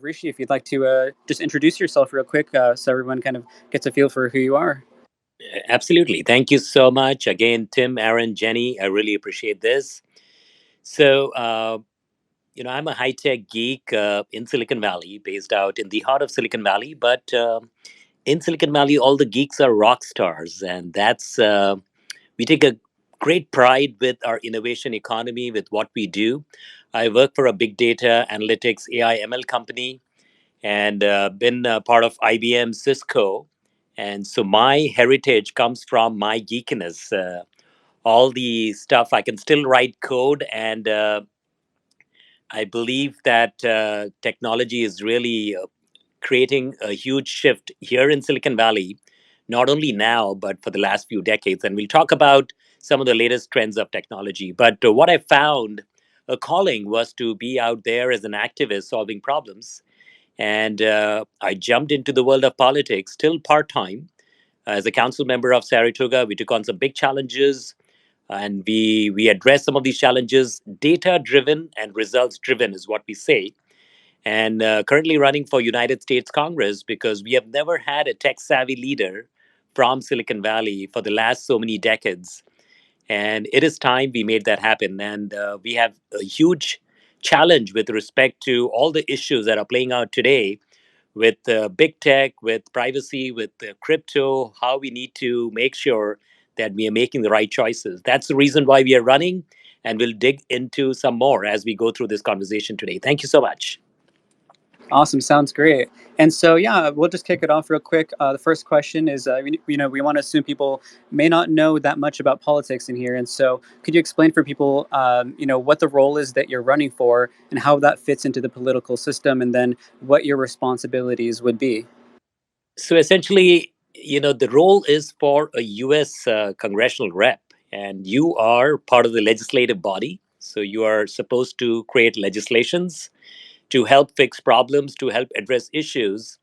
Rishi, if you'd like to just introduce yourself real quick so everyone kind of gets a feel for who you are. Absolutely. Thank you so much. Again, Tim, Aaron, Jenny, I really appreciate this. So, I'm a high tech geek in Silicon Valley, based out in the heart of Silicon Valley. But in Silicon Valley, all the geeks are rock stars. And we take a great pride with our innovation economy, with what we do. I work for a big data analytics AI ML company and been part of IBM, Cisco. And so my heritage comes from my geekiness. All the stuff I can still write code, and I believe that technology is really creating a huge shift here in Silicon Valley, not only now, but for the last few decades. And we'll talk about some of the latest trends of technology. But what I found a calling was to be out there as an activist solving problems, and I jumped into the world of politics, still part time. As a council member of Saratoga, we took on some big challenges, and we addressed some of these challenges. Data driven and results driven is what we say. And currently running for United States Congress because we have never had a tech savvy leader from Silicon Valley for the last so many decades, and it is time we made that happen. And we have a huge challenge with respect to all the issues that are playing out today with big tech, with privacy, with crypto, how we need to make sure that we are making the right choices. That's the reason why we are running, and we'll dig into some more as we go through this conversation today. Thank you so much. Awesome, sounds great. And so, yeah, we'll just kick it off real quick. The first question is, we want to assume people may not know that much about politics in here, and so could you explain for people, what the role is that you're running for, and how that fits into the political system, and then what your responsibilities would be? So essentially, the role is for a US congressional rep, and you are part of the legislative body. So you are supposed to create legislations to help fix problems, to help address issues.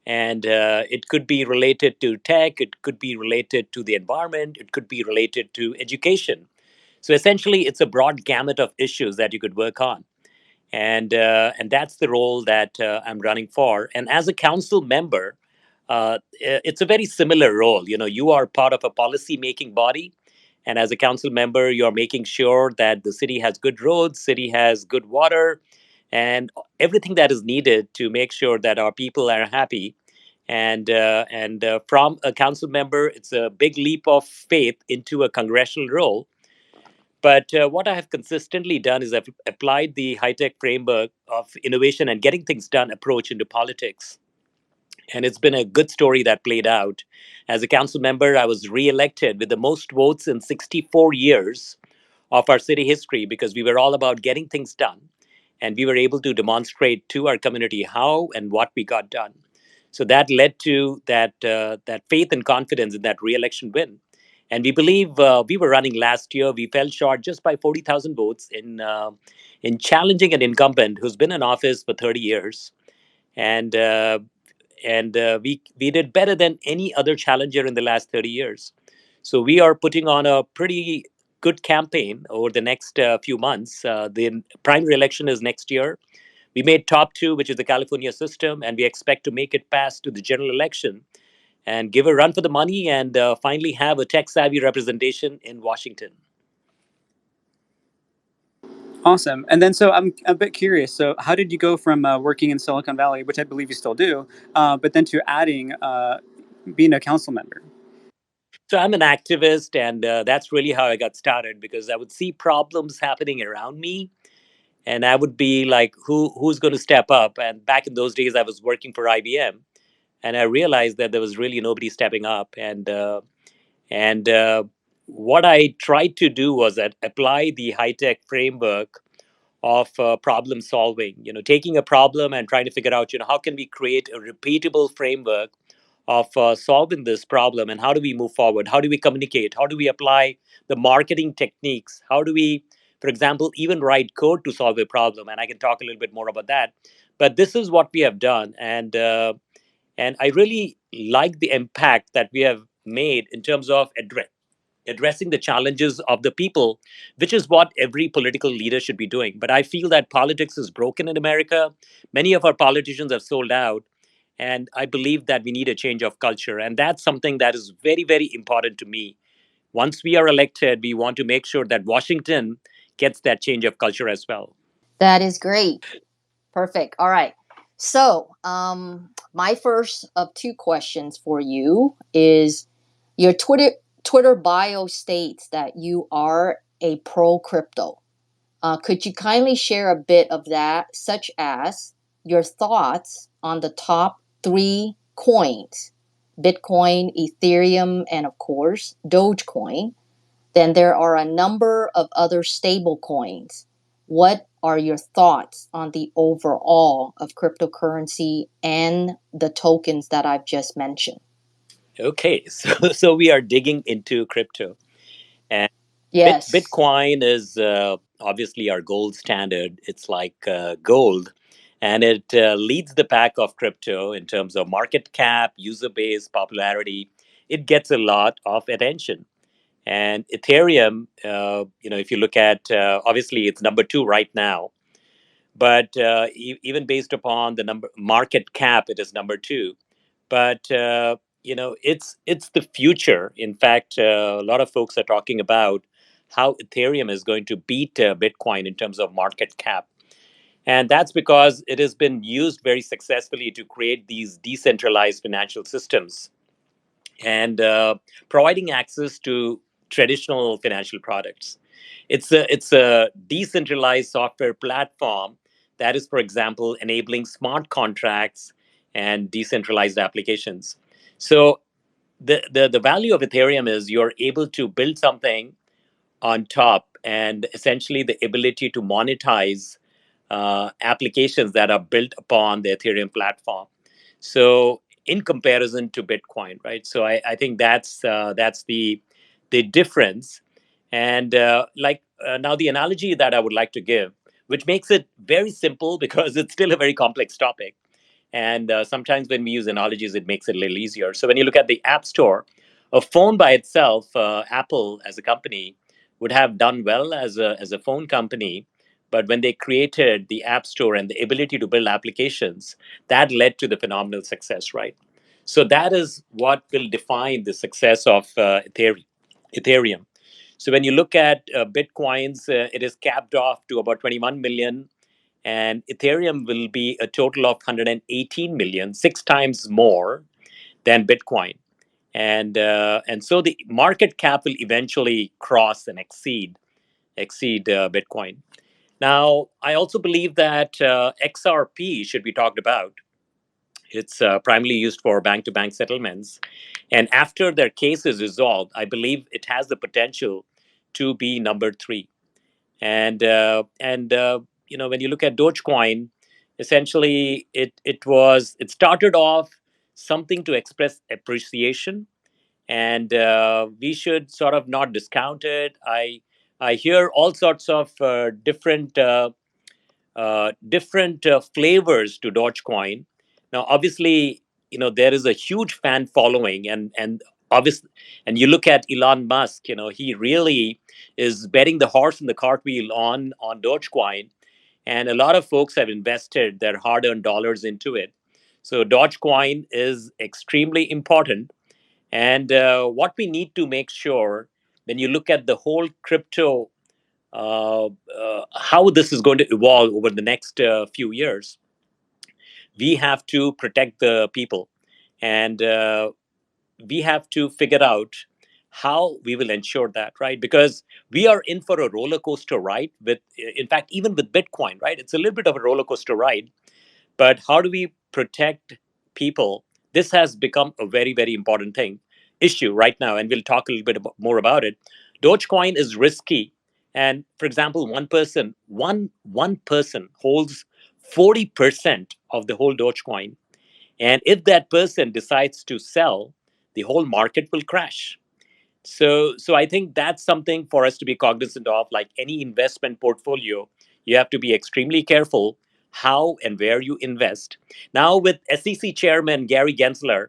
And it could be related to tech, it could be related to the environment, it could be related to education. So essentially, it's a broad gamut of issues that you could work on. And that's the role that I'm running for. And as a council member, it's a very similar role. You are part of a policy making body, and as a council member, you're making sure that the city has good roads, city has good water, and everything that is needed to make sure that our people are happy. And from a council member, it's a big leap of faith into a congressional role. But what I have consistently done is I've applied the high tech framework of innovation and getting things done approach into politics. And it's been a good story that played out. As a council member, I was reelected with the most votes in 64 years of our city history because we were all about getting things done. And we were able to demonstrate to our community how and what we got done. So that led to that faith and confidence in that reelection win. And we believe we were running last year. We fell short just by 40,000 votes in challenging an incumbent who's been in office for 30 years. And we did better than any other challenger in the last 30 years. So we are putting on a pretty good campaign over the next few months. The primary election is next year. We made top two, which is the California system, and we expect to make it past to the general election and give a run for the money and finally have a tech savvy representation in Washington. Awesome. And then, so I'm a bit curious. So, how did you go from working in Silicon Valley, which I believe you still do, but then to adding being a council member? So I'm an activist, and that's really how I got started because I would see problems happening around me, and I would be like, who's going to step up? And back in those days, I was working for IBM, and I realized that there was really nobody stepping up. And what I tried to do was that apply the high tech framework of problem solving. Taking a problem and trying to figure out, how can we create a repeatable framework of solving this problem, and how do we move forward? How do we communicate? How do we apply the marketing techniques? How do we, for example, even write code to solve a problem? And I can talk a little bit more about that. But this is what we have done, and I really like the impact that we have made in terms of address. addressing the challenges of the people, which is what every political leader should be doing. But I feel that politics is broken in America. Many of our politicians have sold out. And I believe that we need a change of culture. And that's something that is very, very important to me. Once we are elected, we want to make sure that Washington gets that change of culture as well. That is great. Perfect. All right. So, my first of two questions for you is your Twitter bio states that you are a pro crypto. Could you kindly share a bit of that, such as your thoughts on the top three coins: Bitcoin, Ethereum, and of course, Dogecoin? Then there are a number of other stable coins. What are your thoughts on the overall of cryptocurrency and the tokens that I've just mentioned? Okay, so we are digging into crypto. And Yes. Bitcoin is obviously our gold standard. It's like gold, and it leads the pack of crypto in terms of market cap, user base, popularity. It gets a lot of attention. And Ethereum, if you look at, obviously it's number two right now, but even based upon the number market cap, it is number two. But it's the future. In fact, a lot of folks are talking about how Ethereum is going to beat Bitcoin in terms of market cap. And that's because it has been used very successfully to create these decentralized financial systems and providing access to traditional financial products. It's a decentralized software platform that is, for example, enabling smart contracts and decentralized applications. So the value of Ethereum is you're able to build something on top, and essentially the ability to monetize applications that are built upon the Ethereum platform. So, in comparison to Bitcoin, right? So, I think that's the difference. And now, the analogy that I would like to give, which makes it very simple because it's still a very complex topic. And sometimes when we use analogies, it makes it a little easier. So when you look at the App Store, a phone by itself, Apple as a company would have done well as a phone company. But when they created the App Store and the ability to build applications, that led to the phenomenal success, right? So that is what will define the success of Ethereum. So when you look at Bitcoins, it is capped off to about 21 million, and Ethereum will be a total of 118 million, six times more than Bitcoin. And so the market cap will eventually cross and exceed Bitcoin. Now, I also believe that XRP should be talked about. It's primarily used for bank to bank settlements. And after their case is resolved, I believe it has the potential to be number three. And when you look at Dogecoin, essentially it started off something to express appreciation, and we should sort of not discount it. I hear all sorts of different flavors to Dogecoin. Now, obviously, there is a huge fan following, and obviously, and you look at Elon Musk. He really is betting the horse in the cartwheel on Dogecoin, and a lot of folks have invested their hard-earned dollars into it. So Dogecoin is extremely important, and what we need to make sure when you look at the whole crypto, how this is going to evolve over the next few years, we have to protect the people, and we have to figure out how we will ensure that, right? Because we are in for a roller coaster ride with, in fact, even with Bitcoin, right? It's a little bit of a roller coaster ride, but how do we protect people? This has become a very, very important thing issue right now, and we'll talk a little bit more about it. Dogecoin is risky, and for example, one person holds 40% of the whole Dogecoin, and if that person decides to sell, the whole market will crash. So I think that's something for us to be cognizant of. Like any investment portfolio, you have to be extremely careful how and where you invest. Now, with SEC Chairman Gary Gensler,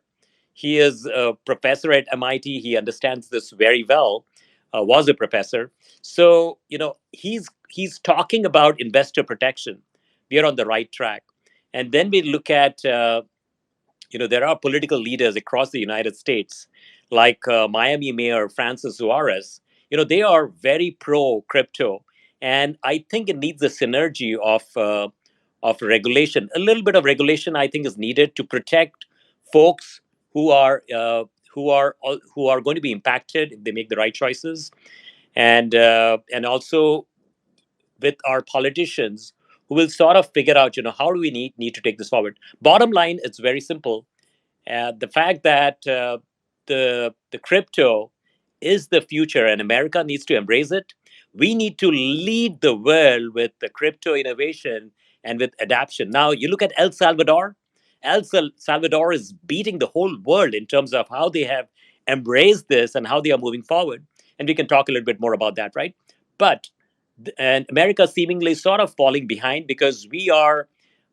he is a professor at MIT. He understands this very well. was a professor. So he's talking about investor protection. We are on the right track. And then we look at there are political leaders across the United States, like Miami Mayor Francis Suarez. They are very pro crypto, and I think it needs a synergy of regulation. A little bit of regulation, I think, is needed to protect folks who are who are going to be impacted if they make the right choices, and also with our politicians who will sort of figure out, how do we need to take this forward. Bottom line, it's very simple. The fact that the crypto is the future and America needs to embrace it. We need to lead the world with the crypto innovation and with adoption. Now you look at El Salvador. Salvador is beating the whole world in terms of how they have embraced this and how they are moving forward. And we can talk a little bit more about that, right? But and America seemingly sort of falling behind because we are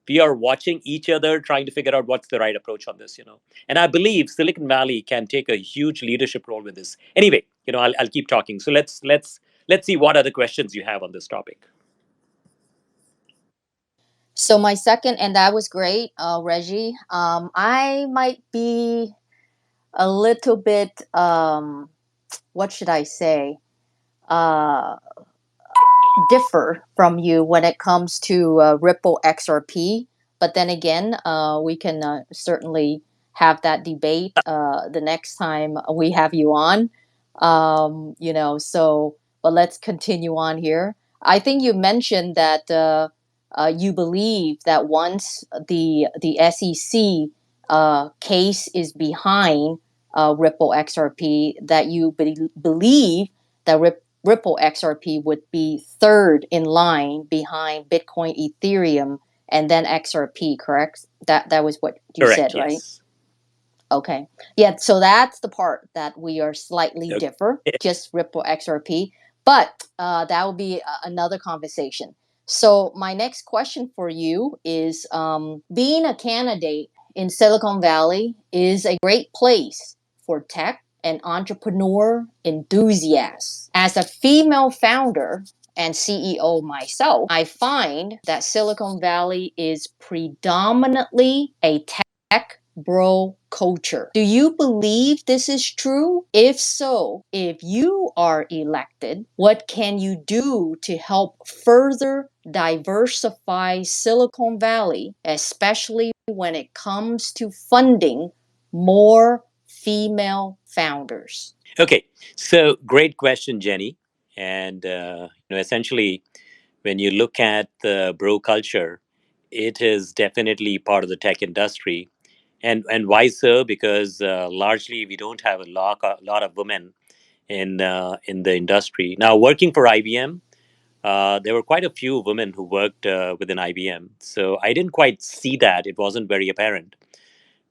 watching each other trying to figure out what's the right approach on this. And I believe Silicon Valley can take a huge leadership role with this. Anyway, I'll keep talking. So let's see what other questions you have on this topic. So my second, and that was great, Reggie. I might be a little bit, what should I say, uh, differ from you when it comes to Ripple XRP. But then again, we can certainly have that debate the next time we have you on. But let's continue on here. I think you mentioned that you believe that once the SEC case is behind Ripple XRP, that you believe that Ripple XRP would be third in line behind Bitcoin, Ethereum, and then XRP, correct? That was what you Correct. said, right? Yes. Okay. Yeah, so that's the part that we are slightly Okay. differ, just Ripple XRP. But that will be another conversation. So my next question for you is being a candidate in Silicon Valley is a great place for tech and entrepreneur enthusiasts. As a female founder and CEO myself, I find that Silicon Valley is predominantly a tech bro culture. Do you believe this is true? If so, if you are elected, what can you do to help further diversify Silicon Valley, especially when it comes to funding more female founders? Okay. So great question, Jenny. And essentially, when you look at the bro culture, it is definitely part of the tech industry. And why so? Because largely we don't have a lot of women in the industry. Now, working for IBM, there were quite a few women who worked within IBM. So I didn't quite see that; it wasn't very apparent.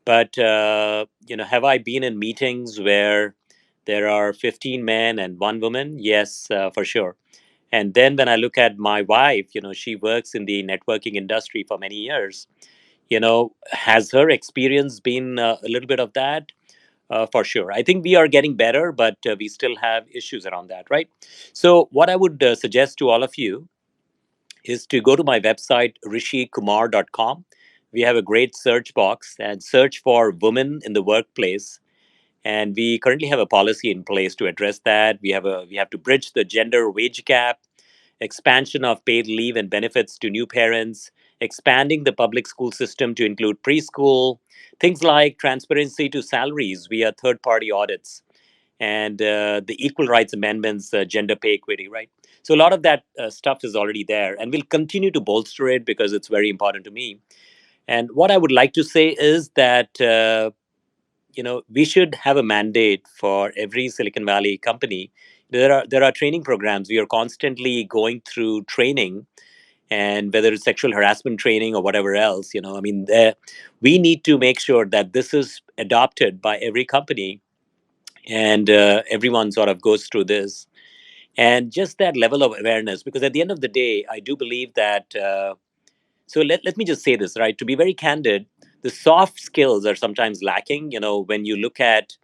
But have I been in meetings where there are 15 men and one woman? Yes, for sure. And then when I look at my wife, she works in the networking industry for many years. Has her experience been a little bit of that? For sure. I think we are getting better, but we still have issues around that, right? So, what I would suggest to all of you is to go to my website, rishikumar.com. We have a great search box and search for women in the workplace. And we currently have a policy in place to address that. We have to bridge the gender wage gap, expansion of paid leave and benefits to new parents, expanding the public school system to include preschool, things like transparency to salaries via third party audits, and the equal rights amendments, gender pay equity, right? So a lot of that stuff is already there, and we'll continue to bolster it because it's very important to me. And what I would like to say is that we should have a mandate for every Silicon Valley company. There are training programs. We are constantly going through training, and whether it's sexual harassment training or whatever else, I mean, we need to make sure that this is adopted by every company, and everyone sort of goes through this, and just that level of awareness. Because at the end of the day, I do believe that. So let me just say this, right? To be very candid, the soft skills are sometimes lacking. When you look at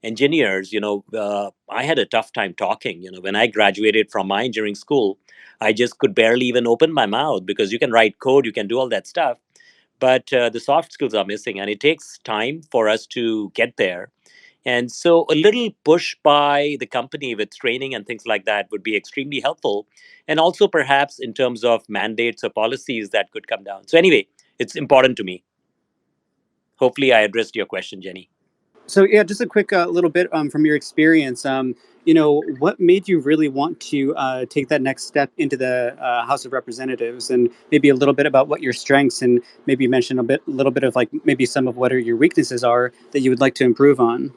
engineers, I had a tough time talking. When I graduated from my engineering school, I just could barely even open my mouth, because you can write code, you can do all that stuff, but the soft skills are missing, and it takes time for us to get there. And so a little push by the company with training and things like that would be extremely helpful. And also perhaps in terms of mandates or policies that could come down. So anyway, it's important to me. Hopefully I addressed your question, Jenny. So yeah, just a quick little bit from your experience. What made you really want to take that next step into the House of Representatives, and maybe a little bit about what your strengths, and maybe mention a little bit of like maybe some of what are your weaknesses are that you would like to improve on.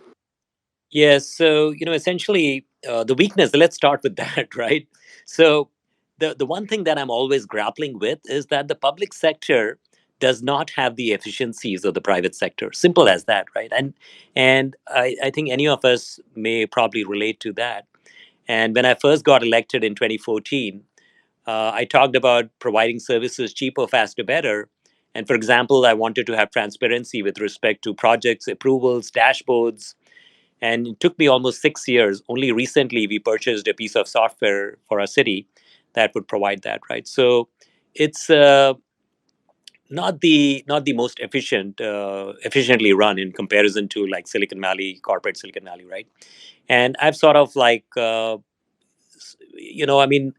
Yes. So, essentially, the weakness, let's start with that, right? So, the one thing that I'm always grappling with is that the public sector does not have the efficiencies of the private sector. Simple as that, right? And I think any of us may probably relate to that. And when I first got elected in 2014, I talked about providing services cheaper, faster, better. And for example, I wanted to have transparency with respect to projects, approvals, dashboards, and it took me almost 6 years. Only recently, we purchased a piece of software for our city that would provide that. Right. So it's not the most efficiently run in comparison to like Silicon Valley, corporate Silicon Valley, right? And I've sort of like I mean,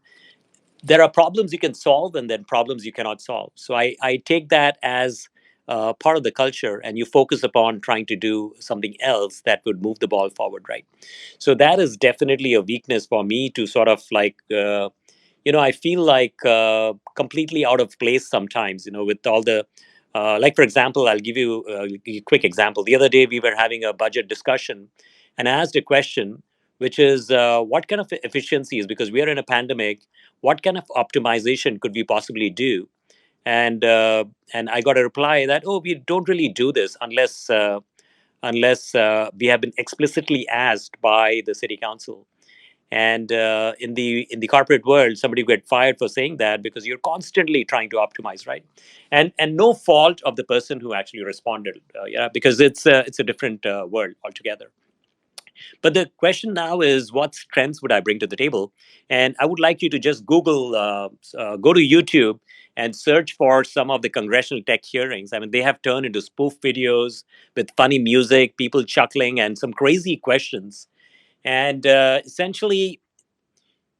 there are problems you can solve and then problems you cannot solve. So I take that as part of the culture, and you focus upon trying to do something else that would move the ball forward, right? So that is definitely a weakness for me, to sort of like I feel like completely out of place sometimes, with all the like, for example, I'll give you a quick example. The other day we were having a budget discussion, and I asked a question, which is what kind of efficiencies, because we are in a pandemic, what kind of optimization could we possibly do? And I got a reply that, oh, we don't really do this unless we have been explicitly asked by the city council. And in the corporate world, somebody get fired for saying that, because you're constantly trying to optimize, right? And no fault of the person who actually responded, yeah, because it's a different world altogether. But the question now is, what strengths would I bring to the table? And I would like you to just go to YouTube and search for some of the congressional tech hearings. I mean, they have turned into spoof videos with funny music, people chuckling, and some crazy questions. And essentially,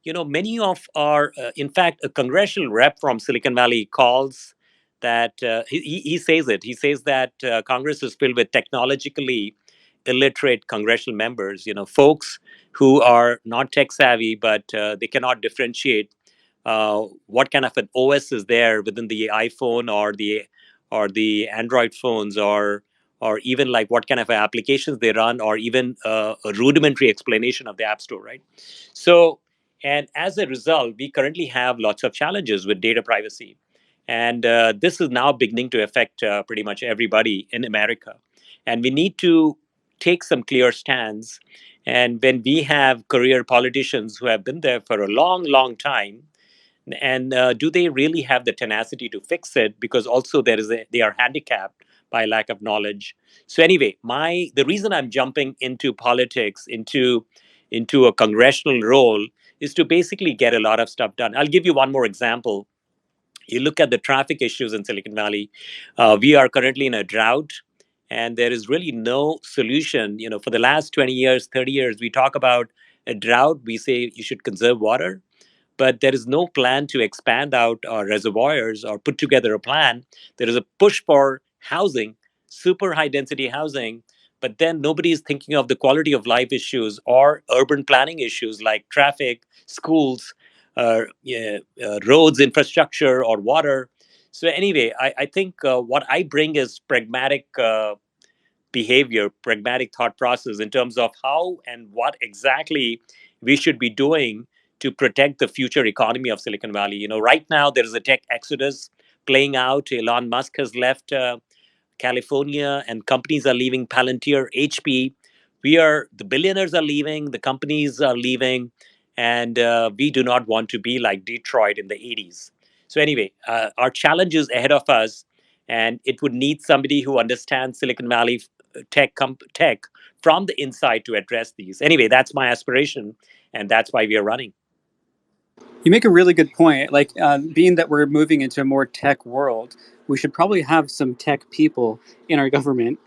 many of our, in fact, a congressional rep from Silicon Valley calls that, he says it. He says that Congress is filled with technologically illiterate congressional members, folks who are not tech savvy, but they cannot differentiate what kind of an OS is there within the iPhone or the Android phones, or even like what kind of applications they run, or even a rudimentary explanation of the App Store, right? So, and as a result, we currently have lots of challenges with data privacy. And this is now beginning to affect pretty much everybody in America. And we need to take some clear stands. And when we have career politicians who have been there for a long, long time, and do they really have the tenacity to fix it? Because also they are handicapped by lack of knowledge. So anyway, the reason I'm jumping into politics, into a congressional role, is to basically get a lot of stuff done. I'll give you one more example. You look at the traffic issues in Silicon Valley. We are currently in a drought, and there is really no solution. For the last 20 years, 30 years, we talk about a drought. We say you should conserve water, but there is no plan to expand out our reservoirs or put together a plan. There is a push for housing, super high density housing, but then nobody is thinking of the quality of life issues or urban planning issues like traffic, schools, yeah, roads, infrastructure, or water. So, anyway, I think what I bring is pragmatic behavior, pragmatic thought process in terms of how and what exactly we should be doing to protect the future economy of Silicon Valley. Right now there is a tech exodus playing out. Elon Musk has left California, and companies are leaving. Palantir, HP. The billionaires are leaving, the companies are leaving, and we do not want to be like Detroit in the 80s. So, anyway, our challenge is ahead of us, and it would need somebody who understands Silicon Valley tech from the inside to address these. Anyway, that's my aspiration, and that's why we are running. You make a really good point. Like, being that we're moving into a more tech world, we should probably have some tech people in our government.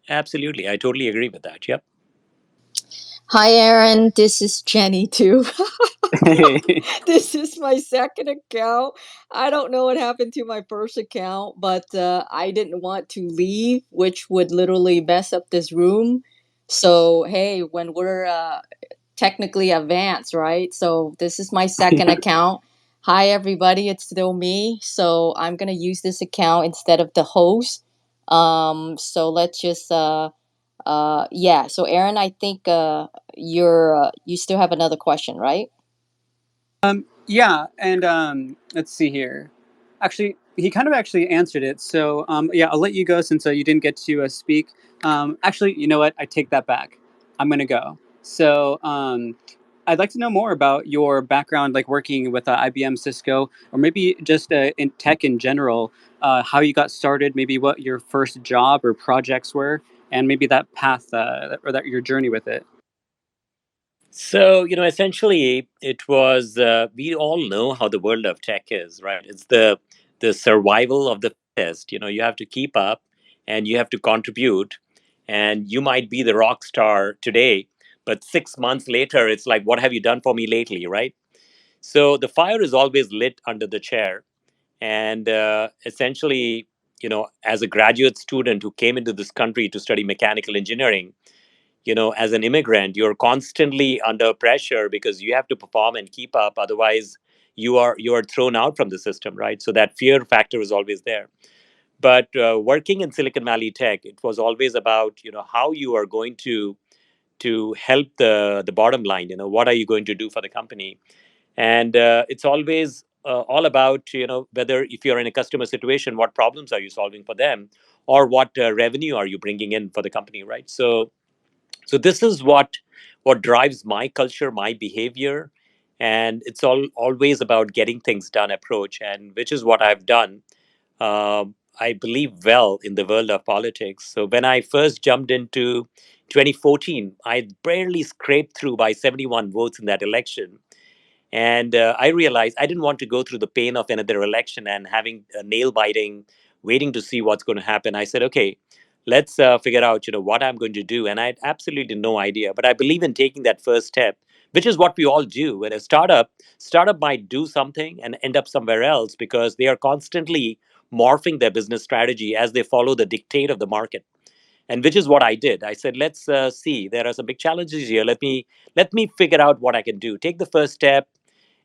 Absolutely, I totally agree with that. Yep. Hi, Aaron. This is Jenny too. Hey. This is my second account. I don't know what happened to my first account, but I didn't want to leave, which would literally mess up this room. So, hey, when we're technically advanced, right? So, this is my second account. Hi, everybody. It's still me. So, I'm going to use this account instead of the host. So, let's just. Yeah. So, Aaron, I think you still have another question, right? Yeah, and let's see here. Actually, he kind of actually answered it. So yeah, I'll let you go since you didn't get to speak. Actually, you know what? I take that back. I'm gonna go. So I'd like to know more about your background, like working with IBM, Cisco, or maybe just in tech in general. How you got started, maybe what your first job or projects were, and maybe that path or that your journey with it. So, essentially, it was, we all know how the world of tech is, right? It's the survival of the fittest. You have to keep up and you have to contribute. And you might be the rock star today, but 6 months later, it's like, what have you done for me lately, right? So the fire is always lit under the chair. And essentially, as a graduate student who came into this country to study mechanical engineering, as an immigrant, you're constantly under pressure because you have to perform and keep up. Otherwise, you are thrown out from the system, right? So that fear factor is always there. But working in Silicon Valley tech, it was always about how you are going to help the bottom line. What are you going to do for the company? And it's always all about whether if you're in a customer situation, what problems are you solving for them, or what revenue are you bringing in for the company, right? So this is what drives my culture, my behavior, and it's always about getting things done approach, and which is what I've done. I believe well in the world of politics. So when I first jumped into 2014, I barely scraped through by 71 votes in that election. And I realized I didn't want to go through the pain of another election and having nail biting, waiting to see what's going to happen. I said, okay, let's figure out, what I'm going to do. And I had absolutely no idea, but I believe in taking that first step, which is what we all do. When a startup might do something and end up somewhere else because they are constantly morphing their business strategy as they follow the dictate of the market. And which is what I did. I said, let's see. There are some big challenges here. Let me figure out what I can do. Take the first step,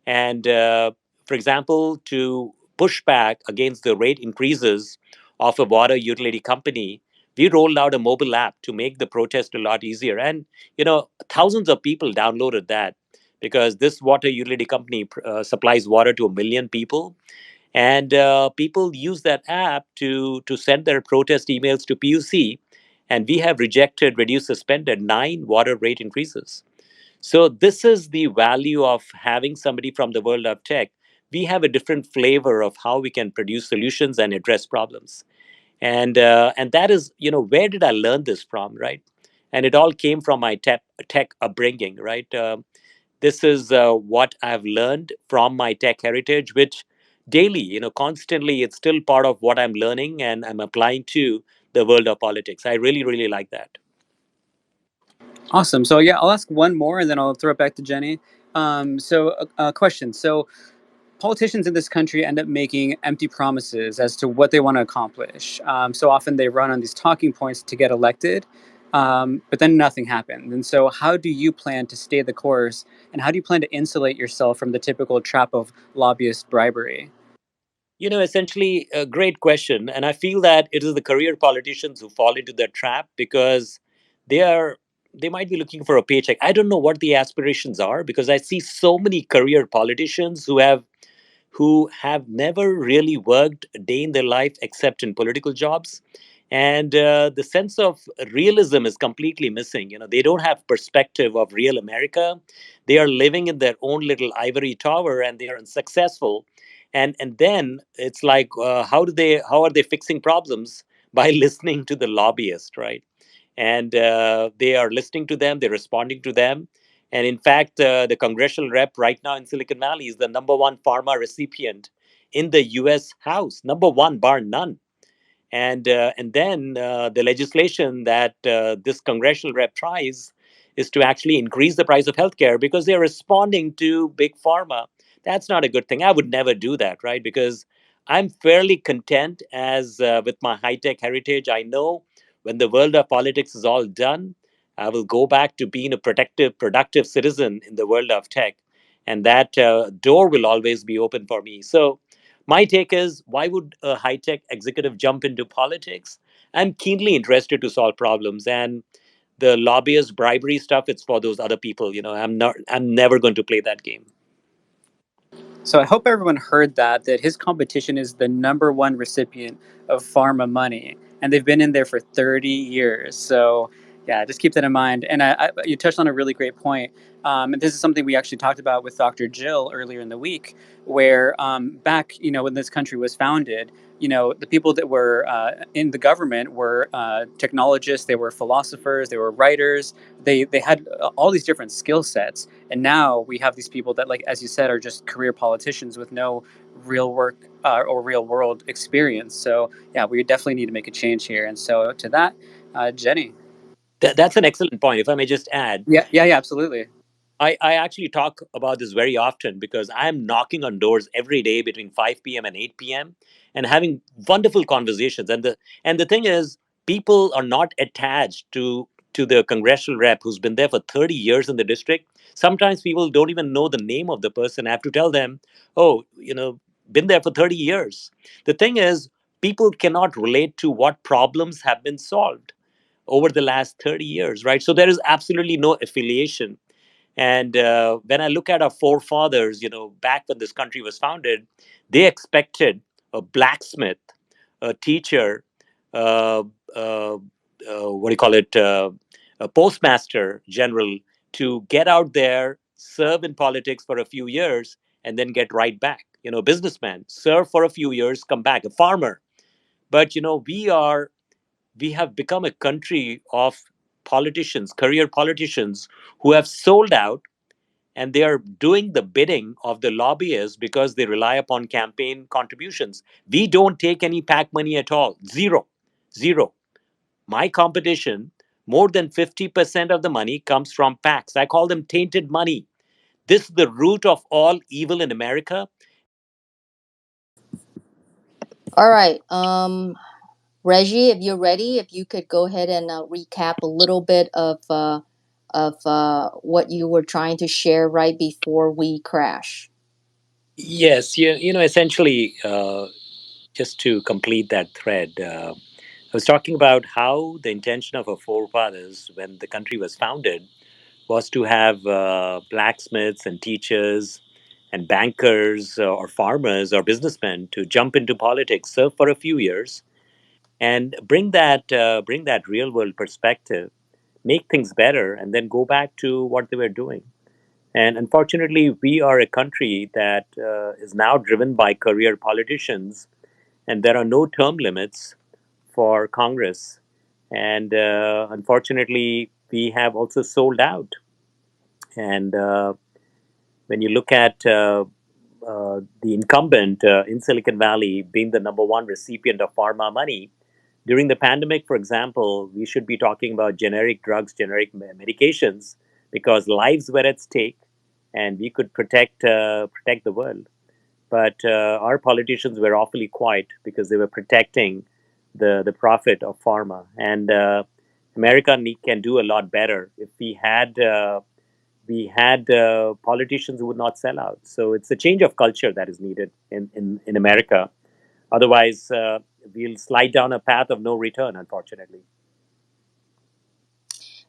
and for example, to push back against the rate increases of a water utility company, we rolled out a mobile app to make the protest a lot easier. And thousands of people downloaded that because this water utility company supplies water to 1 million people, and people use that app to send their protest emails to PUC. And we have rejected, reduced, suspended 9 water rate increases. So this is the value of having somebody from the world of tech. We have a different flavor of how we can produce solutions and address problems. And that is, where did I learn this from, right? And it all came from my tech upbringing, right? This is what I've learned from my tech heritage, which daily, constantly, it's still part of what I'm learning and I'm applying to the world of politics. I really, really like that. Awesome. So yeah, I'll ask one more and then I'll throw it back to Jenny. So a question. So politicians in this country end up making empty promises as to what they want to accomplish. So often they run on these talking points to get elected, but then nothing happens. And so, how do you plan to stay the course, and how do you plan to insulate yourself from the typical trap of lobbyist bribery? Essentially, a great question. And I feel that it is the career politicians who fall into that trap because they are they might be looking for a paycheck. I don't know what the aspirations are because I see so many career politicians who have never really worked a day in their life except in political jobs. And the sense of realism is completely missing. They don't have perspective of real America. They are living in their own little ivory tower and they are unsuccessful. And then it's like, how are they fixing problems? by listening to the lobbyist, right? And they are listening to them, they're responding to them. And in fact, the congressional rep right now in Silicon Valley is the number one pharma recipient in the US House, number one, bar none. And then the legislation that this congressional rep tries is to actually increase the price of healthcare because they're responding to big pharma. That's not a good thing. I would never do that, right? Because I'm fairly content as with my high tech heritage. I know when the world of politics is all done, I will go back to being a protective, productive citizen in the world of tech, and that door will always be open for me. So my take is, why would a high tech executive jump into politics? I'm keenly interested to solve problems, and the lobbyist bribery stuff, it's for those other people. I'm never going to play that game. So I hope everyone heard that his competition is the number one recipient of pharma money, and they've been in there for 30 years. So yeah, just keep that in mind. And you touched on a really great point. And this is something we actually talked about with Dr. Jill earlier in the week, where back, when this country was founded, the people that were in the government were technologists, they were philosophers, they were writers, they had all these different skill sets, and now we have these people that, like as you said, are just career politicians with no real work or real world experience. So yeah, we definitely need to make a change here. And so to that, Jenny. That's an excellent point. If I may just add, Yeah, absolutely. I actually talk about this very often because I'm knocking on doors every day between 5 p.m. and 8 p.m. and having wonderful conversations. And the thing is, people are not attached to the congressional rep who's been there for 30 years in the district. Sometimes people don't even know the name of the person. I have to tell them, oh, been there for 30 years. The thing is, people cannot relate to what problems have been solved over the last 30 years, right? So there is absolutely no affiliation. And when I look at our forefathers, back when this country was founded, they expected a blacksmith, a teacher, uh, uh, what do you call it, a postmaster general to get out there, serve in politics for a few years, and then get right back. A businessman, serve for a few years, come back, a farmer. But we have become a country of politicians, career politicians who have sold out, and they are doing the bidding of the lobbyists because they rely upon campaign contributions. We don't take any PAC money at all. Zero. Zero. My competition, more than 50% of the money comes from PACs. I call them tainted money. This is the root of all evil in America. All right. Reggie, if you're ready, if you could go ahead and recap a little bit of what you were trying to share right before we crash. Yes, essentially, just to complete that thread, I was talking about how the intention of our forefathers when the country was founded was to have blacksmiths and teachers and bankers or farmers or businessmen to jump into politics, serve for a few years, and bring that real world perspective, make things better, and then go back to what they were doing. And unfortunately, we are a country that is now driven by career politicians, and there are no term limits for Congress. And unfortunately, we have also sold out. And when you look at the incumbent in Silicon Valley being the number one recipient of pharma money, during the pandemic, for example, we should be talking about generic drugs, generic medications, because lives were at stake, and we could protect the world. But our politicians were awfully quiet because they were protecting the profit of pharma. And America can do a lot better if we had politicians who would not sell out. So it's a change of culture that is needed in America. Otherwise, we'll slide down a path of no return, unfortunately.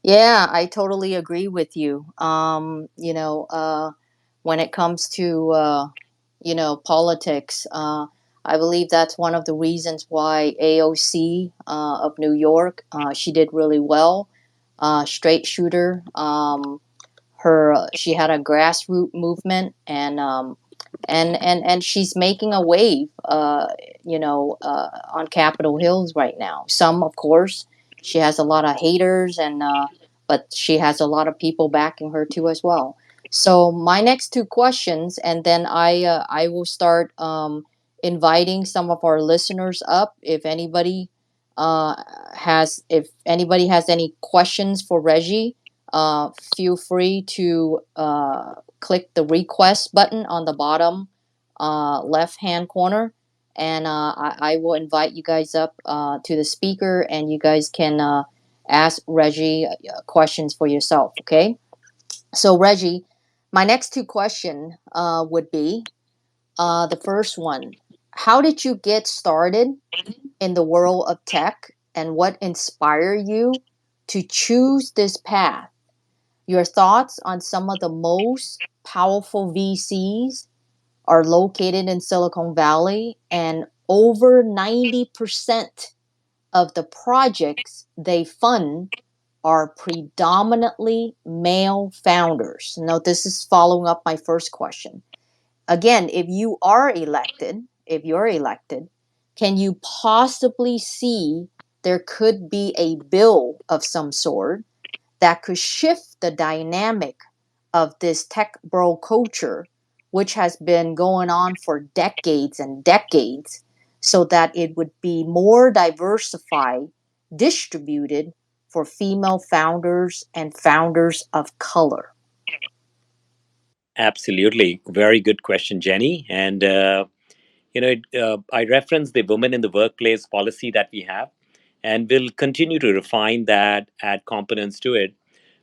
Yeah, I totally agree with you. When it comes to politics, I believe that's one of the reasons why AOC of New York, she did really well. Straight shooter. Her She had a grassroots movement, and and she's making a wave, on Capitol Hills right now. Some, of course, she has a lot of haters, and but she has a lot of people backing her too as well. So my next two questions, and then I will start inviting some of our listeners up. Uh, if anybody has any questions for Reggie, feel free to click the request button on the bottom left hand corner, and I will invite you guys up to the speaker, and you guys can ask Reggie questions for yourself. Okay. So Reggie, my next two question would be the first one: how did you get started in the world of tech, and what inspired you to choose this path? Your thoughts on some of the most powerful VCs are located in Silicon Valley, and over 90% of the projects they fund are predominantly male founders. Now, this is following up my first question. Again, if you're elected, can you possibly see there could be a bill of some sort that could shift the dynamic of this tech bro culture, which has been going on for decades and decades, so that it would be more diversified, distributed for female founders and founders of color? Absolutely. Very good question, Jenny. And, I referenced the women in the workplace policy that we have, and we'll continue to refine that, add components to it.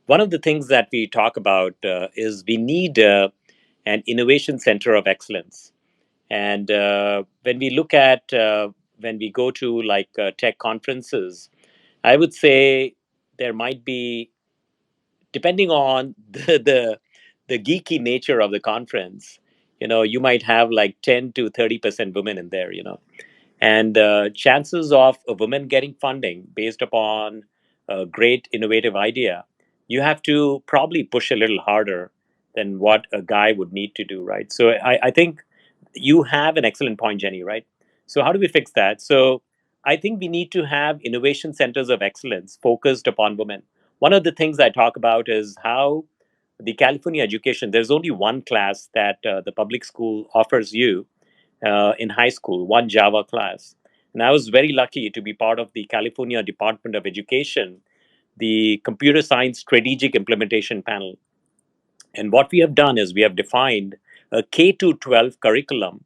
One of the things that we talk about is we need an innovation center of excellence. And when we go to like tech conferences, I would say there might be, depending on the geeky nature of the conference, you might have like 10 to 30% women in there, and chances of a woman getting funding based upon a great innovative idea, you have to probably push a little harder than what a guy would need to do, right? So I think you have an excellent point, Jenny, right? So how do we fix that? So I think we need to have innovation centers of excellence focused upon women. One of the things I talk about is how the California education, there's only one class that the public school offers you in high school, one Java class. And I was very lucky to be part of the California Department of Education, the Computer Science Strategic Implementation Panel. And what we have done is we have defined a K to 12 curriculum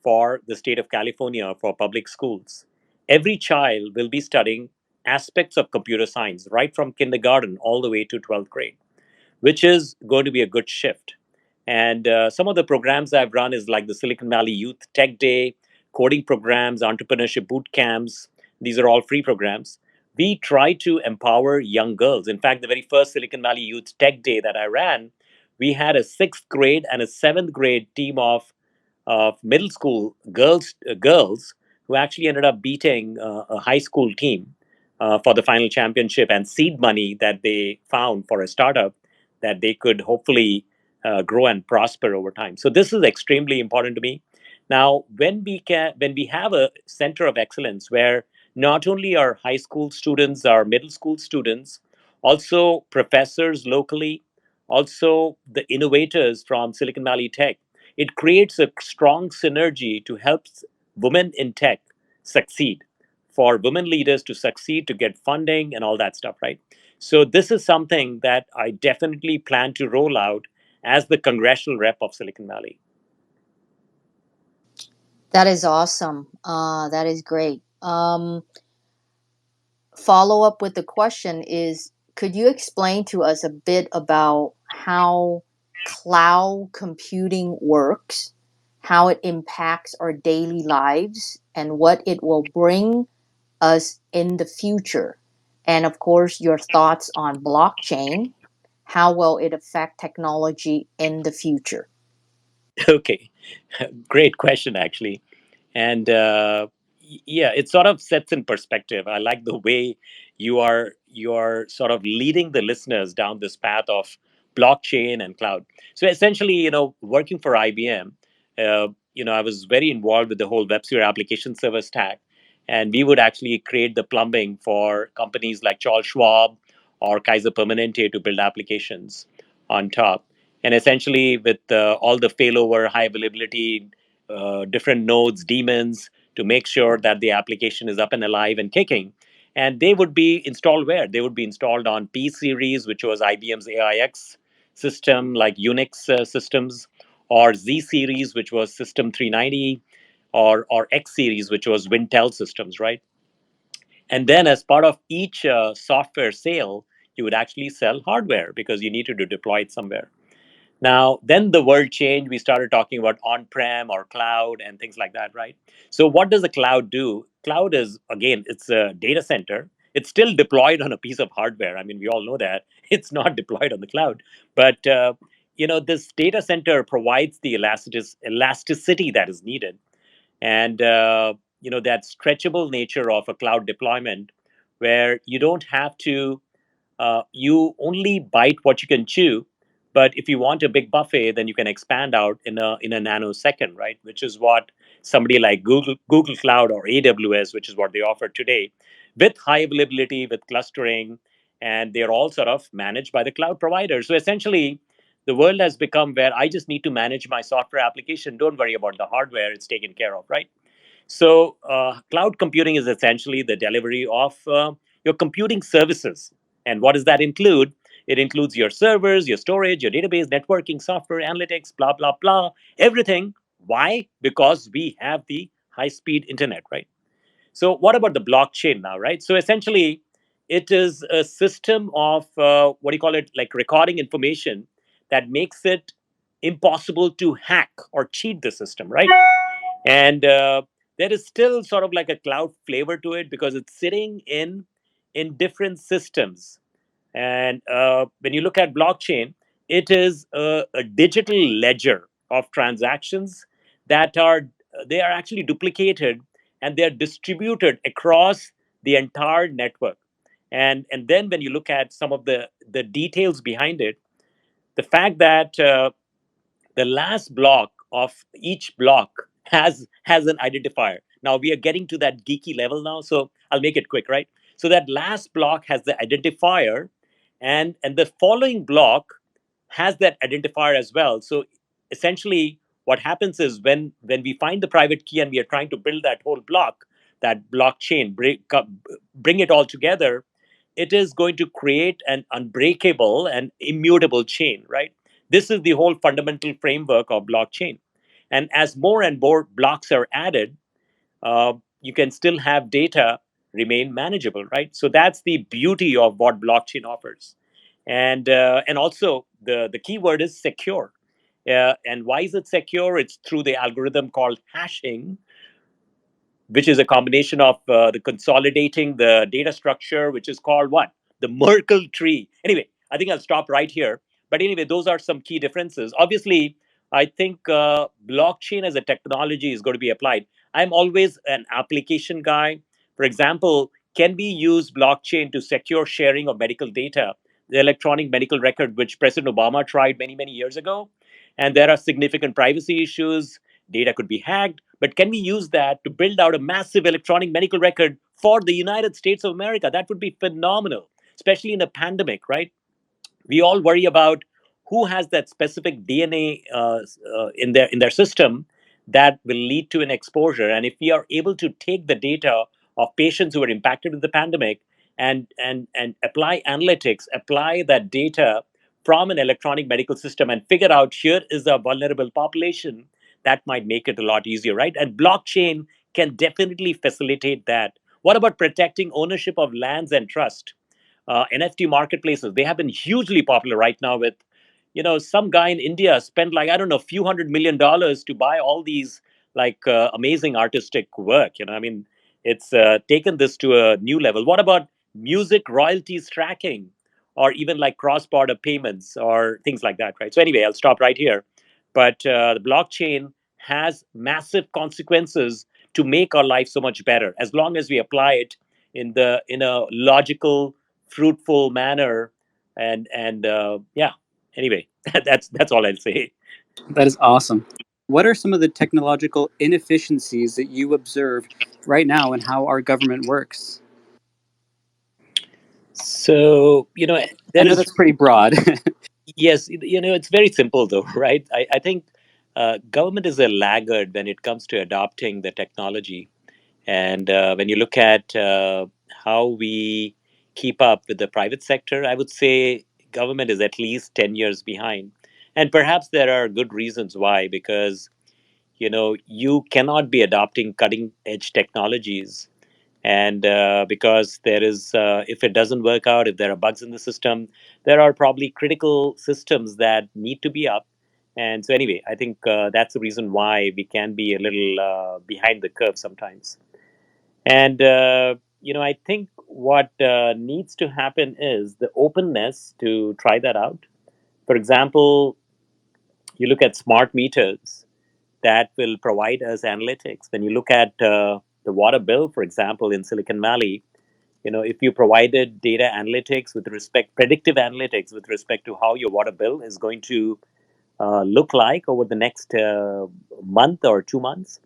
for the state of California for public schools. Every child will be studying aspects of computer science right from kindergarten all the way to 12th grade, which is going to be a good shift. And some of the programs I've run is like the Silicon Valley Youth Tech Day, coding programs, entrepreneurship boot camps. These are all free programs. We try to empower young girls. In fact, the very first Silicon Valley Youth Tech Day that I ran, we had a sixth grade and a seventh grade team of middle school girls who actually ended up beating a high school team for the final championship and seed money that they found for a startup that they could hopefully grow and prosper over time. So this is extremely important to me. Now, when we have a center of excellence where not only our high school students, our middle school students, also professors locally, also the innovators from Silicon Valley Tech, it creates a strong synergy to help women in tech succeed, for women leaders to succeed, to get funding and all that stuff, right? So, this is something that I definitely plan to roll out as the congressional rep of Silicon Valley. That is awesome. That is great. Follow up with the question is, could you explain to us a bit about how cloud computing works, how it impacts our daily lives, and what it will bring us in the future? And of course, your thoughts on blockchain. How will it affect technology in the future? Okay, great question, actually. And yeah, it sort of sets in perspective. I like the way you are sort of leading the listeners down this path of blockchain and cloud. So essentially, working for IBM, I was very involved with the whole WebSphere application server stack, and we would actually create the plumbing for companies like Charles Schwab or Kaiser Permanente to build applications on top. And essentially, with all the failover, high availability, different nodes, daemons, to make sure that the application is up and alive and kicking. And they would be installed where? They would be installed on P series, which was IBM's AIX system, like Unix systems, or Z series, which was System 390, or X series, which was Wintel systems, right? And then, as part of each software sale, you would actually sell hardware because you needed to deploy it somewhere. Now, then the world changed. We started talking about on prem or cloud and things like that, right? So, what does the cloud do? Cloud is, again, it's a data center. It's still deployed on a piece of hardware. I mean, we all know that it's not deployed on the cloud. But, this data center provides the elasticity that is needed. And, that stretchable nature of a cloud deployment where you don't have to you only bite what you can chew. But if you want a big buffet, then you can expand out in a nanosecond, right? Which is what somebody like Google Cloud or AWS, which is what they offer today, with high availability, with clustering, and they're all sort of managed by the cloud provider. So essentially, the world has become where I just need to manage my software application. Don't worry about the hardware; it's taken care of, right? So, cloud computing is essentially the delivery of your computing services. And what does that include? It includes your servers, your storage, your database, networking, software, analytics, blah, blah, blah, everything. Why? Because we have the high speed internet, right? So, what about the blockchain now, right? So, essentially, it is a system of what do you call it, like recording information that makes it impossible to hack or cheat the system, right? And there is still sort of like a cloud flavor to it because it's sitting in different systems. And when you look at blockchain, it is a digital ledger of transactions that are they are actually duplicated, and they are distributed across the entire network. And then when you look at some of the details behind it, the fact that the last block of each block has an identifier. Now we are getting to that geeky level now, so I'll make it quick, right? So that last block has the identifier, and the following block has that identifier as well. So essentially what happens is when we find the private key and we are trying to build that whole block, that blockchain, bring it all together, it is going to create an unbreakable and immutable chain, right? This is the whole fundamental framework of blockchain. And as more and more blocks are added, you can still have data remain manageable, right? So that's the beauty of what blockchain offers. And also the key word is secure. And why is it secure? It's through the algorithm called hashing, which is a combination of the consolidating the data structure, which is called what? The Merkle tree. Anyway, I think I'll stop right here. But anyway, those are some key differences. Obviously, I think blockchain as a technology is going to be applied. I'm always an application guy. For example, can we use blockchain to secure sharing of medical data, the electronic medical record, which President Obama tried many, many years ago? And there are significant privacy issues. Data could be hacked, but can we use that to build out a massive electronic medical record for the United States of America? That would be phenomenal, especially in a pandemic, right? We all worry about who has that specific DNA in their system that will lead to an exposure. And if we are able to take the data of patients who were impacted with the pandemic and apply analytics, apply that data from an electronic medical system and figure out here is a vulnerable population, that might make it a lot easier, right? And blockchain can definitely facilitate that. What about protecting ownership of lands and trust? NFT marketplaces, they have been hugely popular right now with, some guy in India spent like, I don't know, a few $100 million to buy all these like amazing artistic work. I mean, it's taken this to a new level. What about music royalties tracking or even like cross-border payments or things like that, right? So anyway, I'll stop right here. But the blockchain has massive consequences to make our life so much better as long as we apply it in a logical, fruitful manner. And yeah, anyway, that's all I'll say. That is awesome. What are some of the technological inefficiencies that you observe right now in how our government works? So, I there know is, that's pretty broad. yes, it's very simple though, right? I think government is a laggard when it comes to adopting the technology. And when you look at how we keep up with the private sector, I would say government is at least 10 years behind. And perhaps there are good reasons why, because, you cannot be adopting cutting edge technologies. And because there is, if it doesn't work out, if there are bugs in the system, there are probably critical systems that need to be up. And so, anyway, I think that's the reason why we can be a little behind the curve sometimes. And I think what needs to happen is the openness to try that out. For example, you look at smart meters that will provide us analytics. When you look at the water bill, for example, in Silicon Valley, if you provided data analytics with respect, predictive analytics with respect to how your water bill is going to look like over the next month or 2 months.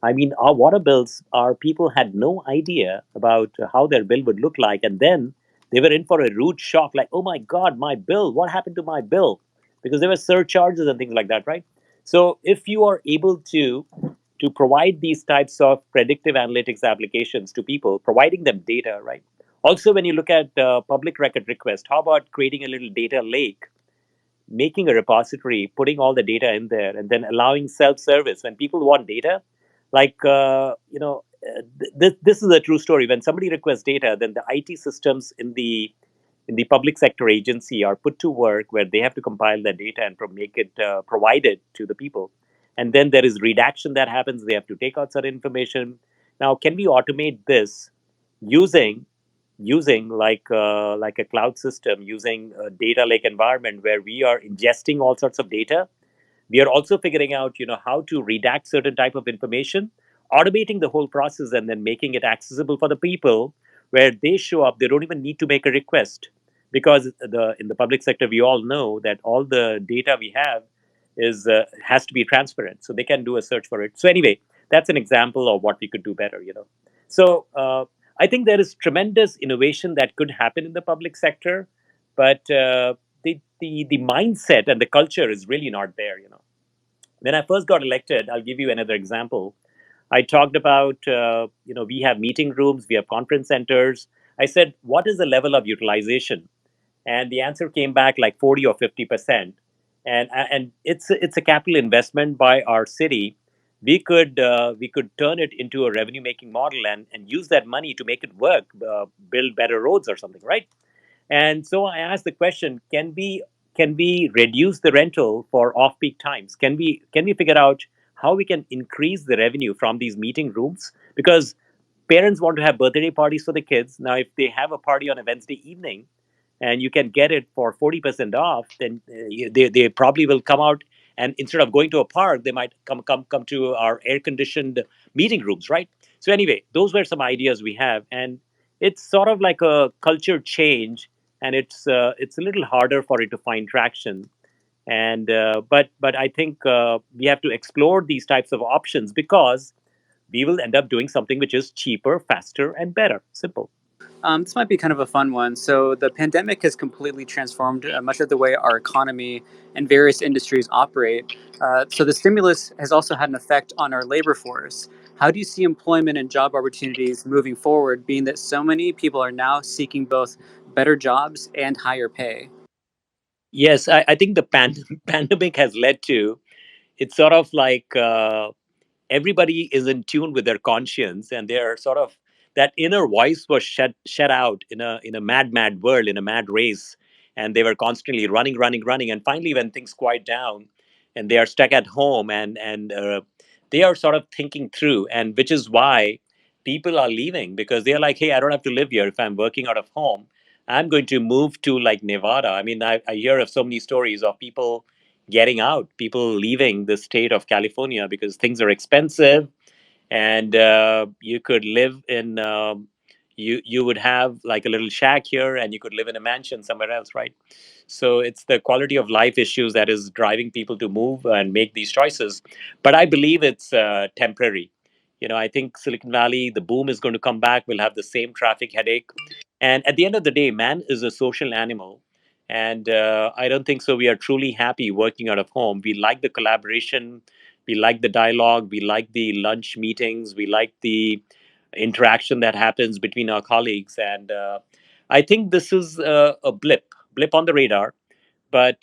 I mean, our water bills, our people had no idea about how their bill would look like. And then they were in for a rude shock like, oh my God, my bill, what happened to my bill? Because there were surcharges and things like that, right? So if you are able to provide these types of predictive analytics applications to people, providing them data, right? Also, when you look at public record request, how about creating a little data lake, making a repository, putting all the data in there, and then allowing self-service when people want data. Like this is a true story. When somebody requests data, then the IT systems in the public sector agency are put to work where they have to compile the data and make it provided to the people. And then there is redaction that happens. They have to take out certain information. Now, can we automate this using like a cloud system, using a data lake environment where we are ingesting all sorts of data? We are also figuring out how to redact certain type of information, automating the whole process, and then making it accessible for the people where they show up. They don't even need to make a request, because the in the public sector we all know that all the data we have is has to be transparent, so they can do a search for it. So anyway, that's an example of what we could do better. So I think there is tremendous innovation that could happen in the public sector, but the mindset and the culture is really not there. When I first got elected, I'll give you another example. I talked about, we have meeting rooms, we have conference centers. I said, what is the level of utilization? And the answer came back like 40 or 50%. And it's a capital investment by our city. We could turn it into a revenue making model, and use that money to make it work, build better roads or something, right? And so I asked the question: Can we reduce the rental for off peak times? Can we figure out how we can increase the revenue from these meeting rooms? Because parents want to have birthday parties for the kids. Now, if they have a party on a Wednesday evening, and you can get it for 40% off, then they probably will come out, and instead of going to a park, they might come to our air conditioned meeting rooms, right? So anyway, those were some ideas we have, and it's sort of like a culture change, and it's a little harder for it to find traction. And but I think we have to explore these types of options, because we will end up doing something which is cheaper, faster, and better. Simple. This might be kind of a fun one. So, the pandemic has completely transformed much of the way our economy and various industries operate. So, the stimulus has also had an effect on our labor force. How do you see employment and job opportunities moving forward, being that so many people are now seeking both better jobs and higher pay? Yes, I think the pandemic has led to, it's sort of like everybody is in tune with their conscience, and they're sort of, that inner voice was shut out in a mad world, in a mad race, and they were constantly running, and finally when things quiet down and they are stuck at home, and they are sort of thinking through, and which is why people are leaving, because they're like, hey, I don't have to live here. If I'm working out of home, I'm going to move to like Nevada. I mean, I hear of so many stories of people getting out, people leaving the state of California because things are expensive, and you could live in You would have like a little shack here, and you could live in a mansion somewhere else, right? So it's the quality of life issues that is driving people to move and make these choices. But I believe it's temporary. I think Silicon Valley, the boom is going to come back. We'll have the same traffic headache. And at the end of the day, man is a social animal. And I don't think so. We are truly happy working out of home. We like the collaboration. We like the dialogue. We like the lunch meetings. We like the interaction that happens between our colleagues. And I think this is a blip on the radar. But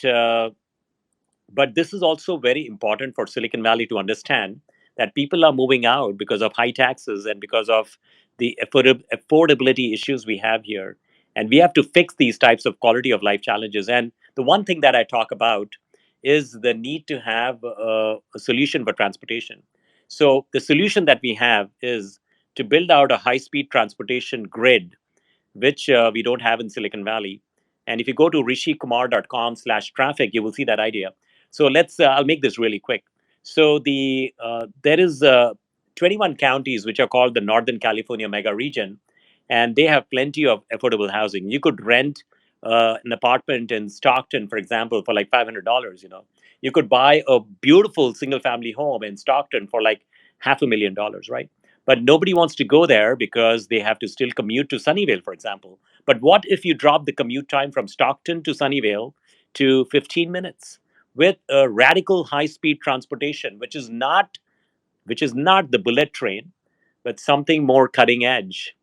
this is also very important for Silicon Valley to understand that people are moving out because of high taxes and because of the affordability issues we have here. And we have to fix these types of quality of life challenges. And the one thing that I talk about is the need to have a solution for transportation. So, the solution that we have is to build out a high speed transportation grid, which we don't have in Silicon Valley. And if you go to rishikumar.com/traffic, you will see that idea. So I'll make this really quick. So there is 21 counties which are called the Northern California mega region, and they have plenty of affordable housing. You could rent an apartment in Stockton, for example, for like $500. You could buy a beautiful single family home in Stockton for like $500,000, right? But nobody wants to go there because they have to still commute to Sunnyvale, for example. But what if you drop the commute time from Stockton to Sunnyvale to 15 minutes with a radical high-speed transportation, which is not the bullet train, but something more cutting edge,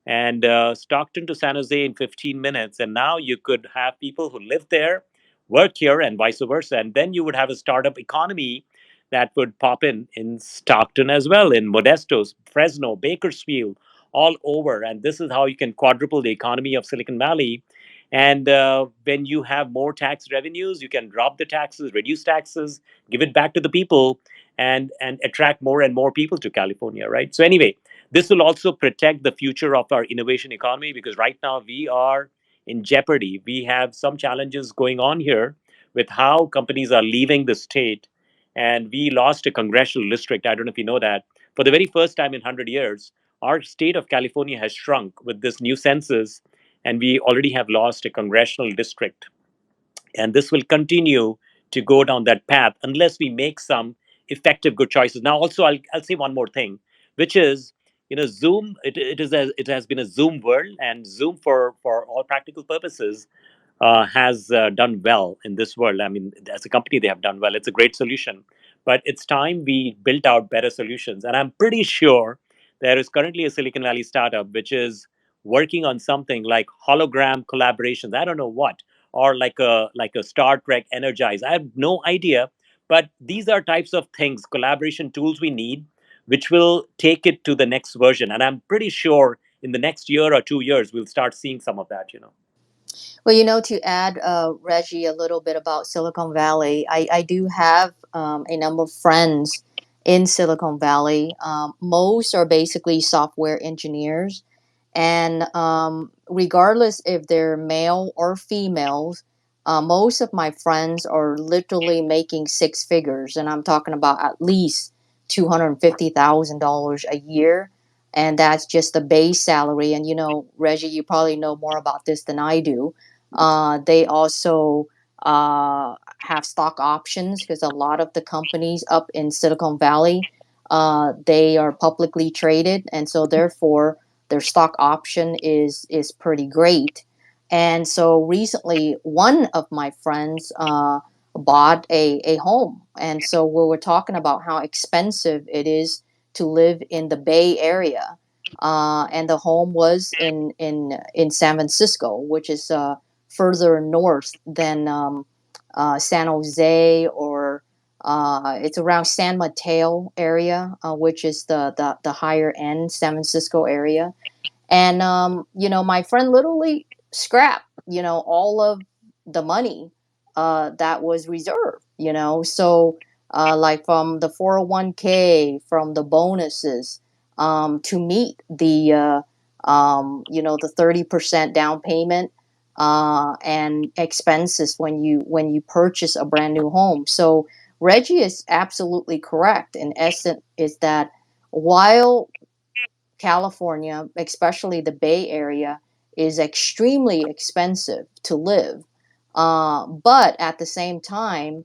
and Stockton to San Jose in 15 minutes. And now you could have people who live there, work here, and vice versa. And then you would have a startup economy that would pop in Stockton as well, in Modesto, Fresno, Bakersfield, all over. And this is how you can quadruple the economy of Silicon Valley. And when you have more tax revenues, you can drop the taxes, reduce taxes, give it back to the people, and attract more and more people to California, right? So anyway, this will also protect the future of our innovation economy, because right now we are in jeopardy. We have some challenges going on here with how companies are leaving the state. And we lost a congressional district. I don't know if you know that. For the very first time in 100 years, our state of California has shrunk with this new census, and we already have lost a congressional district. And this will continue to go down that path unless we make some effective good choices. Now also, I'll say one more thing, which is, Zoom, it has been a Zoom world, and Zoom, for all practical purposes, has done well in this world. I mean, as a company, they have done well. It's a great solution, but it's time we built out better solutions. And I'm pretty sure there is currently a Silicon Valley startup which is working on something like hologram collaborations. I don't know what, or like a Star Trek Energize. I have no idea, but these are types of things, collaboration tools we need, which will take it to the next version. And I'm pretty sure in the next year or 2 years, we'll start seeing some of that. Well, to add, Reggie, a little bit about Silicon Valley, I do have a number of friends in Silicon Valley. Most are basically software engineers. And regardless if they're male or females, most of my friends are literally making six figures. And I'm talking about at least $250,000 a year. And that's just the base salary. And, Reggie, you probably know more about this than I do. They also have stock options, because a lot of the companies up in Silicon Valley, they are publicly traded, and so therefore their stock option is pretty great. And so recently, one of my friends bought a home, and so we were talking about how expensive it is to live in the Bay Area. And the home was in San Francisco, which is further north than San Jose, or it's around San Mateo area, which is the higher end San Francisco area. And my friend literally scrapped all of the money that was reserved. So like from the 401k, from the bonuses, to meet the 30% down payment and expenses when you purchase a brand new home. So Reggie is absolutely correct. In essence, is that while California, especially the Bay Area, is extremely expensive to live. But at the same time,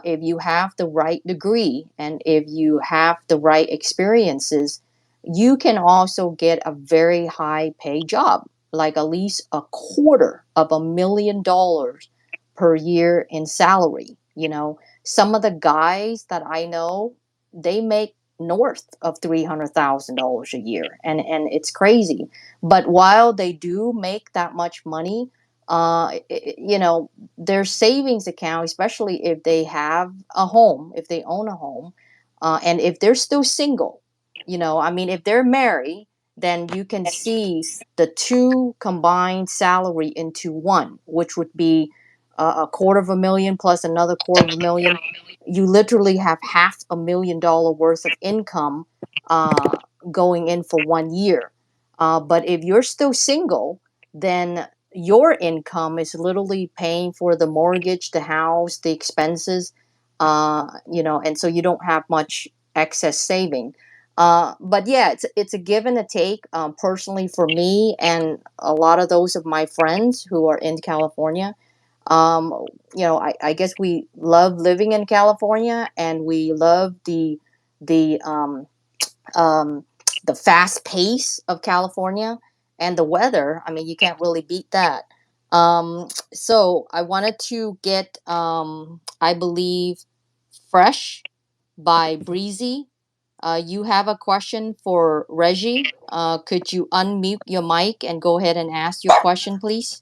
if you have the right degree and if you have the right experiences, you can also get a very high pay job, like at least $250,000 per year in salary. Some of the guys that I know, they make north of $300,000 a year, and it's crazy. But while they do make that much money, their savings account, especially if they have a home, if they own a home, and if they're still single, I mean, if they're married, then you can see the two combined salary into one, which would be a $250,000 plus another $250,000. You literally have $500,000 worth of income uh, going in for 1 year. But if you're still single, then your income is literally paying for the mortgage, the house, the expenses, and so you don't have much excess saving. But yeah, it's a give and a take. Personally, for me and a lot of those of my friends who are in California, I guess we love living in California, and we love the um, the fast pace of California and the weather. I mean, you can't really beat that. So I wanted to get, I believe, Fresh by Breezy. You have a question for Reggie. Could you unmute your mic and go ahead and ask your question, please?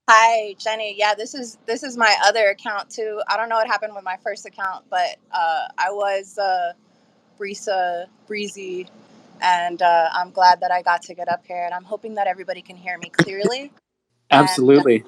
Hi, Jenny. Yeah, this is my other account too. I don't know what happened with my first account, but I was Breezy, and I'm glad that I got to get up here, and I'm hoping that everybody can hear me clearly. And Absolutely.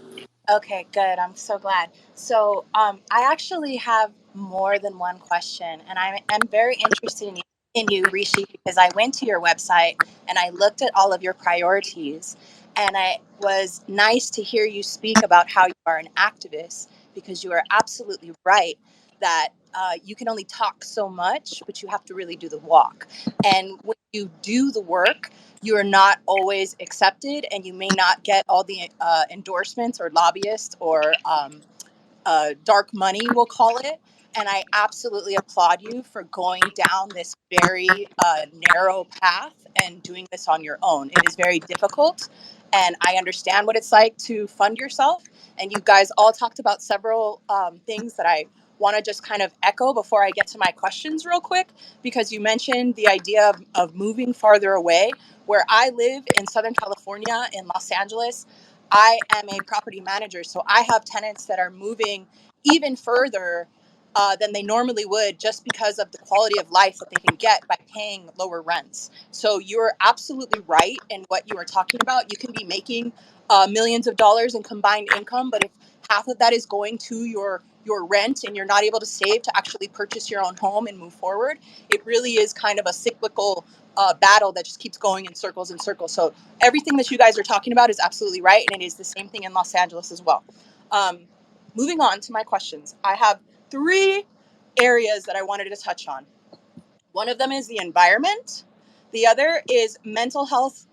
okay, good. I'm so glad. So, I actually have more than one question, and I am very interested in you, Rishi, because I went to your website and I looked at all of your priorities, and it was nice to hear you speak about how you are an activist, because you are absolutely right that you can only talk so much, but you have to really do the walk. And when you do the work, you are not always accepted, and you may not get all the endorsements or lobbyists or dark money, we'll call it. And I absolutely applaud you for going down this very narrow path and doing this on your own. It is very difficult, and I understand what it's like to fund yourself. And you guys all talked about several things that I want to just kind of echo before I get to my questions real quick, because you mentioned the idea of moving farther away. Where I live in Southern California, in Los Angeles, I am a property manager, so I have tenants that are moving even further than they normally would, just because of the quality of life that they can get by paying lower rents. So you're absolutely right in what you were talking about. You can be making millions of dollars in combined income, but if half of that is going to your rent and you're not able to save to actually purchase your own home and move forward, it really is kind of a cyclical battle that just keeps going in circles and circles. So everything that you guys are talking about is absolutely right, and it is the same thing in Los Angeles as well. Um, Moving on to my questions, I have three areas that I wanted to touch on. One of them is the environment, the other is mental health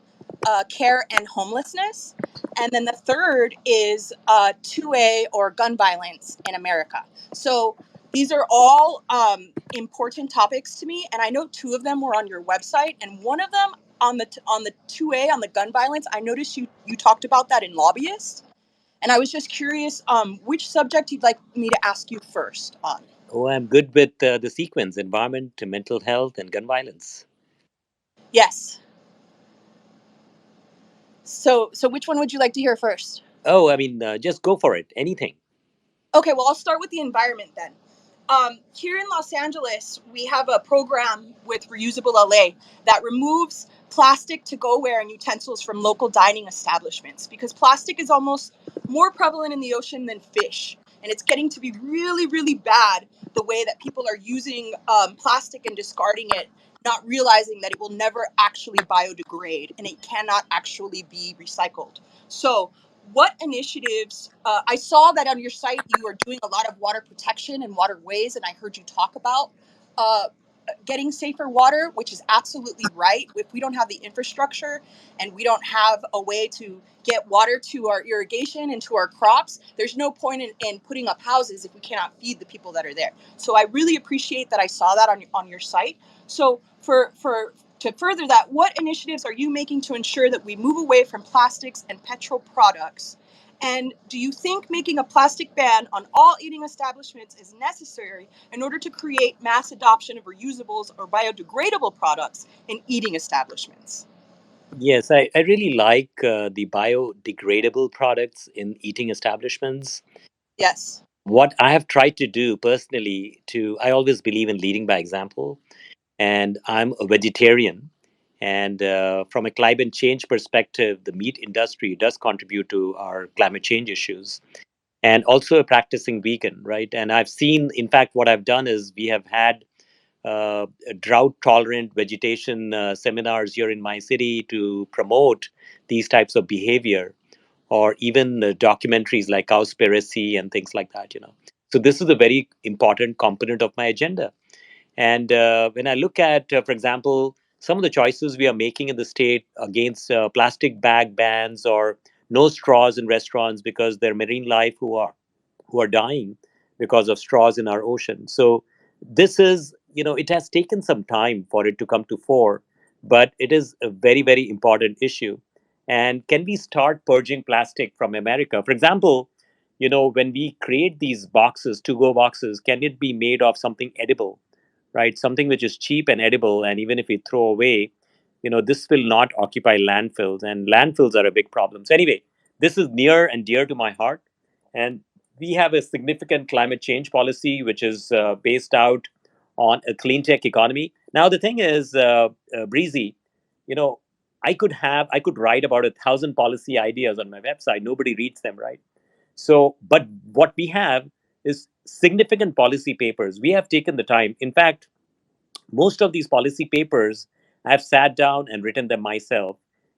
care and homelessness, and then the third is 2A or gun violence in America. So these are all important topics to me, and I know two of them were on your website, and one of them on the 2A, on the gun violence, I noticed you talked about that in lobbyists, and I was just curious which subject you'd like me to ask you first on. Oh, I'm good with the sequence: environment, mental health, and gun violence. Yes. So which one would you like to hear first? Oh, I mean, just go for it. Anything. Okay, well, I'll start with the environment then. Here in Los Angeles, we have a program with Reusable LA that removes plastic to go ware and utensils from local dining establishments, because plastic is almost more prevalent in the ocean than fish. And it's getting to be really, really bad the way that people are using plastic and discarding it, not realizing that it will never actually biodegrade and it cannot actually be recycled. So, what initiatives? I saw that on your site you are doing a lot of water protection and waterways, and I heard you talk about uh, getting safer water, which is absolutely right. If we don't have the infrastructure and we don't have a way to get water to our irrigation and to our crops, there's no point in putting up houses if we cannot feed the people that are there. So I really appreciate that I saw that on your site. So for to further that, what initiatives are you making to ensure that we move away from plastics and petrol products? And do you think making a plastic ban on all eating establishments is necessary in order to create mass adoption of reusables or biodegradable products in eating establishments? Yes, I really like the biodegradable products in eating establishments. Yes. What I have tried to do personally I always believe in leading by example, and I'm a vegetarian. And from a climate change perspective, the meat industry does contribute to our climate change issues, and also a practicing vegan, right? And I've seen, in fact, what I've done is we have had drought tolerant vegetation seminars here in my city to promote these types of behavior, or even documentaries like Cowspiracy and things like that, you know. So this is a very important component of my agenda. And when I look at, for example, some of the choices we are making in the state against plastic bag bans or no straws in restaurants because there are marine life who are dying because of straws in our ocean. So this is, you know, it has taken some time for it to come to fore, but it is a very, very important issue. And can we start purging plastic from America? For example, you know, when we create these boxes, to go boxes, can it be made of something edible, right? Something which is cheap and edible. And even if we throw away, you know, this will not occupy landfills, and landfills are a big problem. So, anyway, this is near and dear to my heart. And we have a significant climate change policy, which is based out on a clean tech economy. Now, the thing is, Breezy, you know, I could write about 1,000 policy ideas on my website. Nobody reads them, right? So, but what we have is significant policy papers. We have taken the time. In fact, most of these policy papers, I've sat down and written them myself.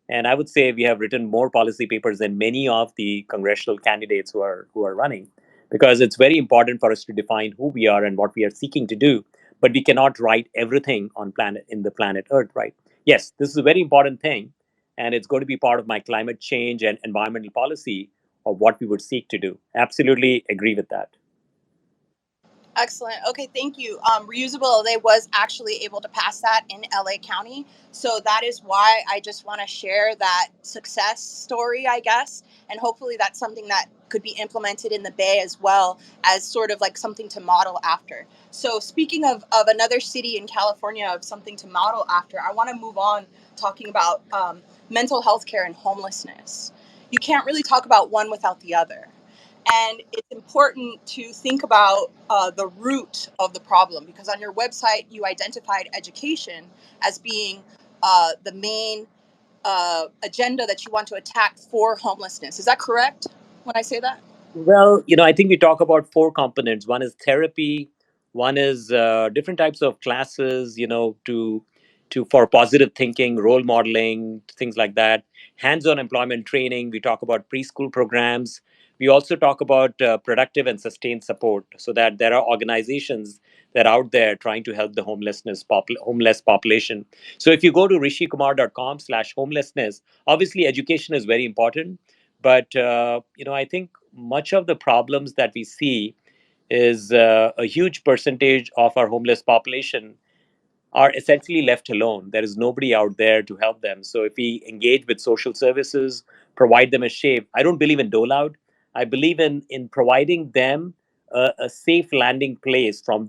And I would say we have written more policy papers than many of the congressional candidates who are running, because it's very important for us to define who we are and what we are seeking to do. But we cannot write everything on planet in the planet Earth, right? Yes, this is a very important thing, and it's going to be part of my climate change and environmental policy of what we would seek to do. Absolutely agree with that. Excellent. Okay, thank you. Reusable LA was actually able to pass that in LA County. So that is why I just want to share that success story, I guess. And hopefully that's something that could be implemented in the Bay as well, as sort of like something to model after. So speaking of another city in California of something to model after, I want to move on talking about mental health care and homelessness. You can't really talk about one without the other. And it's important to think about the root of the problem, because on your website you identified education as being the main agenda that you want to attack for homelessness. Is that correct when I say that? Well, you know, I think we talk about four components. One is therapy, one is different types of classes, you know, to for positive thinking, role modeling, things like that. Hands-on employment training. We talk about preschool programs. We also talk about productive and sustained support, so that there are organizations that are out there trying to help the homeless population. So if you go to rishikumar.com/homelessness, obviously education is very important, but you know, I think much of the problems that we see is a huge percentage of our homeless population are essentially left alone. There is nobody out there to help them. So if we engage with social services, provide them a shape, I don't believe in dole out. I believe in providing them a safe landing place from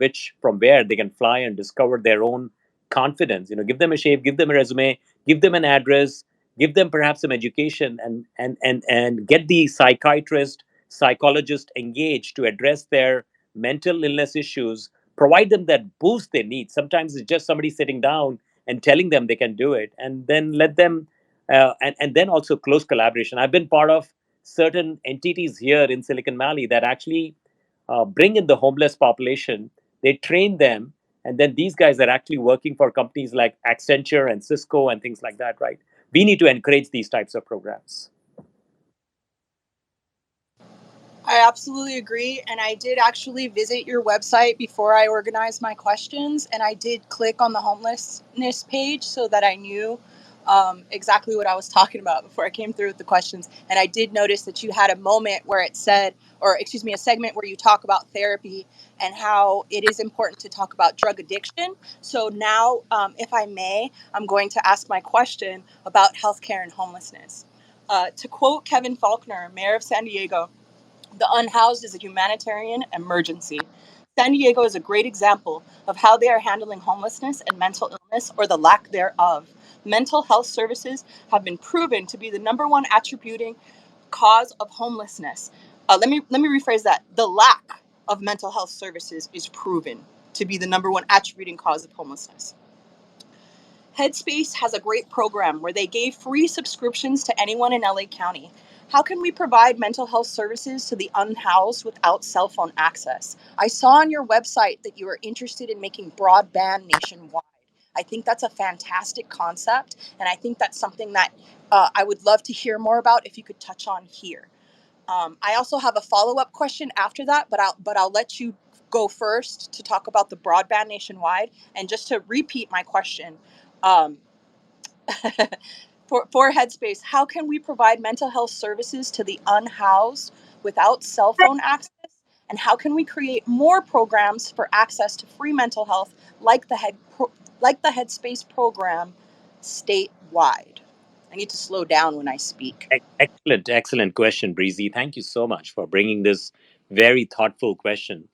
where they can fly and discover their own confidence. You know, give them a shape, give them a resume, give them an address, give them perhaps some education, and get the psychiatrist, psychologist engaged to address their mental illness issues, provide them that boost they need. Sometimes it's just somebody sitting down and telling them they can do it, and then let them, and then also close collaboration. I've been part of certain entities here in Silicon Valley that actually bring in the homeless population, they train them, and then these guys are actually working for companies like Accenture and Cisco and things like that, right? We need to encourage these types of programs. I absolutely agree. And I did actually visit your website before I organized my questions. And I did click on the homelessness page so that I knew exactly what I was talking about before I came through with the questions. And I did notice that you had a moment where it said, or excuse me, a segment where you talk about therapy and how it is important to talk about drug addiction. So now, if I may, I'm going to ask my question about healthcare and homelessness. To quote Kevin Faulkner, mayor of San Diego, the unhoused is a humanitarian emergency. San Diego is a great example of how they are handling homelessness and mental illness or the lack thereof. Mental health services have been proven to be the number one attributing cause of homelessness. Let me rephrase that. The lack of mental health services is proven to be the number one attributing cause of homelessness. Headspace has a great program where they gave free subscriptions to anyone in LA County. How can we provide mental health services to the unhoused without cell phone access? I saw on your website that you are interested in making broadband nationwide. I think that's a fantastic concept, and I think that's something that I would love to hear more about if you could touch on here. I also have a follow up question after that, but I'll let you go first to talk about the broadband nationwide. And just to repeat my question, um, for Headspace, how can we provide mental health services to the unhoused without cell phone access? And how can we create more programs for access to free mental health like like the Headspace program statewide? I need to slow down when I speak. Excellent, excellent question, Breezy. Thank you so much for bringing this very thoughtful question.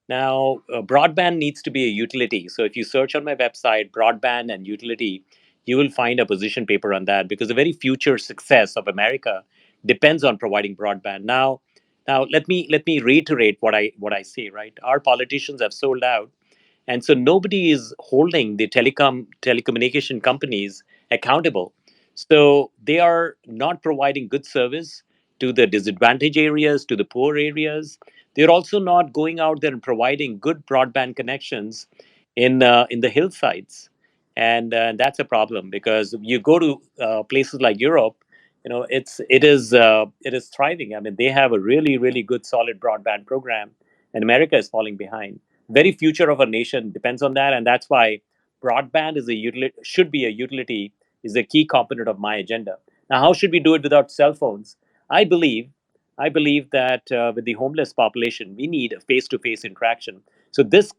Now, broadband needs to be a utility. So if you search on my website, broadband and utility, you will find a position paper on that because the very future success of America depends on providing broadband. Now let me reiterate what I say. Right, our politicians have sold out, and so nobody is holding the telecommunication companies accountable. So they are not providing good service to the disadvantaged areas, to the poor areas. They're also not going out there and providing good broadband connections in the hillsides, and that's a problem because you go to places like Europe. It is thriving. I mean, they have a really good solid broadband program, and America is falling behind. Very future of our nation depends on that, and that's why broadband is a utility, should be a utility, is a key component of my agenda. Now, how should we do it without cell phones? I believe I believe that with the homeless population, we need a face-to-face interaction. So this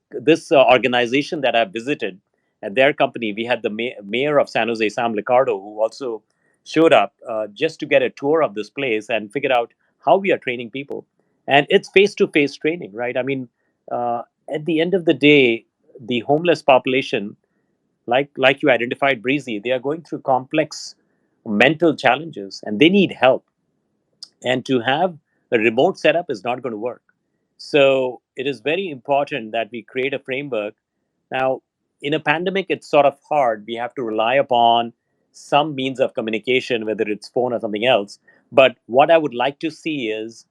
organization that I've visited, at their company, we had the mayor of San Jose, Sam Licardo, who also showed up just to get a tour of this place and figure out how we are training people. And it's face-to-face training, right? I mean, at the end of the day, the homeless population, like you identified, Breezy, they are going through complex mental challenges and they need help, and to have a remote setup is not going to work. So it is very important that we create a framework. Now, in a pandemic, it's sort of hard. We have to rely upon some means of communication, whether it's phone or something else. But what I would like to see is,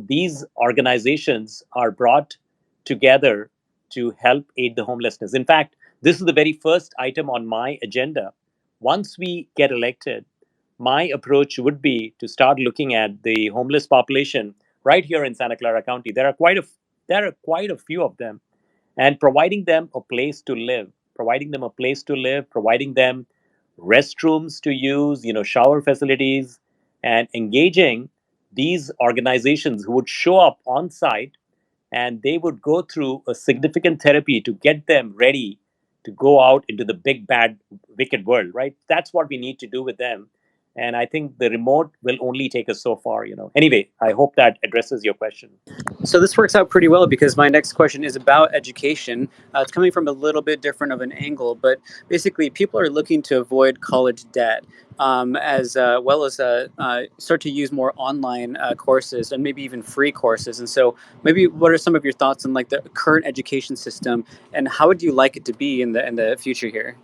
these organizations are brought together to help aid the homelessness. In fact, this is the very first item on my agenda. Once we get elected, my approach would be to start looking at the homeless population right here in Santa Clara County. There are quite a few of them, and providing them a place to live, providing them restrooms to use, shower facilities, and engaging these organizations who would show up on site, and they would go through a significant therapy to get them ready to go out into the big bad wicked world. Right, that's what we need to do with them. And I think the remote will only take us so far. Anyway, I hope that addresses your question. So this works out pretty well because my next question is about education. It's coming from a little bit different of an angle, but basically, people are looking to avoid college debt, as well as start to use more online courses and maybe even free courses. And so, maybe what are some of your thoughts on like the current education system and how would you like it to be in the future here?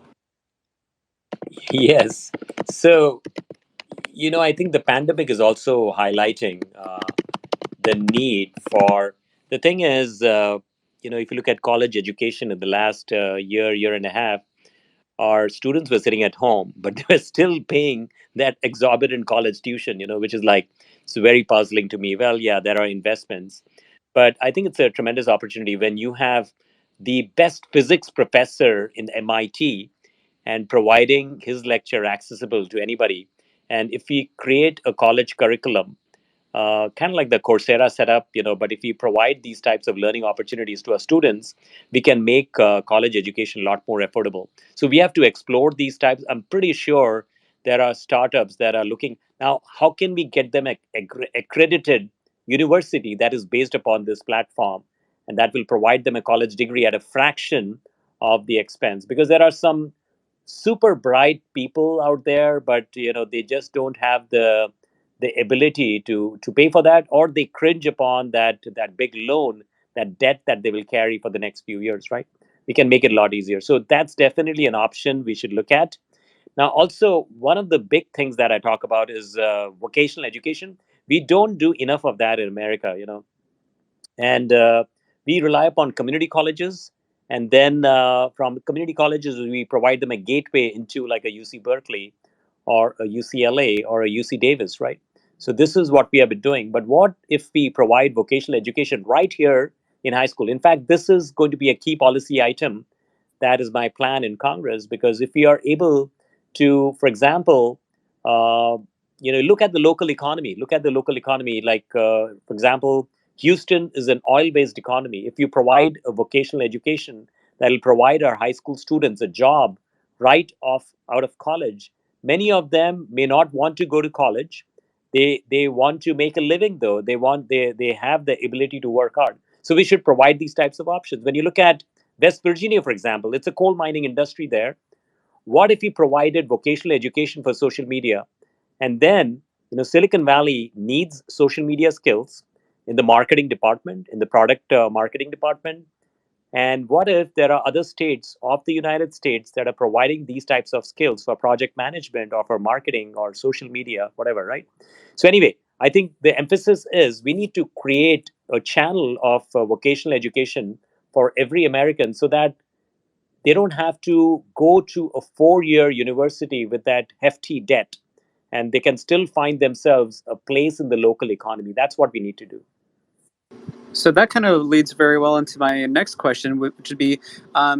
Yes. So, I think the pandemic is also highlighting the need for. The thing is, if you look at college education in the last year and a half, our students were sitting at home, but they were still paying that exorbitant college tuition, which is like, it's very puzzling to me. Well, yeah, there are investments, but I think it's a tremendous opportunity when you have the best physics professor in MIT and providing his lecture accessible to anybody. And if we create a college curriculum, kind of like the Coursera setup, but if we provide these types of learning opportunities to our students, we can make college education a lot more affordable. So we have to explore these types. I'm pretty sure there are startups that are looking now. How can we get them accredited university that is based upon this platform, and that will provide them a college degree at a fraction of the expense? Because there are some super bright people out there, but they just don't have the ability to pay for that, or they cringe upon that big loan, that debt that they will carry for the next few years, right? We can make it a lot easier. So that's definitely an option we should look at. Now, also, one of the big things that I talk about is vocational education. We don't do enough of that in America, and we rely upon community colleges, and then from community colleges we provide them a gateway into like a UC Berkeley or a UCLA or a UC Davis, right? So this is what we have been doing. But what if we provide vocational education right here in high school? In fact, this is going to be a key policy item. That is my plan in Congress, because if we are able to, for example, uh, look at the local economy. Look at the local economy. Like, for example, Houston is an oil-based economy. If you provide a vocational education that will provide our high school students a job right off out of college, many of them may not want to go to college. They want to make a living though. They have the ability to work hard. So we should provide these types of options. When you look at West Virginia, for example, it's a coal mining industry there. What if we provided vocational education for social media? And then, Silicon Valley needs social media skills in the marketing department, in the product marketing department. And what if there are other states of the United States that are providing these types of skills for project management or for marketing or social media, whatever, right? So, anyway, I think the emphasis is we need to create a channel of vocational education for every American, so that they don't have to go to a 4-year university with that hefty debt, and they can still find themselves a place in the local economy. That's what we need to do. So that kind of leads very well into my next question, which would be,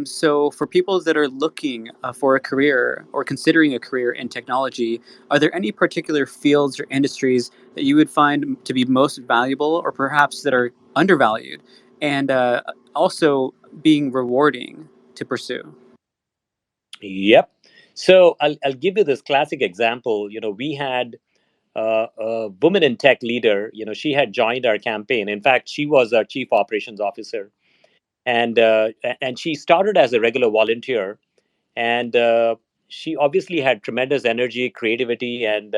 so for people that are looking for a career or considering a career in technology, are there any particular fields or industries that you would find to be most valuable, or perhaps that are undervalued, and also being rewarding to pursue? Yep. So I'll give you this classic example. We had a woman in tech leader. She had joined our campaign. In fact, she was our chief operations officer, and she started as a regular volunteer, and she obviously had tremendous energy, creativity, and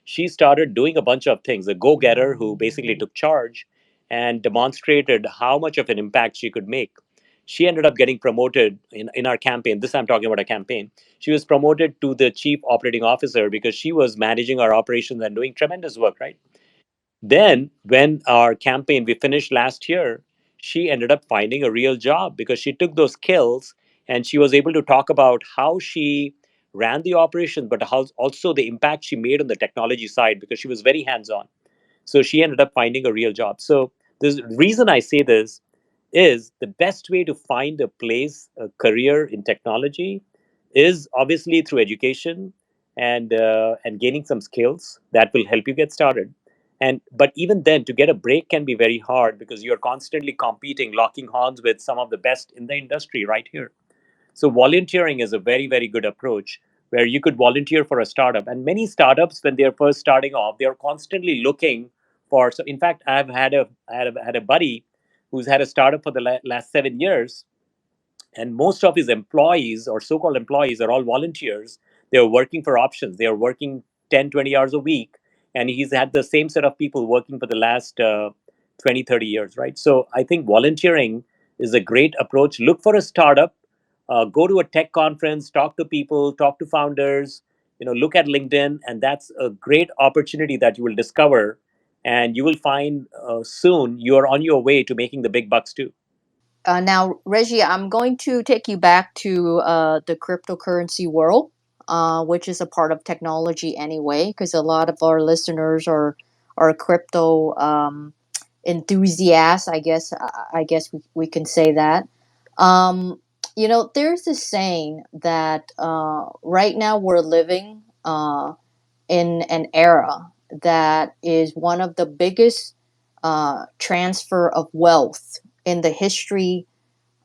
she started doing a bunch of things. A go-getter who basically took charge and demonstrated how much of an impact she could make. She ended up getting promoted in our campaign. This I'm talking about a campaign. She was promoted to the chief operating officer because she was managing our operations and doing tremendous work, right? Then, when our campaign we finished last year, she ended up finding a real job because she took those skills and she was able to talk about how she ran the operation, but how also the impact she made on the technology side because she was very hands on. So she ended up finding a real job. So the reason I say this is the best way to find a place, a career in technology, is obviously through education and gaining some skills that will help you get started. And but even then, to get a break can be very hard because you're constantly competing, locking horns with some of the best in the industry right here. So volunteering is a very, very good approach where you could volunteer for a startup. And many startups, when they're first starting off, they're constantly looking for. So, in fact, I've had a buddy who's had a startup for the last 7 years, and most of his employees or so-called employees are all volunteers. They're working for options. They are working 10, 20 hours a week, and he's had the same set of people working for the last 20, 30 years, right? So I think volunteering is a great approach. Look for a startup, go to a tech conference, talk to people, talk to founders, look at LinkedIn, and that's a great opportunity that you will discover, and you will find soon you are on your way to making the big bucks too. Now, Reggie, I'm going to take you back to the cryptocurrency world, which is a part of technology anyway, because a lot of our listeners are crypto enthusiasts. I guess we can say that. Um, there's this saying that right now we're living in an era that is one of the biggest transfer of wealth in the history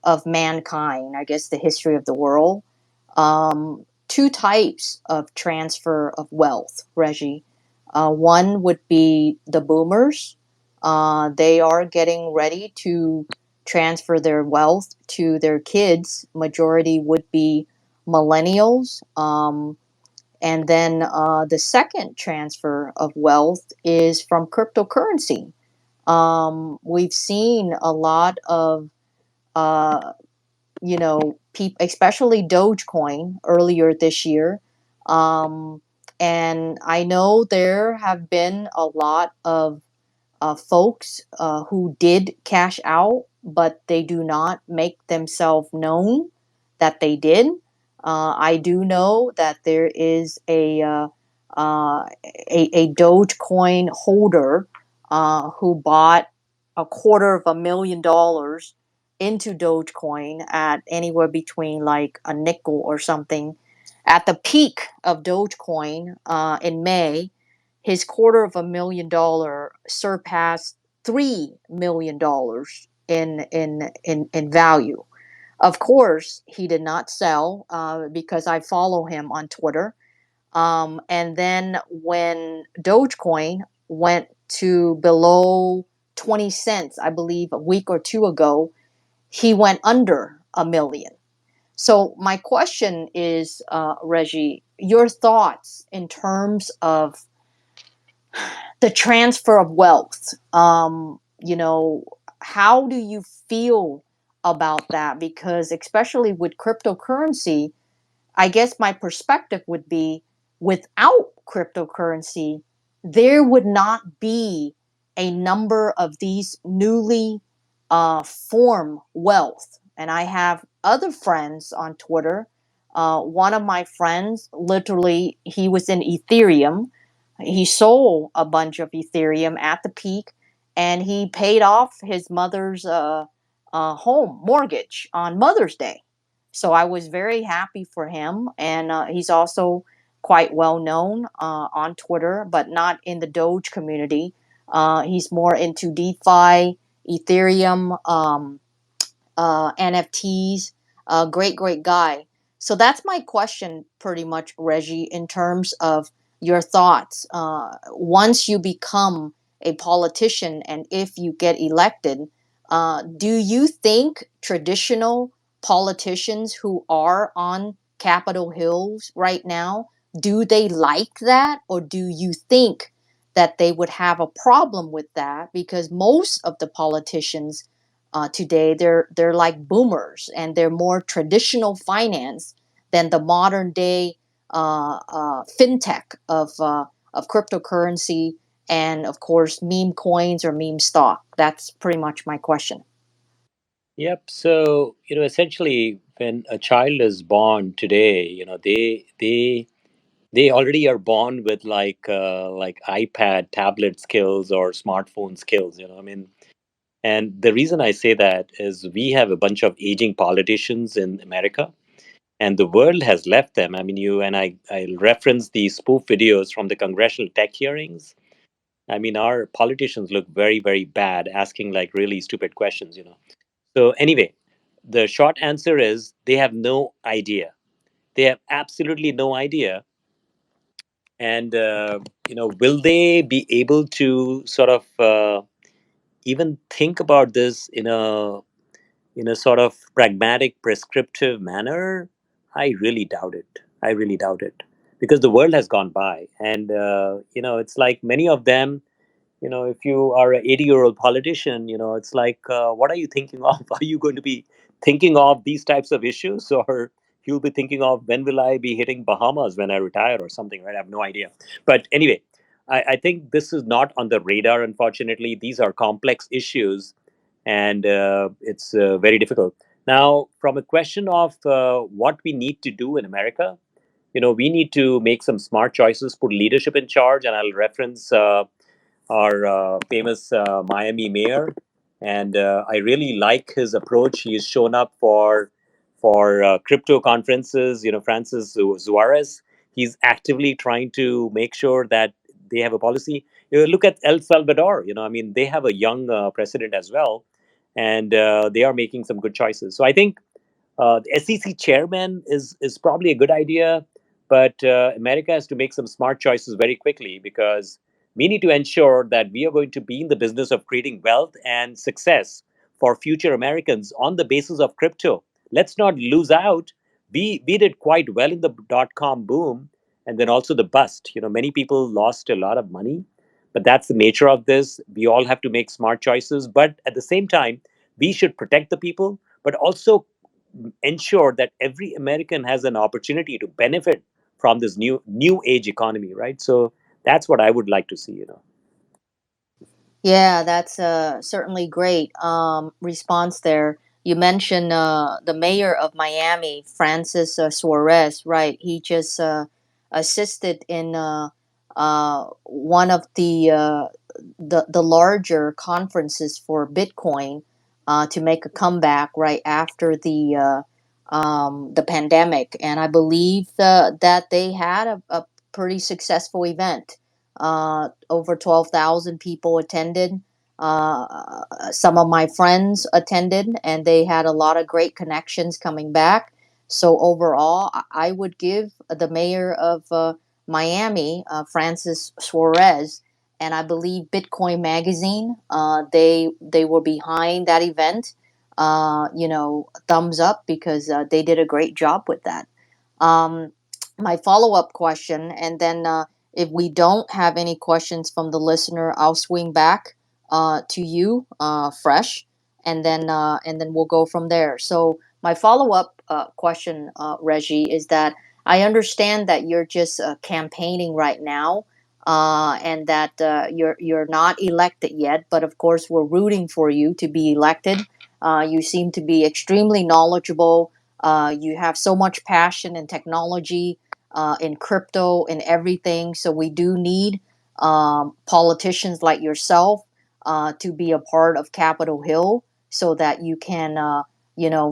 of mankind, I guess the history of the world. Two types of transfer of wealth, Reggie. One would be the boomers. They are getting ready to transfer their wealth to their kids. Majority would be millennials. And then the second transfer of wealth is from cryptocurrency. We've seen a lot of uh, especially Dogecoin earlier this year. Um, and I know there have been a lot of folks who did cash out, but they do not make themselves known that they did. I do know that there is a Dogecoin holder who bought $250,000 into Dogecoin at anywhere between like a nickel or something. At the peak of Dogecoin in May, his $250,000 surpassed $3 million in value. Of course, he did not sell because I follow him on Twitter. And then when Dogecoin went to below 20 cents, I believe a week or two ago, he went under a million. So my question is, Reggie, your thoughts in terms of the transfer of wealth. How do you feel about that? Because especially with cryptocurrency, I guess my perspective would be without cryptocurrency, there would not be a number of these newly formed wealth. And I have other friends on Twitter. One of my friends, literally, he was in Ethereum. He sold a bunch of Ethereum at the peak, and he paid off his mother's home mortgage on Mother's Day. So I was very happy for him, and he's also quite well known on Twitter, but not in the Doge community. He's more into DeFi, Ethereum, NFTs. Great guy. So that's my question, pretty much, Reggie, in terms of your thoughts. Once you become a politician and if you get elected, do you think traditional politicians who are on Capitol Hills right now, do they like that? Or do you think that they would have a problem with that? Because most of the politicians today they're like boomers and they're more traditional finance than the modern day fintech of cryptocurrency and of course meme coins or meme stock. That's pretty much my question. Yep. So, essentially, when a child is born today, they already are born with like iPad, tablet skills or smartphone skills. I mean, and the reason I say that is we have a bunch of aging politicians in America, and the world has left them. I mean, you and I reference the spoof videos from the congressional tech hearings. I mean, our politicians look very, very bad, asking like really stupid questions. So anyway, the short answer is they have no idea. They have absolutely no idea. And will they be able to sort of even think about this in a sort of pragmatic, prescriptive manner? I really doubt it. I really doubt it because the world has gone by, and it's like many of them. If you are an 80-year-old politician, it's like, what are you thinking of? Are you going to be thinking of these types of issues, or you'll be thinking of when will I be hitting Bahamas when I retire or something, right? I have no idea. But anyway, I think this is not on the radar, unfortunately. These are complex issues, and it's very difficult. Now, from a question of what we need to do in America, we need to make some smart choices, put leadership in charge, and I'll reference our famous Miami mayor, and I really like his approach. He's shown up for crypto conferences. Francis Suarez. He's actively trying to make sure that they have a policy. Look at El Salvador. I mean, they have a young president as well, and they are making some good choices. So I think the SEC chairman is probably a good idea, but America has to make some smart choices very quickly, because we need to ensure that we are going to be in the business of creating wealth and success for future Americans on the basis of crypto. Let's not lose out. We did quite well in the dot-com boom, and then also the bust. Many people lost a lot of money, but that's the nature of this. We all have to make smart choices, but at the same time, we should protect the people, but also ensure that every American has an opportunity to benefit from this new age economy, right? So that's what I would like to see. Yeah, that's certainly great response there. You mentioned the mayor of Miami, Francis Suarez, right? He just assisted in one of the larger conferences for Bitcoin to make a comeback right after the pandemic, and I believe that they had a pretty successful event. Over 12,000 people attended. Some of my friends attended, and they had a lot of great connections coming back. So overall, I would give the mayor of Miami, Francis Suarez, and I believe Bitcoin Magazine, they were behind that event. Thumbs up, because they did a great job with that. Um, my follow up question, and then if we don't have any questions from the listener, I'll swing back to you, fresh, and then we'll go from there. So my follow up question, Reggie, is that I understand that you're just campaigning right now, and that you're not elected yet, but of course we're rooting for you to be elected. You seem to be extremely knowledgeable. You have so much passion in technology, in crypto, in everything. So we do need politicians like yourself to be a part of Capitol Hill, so that you can,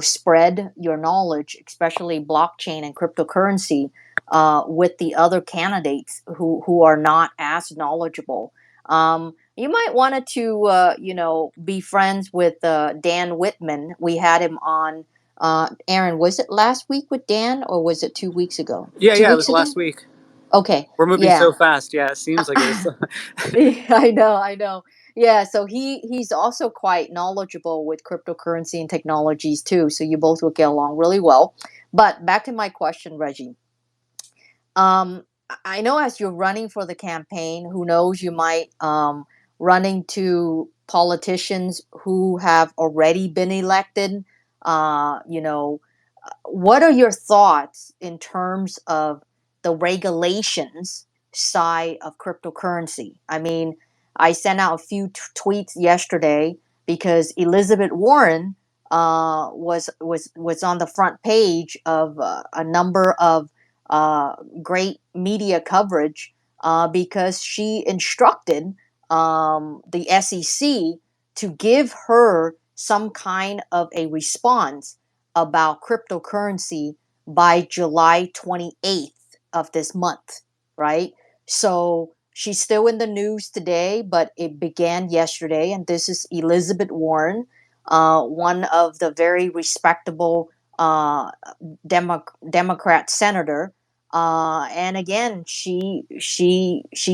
spread your knowledge, especially blockchain and cryptocurrency, with the other candidates who are not as knowledgeable. You might want to, be friends with Dan Whitman. We had him on. Aaron, was it last week with Dan, or was it 2 weeks ago? Yeah, Two yeah, it was weeks ago? last week. Okay, We're moving yeah. so fast. Yeah, it seems like it was. I know, I know. Yeah, so he's also quite knowledgeable with cryptocurrency and technologies too. So you both will get along really well. But back to my question, Reggie. I know as you're running for the campaign, who knows, you might run into politicians who have already been elected. You know, what are your thoughts in terms of the regulations side of cryptocurrency? I mean, I sent out a few tweets yesterday because Elizabeth Warren was on the front page of a number of great media coverage because she instructed the SEC to give her some kind of a response about cryptocurrency by July 28th of this month, right? So she's still in the news today, but it began yesterday. And this is Elizabeth Warren, one of the very respectable Democrat senator. And again, she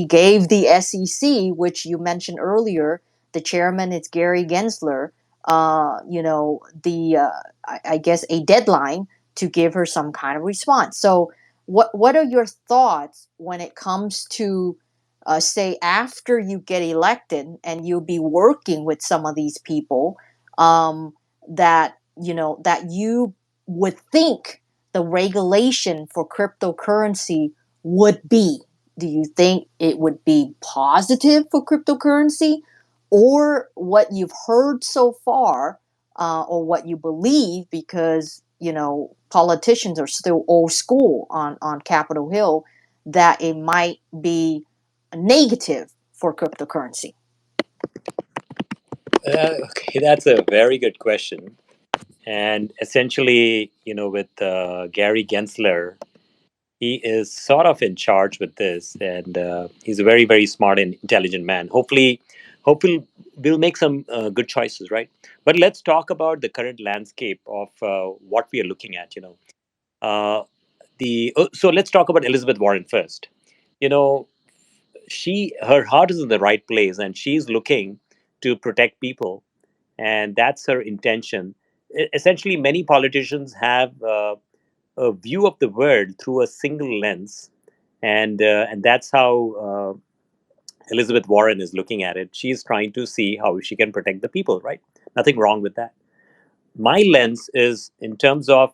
gave the SEC, which you mentioned earlier, the chairman is Gary Gensler, I guess a deadline to give her some kind of response. So, what are your thoughts when it comes to say after you get elected and you'll be working with some of these people that you would think the regulation for cryptocurrency would be? Do you think it would be positive for cryptocurrency, or what you've heard so far, or what you believe, because politicians are still old school on Capitol Hill, that it might be negative for cryptocurrency? Okay, that's a very good question. And essentially, with Gary Gensler, he is sort of in charge with this, and he's a very, very smart and intelligent man. Hopefully, we'll make some good choices, right? But let's talk about the current landscape of what we are looking at. Uh, so let's talk about Elizabeth Warren first. You know, her heart is in the right place, and she's looking to protect people, and that's her intention. Essentially, many politicians have a view of the world through a single lens, and that's how Elizabeth Warren is looking at it. She's trying to see how she can protect the people, right? Nothing wrong with that. My lens is in terms of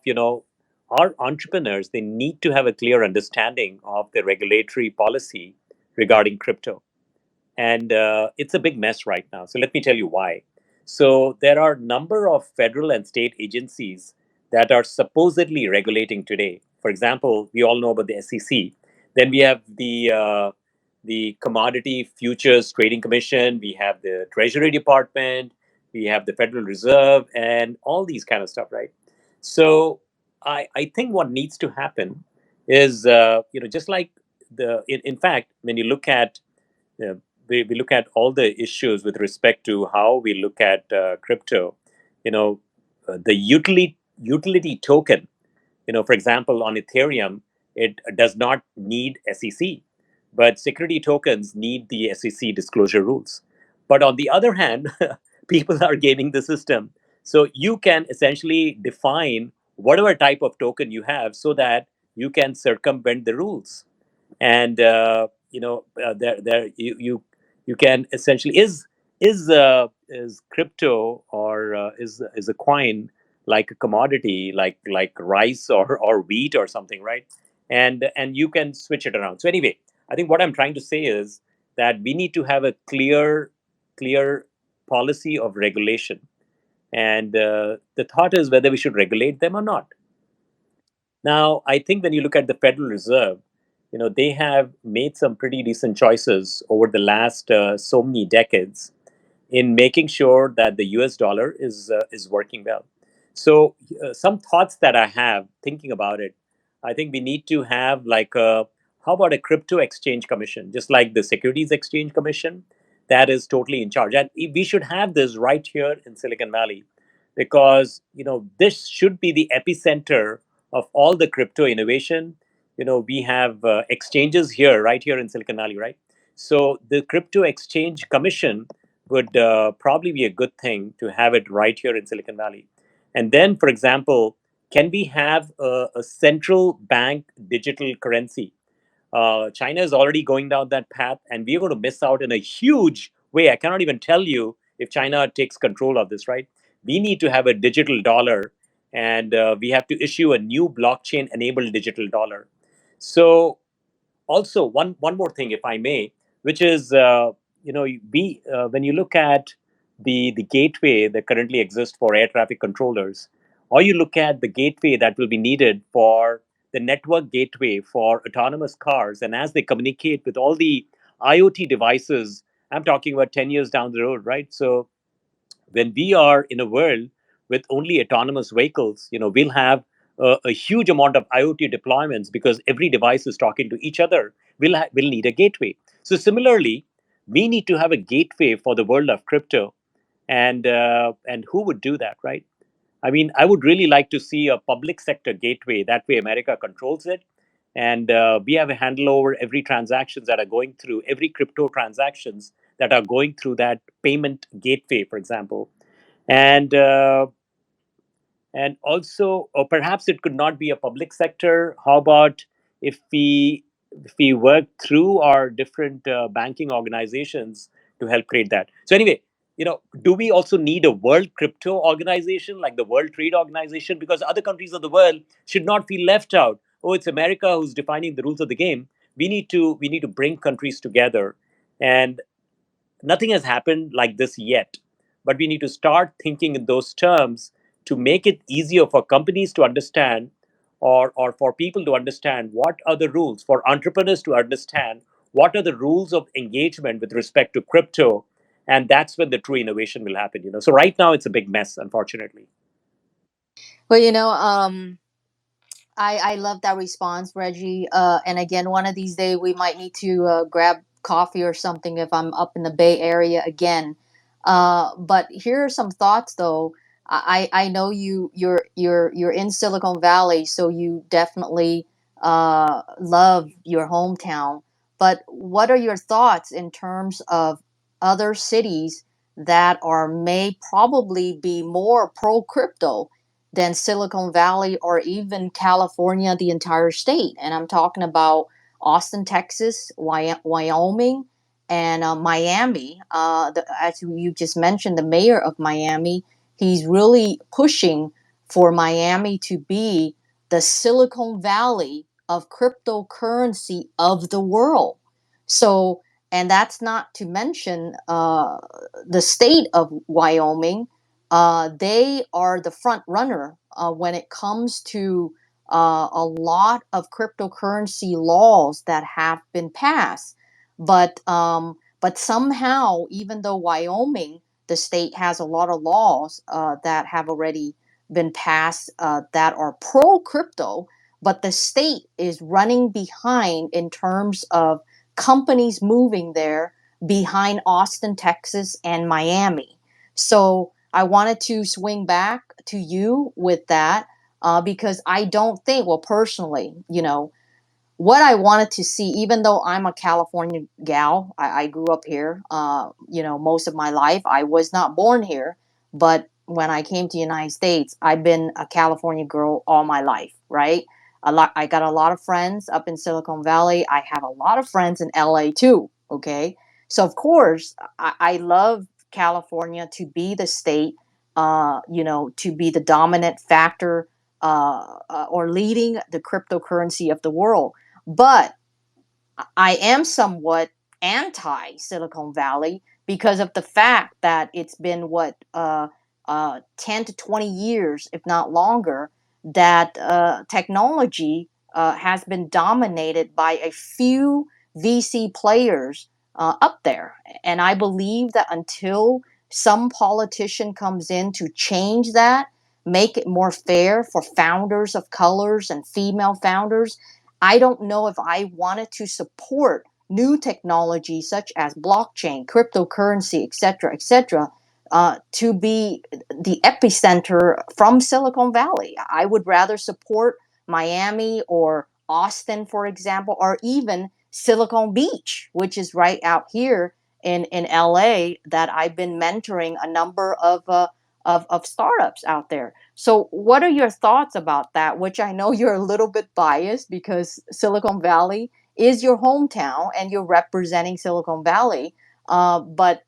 our entrepreneurs. They need to have a clear understanding of the regulatory policy regarding crypto, and it's a big mess right now. So let me tell you why. So there are a number of federal and state agencies that are supposedly regulating today. For example, we all know about the SEC. Then we have the Commodity Futures Trading Commission. We have the Treasury Department. We have the Federal Reserve, and all these kind of stuff, right? So I think what needs to happen is just like in fact, when you look at yeah, we look at all the issues with respect to how we look at crypto. The utility token. For example, on Ethereum, it does not need SEC, but security tokens need the SEC disclosure rules. But on the other hand, people are gaming the system. So you can essentially define whatever type of token you have so that you can circumvent the rules. And there you can essentially is crypto, or is a coin like a commodity, like rice or wheat or something, right? And you can switch it around. So anyway, I think what I'm trying to say is that we need to have a clear policy of regulation, and the thought is whether we should regulate them or not. Now, I think when you look at the Federal Reserve, they have made some pretty decent choices over the last so many decades in making sure that the US dollar is working well. So, some thoughts that I have thinking about it, I think we need to have like a how about a crypto exchange commission, just like the Securities Exchange Commission, that is totally in charge, and we should have this right here in Silicon Valley, because this should be the epicenter of all the crypto innovation. We have exchanges here, right here in Silicon Valley, right? So the Crypto Exchange Commission would probably be a good thing to have it right here in Silicon Valley. And then, for example, can we have a central bank digital currency? China is already going down that path, and we're going to miss out in a huge way. I cannot even tell you if China takes control of this, right? We need to have a digital dollar, and we have to issue a new blockchain enabled digital dollar. So also one more thing, if I may, which is we when you look at the gateway that currently exists for air traffic controllers, or you look at the gateway that will be needed for the network gateway for autonomous cars, and as they communicate with all the IoT devices, I'm talking about 10 years down the road, right? So when we are in a world with only autonomous vehicles, we'll have a huge amount of IoT deployments because every device is talking to each other. We'll need a gateway. So similarly, we need to have a gateway for the world of crypto, and who would do that, right? I mean, I would really like to see a public sector gateway. That way, America controls it, and we have a handle over every transactions that are going through every crypto transactions that are going through that payment gateway, for example. And uh, and also, or perhaps it could not be a public sector. How about if we work through our different banking organizations to help create that? So anyway, do we also need a world crypto organization like the World Trade Organization? Because other countries of the world should not feel left out. Oh, it's America who's defining the rules of the game. We need to bring countries together. And nothing has happened like this yet, but we need to start thinking in those terms to make it easier for companies to understand, or for people to understand what are the rules, for entrepreneurs to understand what are the rules of engagement with respect to crypto. And that's when the true innovation will happen. So right now it's a big mess, unfortunately. Well, I love that response, Reggie. And again, one of these days we might need to grab coffee or something if I'm up in the Bay Area again. But here are some thoughts, though. I know you're in Silicon Valley, so you definitely love your hometown. But what are your thoughts in terms of other cities that are may probably be more pro crypto than Silicon Valley or even California, the entire state? And I'm talking about Austin, Texas, Wyoming, and Miami. As you just mentioned, the mayor of Miami, he's really pushing for Miami to be the Silicon Valley of cryptocurrency of the world. So, and that's not to mention the state of Wyoming. They are the front runner when it comes to a lot of cryptocurrency laws that have been passed. But somehow, even though Wyoming, the state, has a lot of laws that have already been passed that are pro crypto, but the state is running behind in terms of companies moving there behind Austin, Texas, and Miami. So I wanted to swing back to you with that because I don't think, well, personally, what I wanted to see, even though I'm a California gal, I grew up here, most of my life. I was not born here, but when I came to the United States, I've been a California girl all my life, right? I got a lot of friends up in Silicon Valley. I have a lot of friends in LA too. Okay, so of course, I love California to be the state, to be the dominant factor or leading the cryptocurrency of the world. But I am somewhat anti Silicon Valley because of the fact that it's been 10 to 20 years, if not longer, that technology has been dominated by a few VC players up there. And I believe that until some politician comes in to change that, make it more fair for founders of colors and female founders, I don't know if I wanted to support new technology such as blockchain, cryptocurrency, etc., to be the epicenter from Silicon Valley. I would rather support Miami or Austin, for example, or even Silicon Beach, which is right out here in LA, that I've been mentoring a number of startups out there. So, what are your thoughts about that? Which I know you're a little bit biased because Silicon Valley is your hometown and you're representing Silicon Valley. But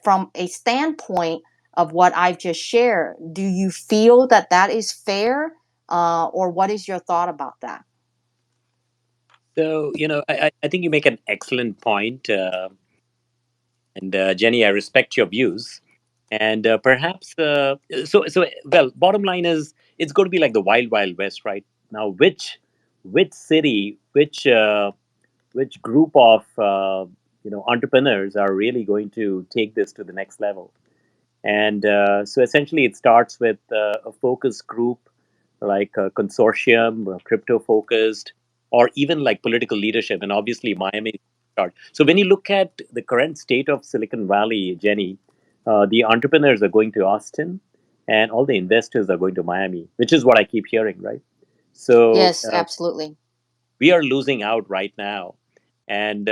from a standpoint of what I've just shared, do you feel that that is fair, or what is your thought about that? So, I think you make an excellent point. And Jenny, I respect your views. And perhaps, well, bottom line is it's going to be like the wild, wild west, right? Now, which city, which group of entrepreneurs are really going to take this to the next level? And so essentially, it starts with a focus group like a consortium, crypto focused, or even like political leadership. And obviously, Miami start. So when you look at the current state of Silicon Valley, Jenny, the entrepreneurs are going to Austin, and all the investors are going to Miami, which is what I keep hearing, right? So Yes, absolutely. we are losing out right now. And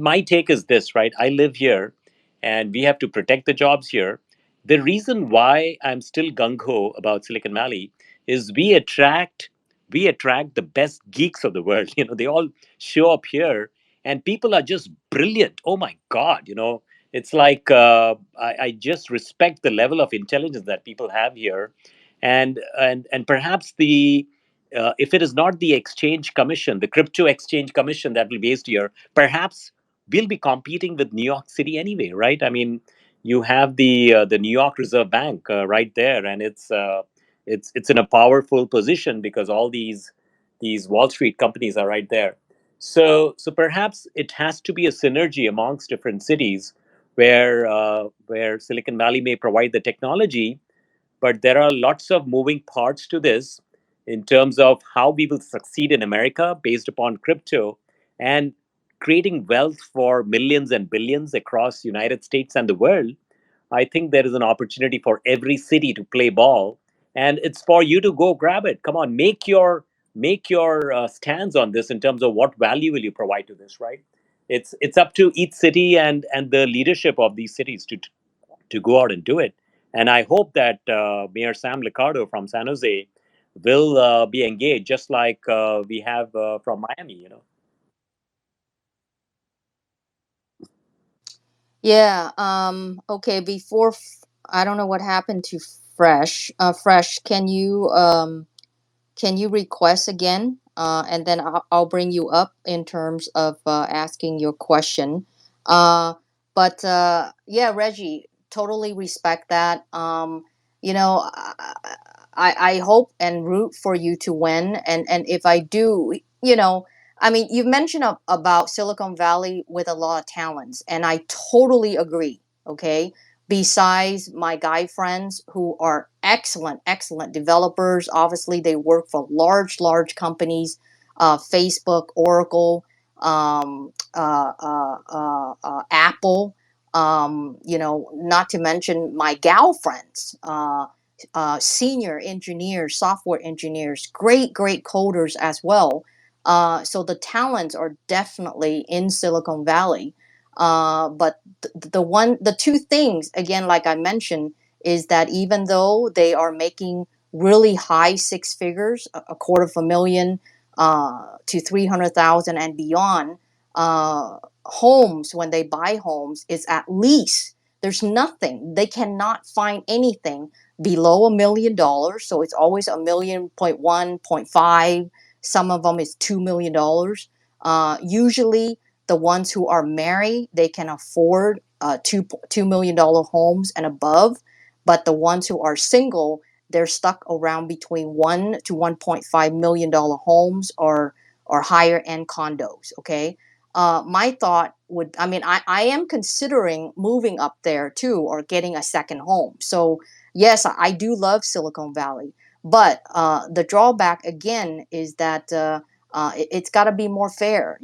my take is this, right? I live here, and we have to protect the jobs here. The reason why I'm still gung-ho about Silicon Valley is we attract the best geeks of the world. They all show up here, and people are just brilliant. Oh my god, it's like I just respect the level of intelligence that people have here. And perhaps the if it is not the exchange commission, the crypto exchange commission that will be based here, perhaps we'll be competing with New York City anyway, right? I mean, you have the New York Reserve Bank right there, and it's in a powerful position because all these Wall Street companies are right there. So perhaps it has to be a synergy amongst different cities where Silicon Valley may provide the technology, but there are lots of moving parts to this in terms of how we will succeed in America based upon crypto and creating wealth for millions and billions across United States and the world. I think there is an opportunity for every city to play ball, and it's for you to go grab it. Come on, make your stands on this in terms of what value will you provide to this, right? It's up to each city and the leadership of these cities to go out and do it. And I hope that Mayor Sam Liccardo from San Jose will be engaged, just like we have from Miami. Yeah. Okay. I don't know what happened to Fresh. Fresh, can you request again? And then I'll bring you up in terms of asking your question. Uh, but yeah, Reggie, totally respect that. You know, I hope and root for you to win. And if I do, I mean, you've mentioned about Silicon Valley with a lot of talents, and I totally agree. Okay. Besides my guy friends who are excellent, excellent developers, obviously they work for large companies, Facebook, Oracle, Apple, not to mention my gal friends, senior engineers, software engineers, great coders as well. So the talents are definitely in Silicon Valley. But the two things, again, like I mentioned, is that even though they are making really high six figures, a quarter of a million to 300,000 and beyond, homes, when they buy homes, is at least, there's nothing, they cannot find anything below $1 million. So it's always a million, point one, point five. Some of them is $2 million. Usually the ones who are married, they can afford $2 million homes and above. But the ones who are single, they're stuck around between $1 to $1.5 million homes or higher end condos. Okay. My thought would, I mean, I am considering moving up there too, or getting a second home. So yes, I do love Silicon Valley, but the drawback again is that it's got to be more fair.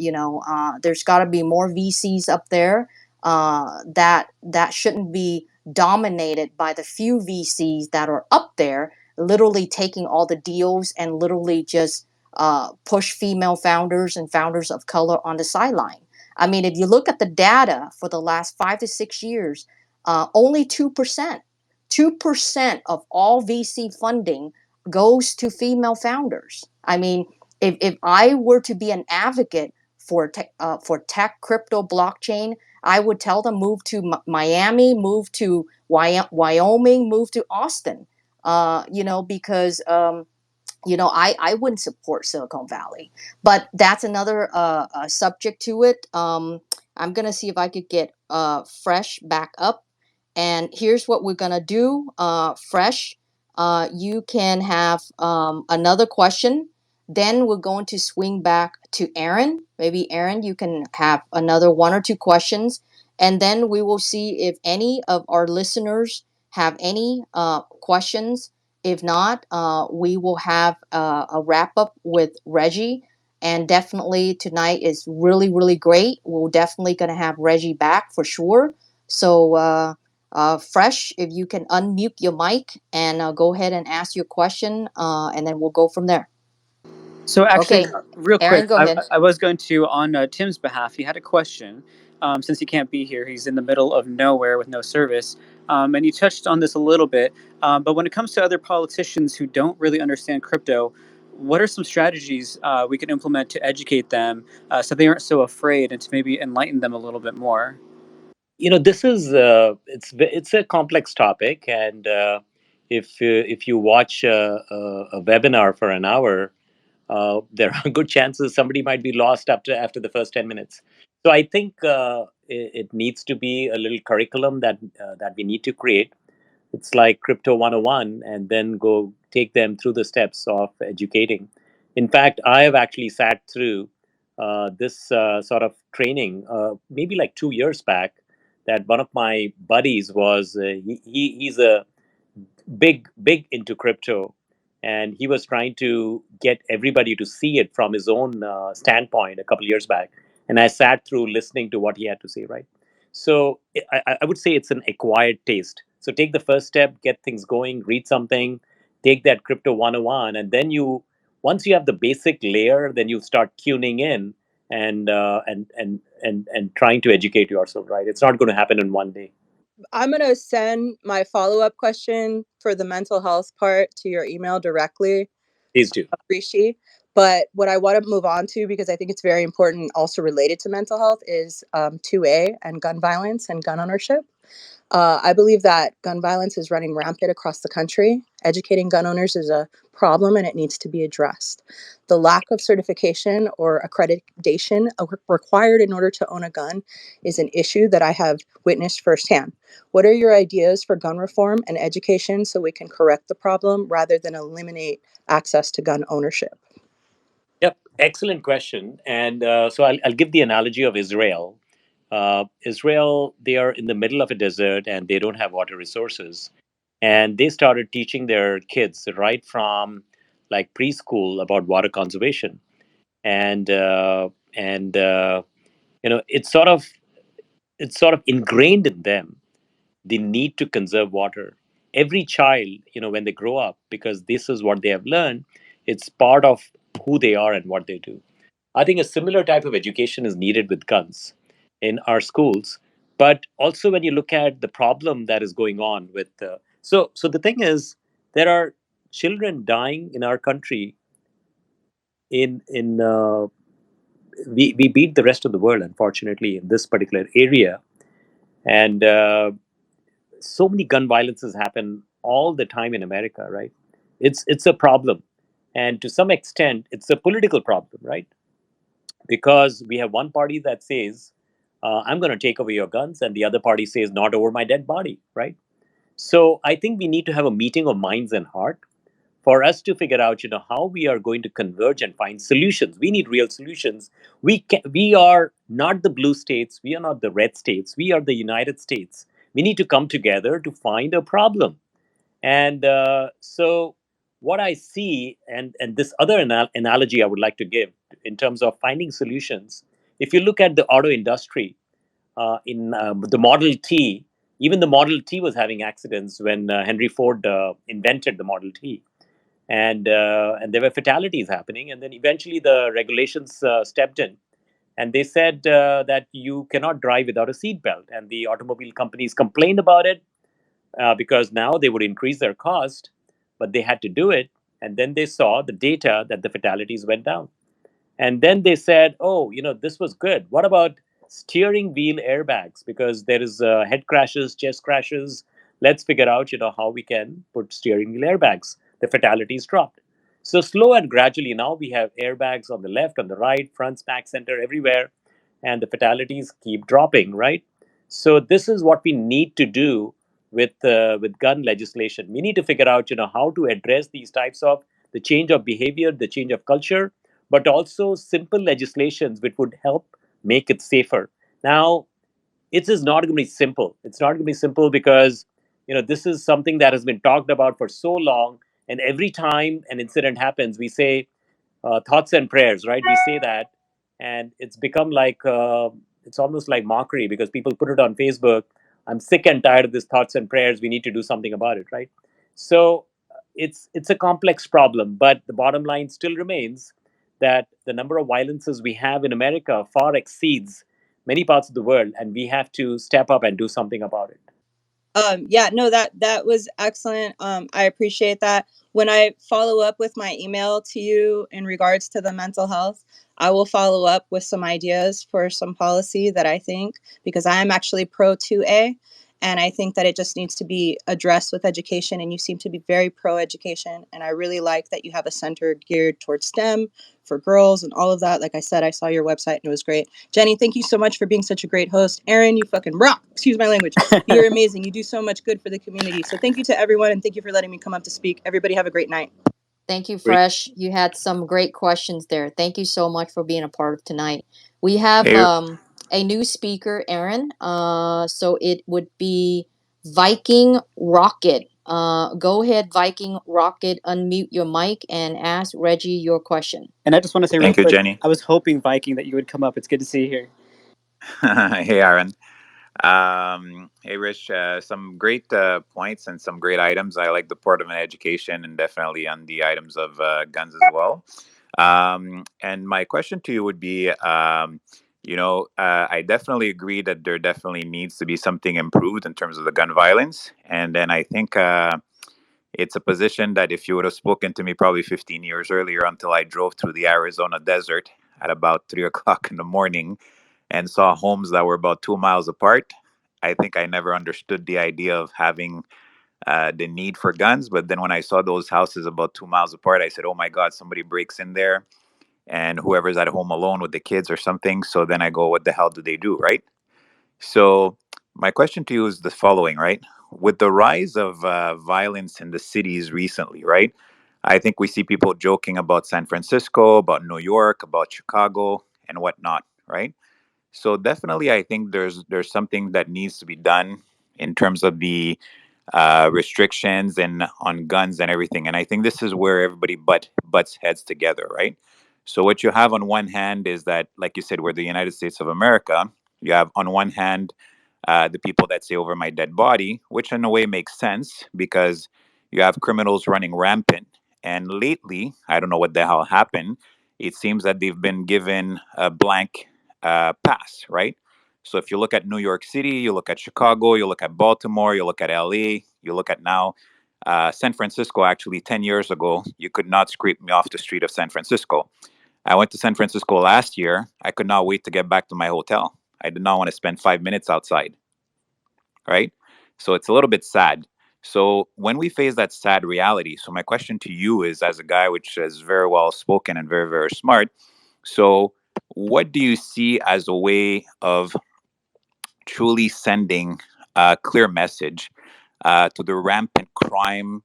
There's got to be more VCs up there. That shouldn't be dominated by the few VCs that are up there, literally taking all the deals and literally just push female founders and founders of color on the sideline. I mean, if you look at the data for the last 5 to 6 years, only 2% of all VC funding goes to female founders. I mean, if I were to be an advocate for tech, crypto, blockchain, I would tell them move to Miami, move to Wyoming, move to Austin. Because I wouldn't support Silicon Valley, but that's another subject to it. I'm gonna see if I could get Fresh back up, and here's what we're gonna do. Fresh, you can have another question. Then we're going to swing back to Aaron. Maybe Aaron, you can have another one or two questions, and then we will see if any of our listeners have any questions. If not, we will have a wrap up with Reggie. And definitely tonight is really, really great. We're definitely going to have Reggie back for sure. So, Fresh, if you can unmute your mic and go ahead and ask your question, and then we'll go from there. So actually, Okay, real Aaron, quick, go ahead. I was going to, on Tim's behalf, he had a question. Since he can't be here, he's in the middle of nowhere with no service. And you touched on this a little bit. But when it comes to other politicians who don't really understand crypto, what are some strategies we can implement to educate them so they aren't so afraid, and to maybe enlighten them a little bit more? This is it's a complex topic, and if you watch a webinar for an hour, there are good chances somebody might be lost after the first 10 minutes. So I think it needs to be a little curriculum that we need to create. It's like Crypto 101, and then go take them through the steps of educating. In fact, I have actually sat through this sort of training maybe like 2 years back. That one of my buddies was he's a big into crypto, and he was trying to get everybody to see it from his own standpoint a couple of years back, and I sat through listening to what he had to say, right? So I would say it's an acquired taste. So take the first step, get things going, read something, take that crypto 101, and then you, once you have the basic layer, then you start tuning in and trying to educate yourself, right? It's not going to happen in one day. I'm going to send my follow-up question for the mental health part to your email directly, Please do. Rishi. But what I want to move on to, because I think it's very important, also related to mental health, is 2A and gun violence and gun ownership. I believe that gun violence is running rampant across the country. Educating gun owners is a problem and it needs to be addressed. The lack of certification or accreditation required in order to own a gun is an issue that I have witnessed firsthand. What are your ideas for gun reform and education so we can correct the problem rather than eliminate access to gun ownership? Yep, excellent question. And so I'll give the analogy of Israel. Israel, they are in the middle of a desert and they don't have water resources. And they started teaching their kids right from like preschool about water conservation. And it's sort of ingrained in them the need to conserve water. Every child, when they grow up, because this is what they have learned, it's part of who they are and what they do. I think a similar type of education is needed with guns in our schools. But also, when you look at the problem that is going on with, so the thing is, there are children dying in our country. We beat the rest of the world, unfortunately, in this particular area, and so many gun violences happen all the time in America, right? It's a problem, and to some extent, it's a political problem, right? Because we have one party that says, I'm going to take away your guns, and the other party says, not over my dead body, right? So I think we need to have a meeting of minds and heart for us to figure out, how we are going to converge and find solutions. We need real solutions. We are not the blue states, we are not the red states, we are the United States. We need to come together to find a problem. And so what I see, and this other analogy I would like to give in terms of finding solutions, if you look at the auto industry, in the Model T, even the Model T was having accidents when Henry Ford invented the Model T, and there were fatalities happening. And then eventually the regulations stepped in, and they said that you cannot drive without a seatbelt. And the automobile companies complained about it, because now they would increase their cost, but they had to do it. And then they saw the data that the fatalities went down. And then they said, oh, this was good. What about steering wheel airbags? Because there is head crashes, chest crashes. Let's figure out, how we can put steering wheel airbags. The fatalities dropped. So slow and gradually now we have airbags on the left, on the right, front, back, center, everywhere, and the fatalities keep dropping, right? So this is what we need to do with gun legislation. We need to figure out, how to address these types of the change of behavior, the change of culture, but also simple legislations which would help make it safer. Now, it is not going to be simple. It's not going to be simple because this is something that has been talked about for so long, and every time an incident happens, we say thoughts and prayers, right? We say that, and it's become like it's almost like mockery because people put it on Facebook. I'm sick and tired of this thoughts and prayers. We need to do something about it, right? So it's a complex problem, but the bottom line still remains that the number of violences we have in America far exceeds many parts of the world, and we have to step up and do something about it. Yeah, no, that was excellent. I appreciate that. When I follow up with my email to you in regards to the mental health, I will follow up with some ideas for some policy that I think, because I am actually pro 2A, And I think that it just needs to be addressed with education. And you seem to be very pro education. And I really like that you have a center geared towards STEM for girls and all of that. Like I said, I saw your website and it was great. Jenny, thank you so much for being such a great host. Aaron, you fucking rock. Excuse my language. You're amazing. You do so much good for the community. So thank you to everyone. And thank you for letting me come up to speak. Everybody have a great night. Thank you, Great. Fresh. You had some great questions there. Thank you so much for being a part of tonight. We have Hey, a new speaker, Aaron. So it would be Viking Rocket. Go ahead, Viking Rocket. Unmute your mic and ask Reggie your question. And I just want to say real thank you, quick, Jenny. I was hoping Viking that you would come up. It's good to see you here. Hey, Aaron. Hey, Rich. Some great points and some great items. I like the part of an education and definitely on the items of guns as well. And my question to you would be, I definitely agree that there definitely needs to be something improved in terms of the gun violence. And then I think it's a position that if you would have spoken to me probably 15 years earlier until I drove through the Arizona desert at about 3 o'clock in the morning and saw homes that were about 2 miles apart, I think I never understood the idea of having the need for guns. But then when I saw those houses about 2 miles apart, I said, oh my God, somebody breaks in there and whoever's at home alone with the kids or something. So then I go, what the hell do they do? Right. So my question to you is the following, right? With the rise of violence in the cities recently, right? I think we see people joking about San Francisco, about New York, about Chicago, and whatnot, right? So definitely, I think there's something that needs to be done in terms of the restrictions and on guns and everything. And I think this is where everybody butts heads together, right? So what you have on one hand is that, like you said, we're the United States of America. You have on one hand the people that say over my dead body, which in a way makes sense because you have criminals running rampant. And lately, I don't know what the hell happened. It seems that they've been given a blank pass, right? So if you look at New York City, you look at Chicago, you look at Baltimore, you look at LA, you look at now San Francisco. Actually, 10 years ago, you could not scrape me off the street of San Francisco. I went to San Francisco last year. I could not wait to get back to my hotel. I did not want to spend 5 minutes outside, right? So it's a little bit sad. So when we face that sad reality, so my question to you is, as a guy which is very well spoken and very, very smart, so what do you see as a way of truly sending a clear message to the rampant crime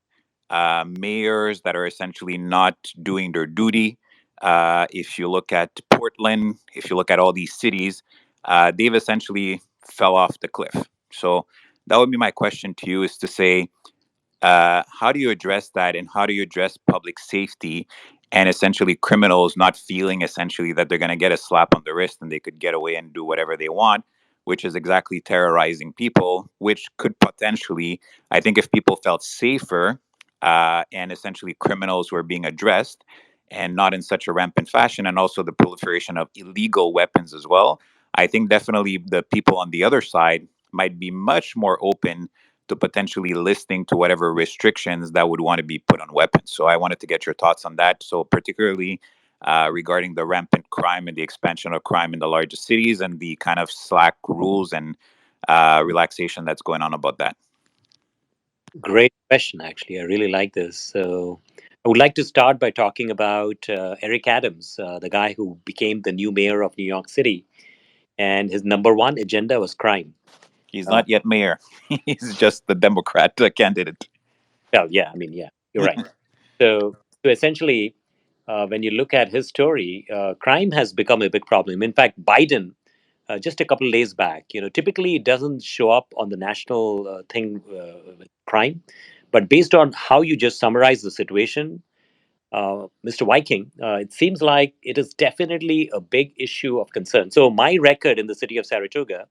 mayors that are essentially not doing their duty? If you look at Portland, if you look at all these cities, they've essentially fell off the cliff. So that would be my question to you: is to say, how do you address that, and how do you address public safety and essentially criminals not feeling essentially that they're going to get a slap on the wrist and they could get away and do whatever they want, which is exactly terrorizing people, which could potentially, I think, if people felt safer and essentially criminals were being addressed and not in such a rampant fashion, and also the proliferation of illegal weapons as well, I think definitely the people on the other side might be much more open to potentially listening to whatever restrictions that would want to be put on weapons. So I wanted to get your thoughts on that. So particularly regarding the rampant crime and the expansion of crime in the largest cities and the kind of slack rules and relaxation that's going on about that. Great question, actually. I really like this. So, I would like to start by talking about Eric Adams, the guy who became the new mayor of New York City. And his number one agenda was crime. He's Uh, not yet mayor. He's just the Democrat candidate. well, yeah, I mean, yeah, you're right. So essentially, when you look at his story, crime has become a big problem. In fact, Biden, just a couple of days back, typically it doesn't show up on the national thing with crime, but based on how you just summarize the situation, Mr. Viking, it seems like it is definitely a big issue of concern. So my record in the city of Saratoga,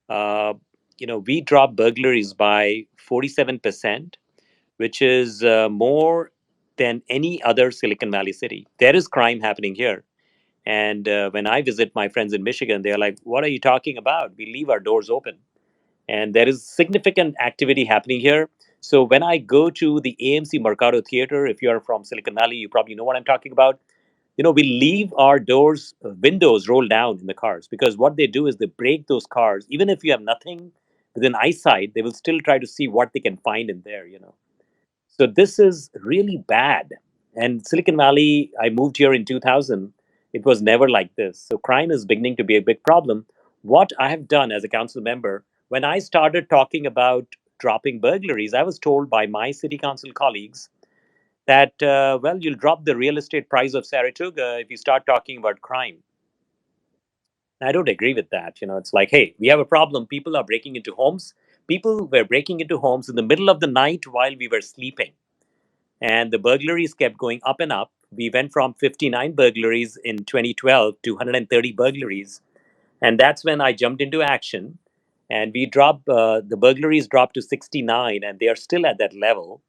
uh, we dropped burglaries by 47%, which is more than any other Silicon Valley city. There is crime happening here. And when I visit my friends in Michigan, they're like, what are you talking about? We leave our doors open. And there is significant activity happening here. So when I go to the AMC Mercado Theater, if you're from Silicon Valley, you probably know what I'm talking about. We leave our windows rolled down in the cars because what they do is they break those cars. Even if you have nothing within eyesight, they will still try to see what they can find in there, So this is really bad. And Silicon Valley, I moved here in 2000. It was never like this. So crime is beginning to be a big problem. What I have done as a council member, when I started talking about dropping burglaries, I was told by my city council colleagues that, well, you'll drop the real estate price of Saratoga if you start talking about crime. I don't agree with that. It's like, hey, we have a problem. People are breaking into homes. People were breaking into homes in the middle of the night while we were sleeping. And the burglaries kept going up and up. We went from 59 burglaries in 2012 to 130 burglaries. And that's when I jumped into action. And we dropped, the burglaries dropped to 69, and they are still at that level.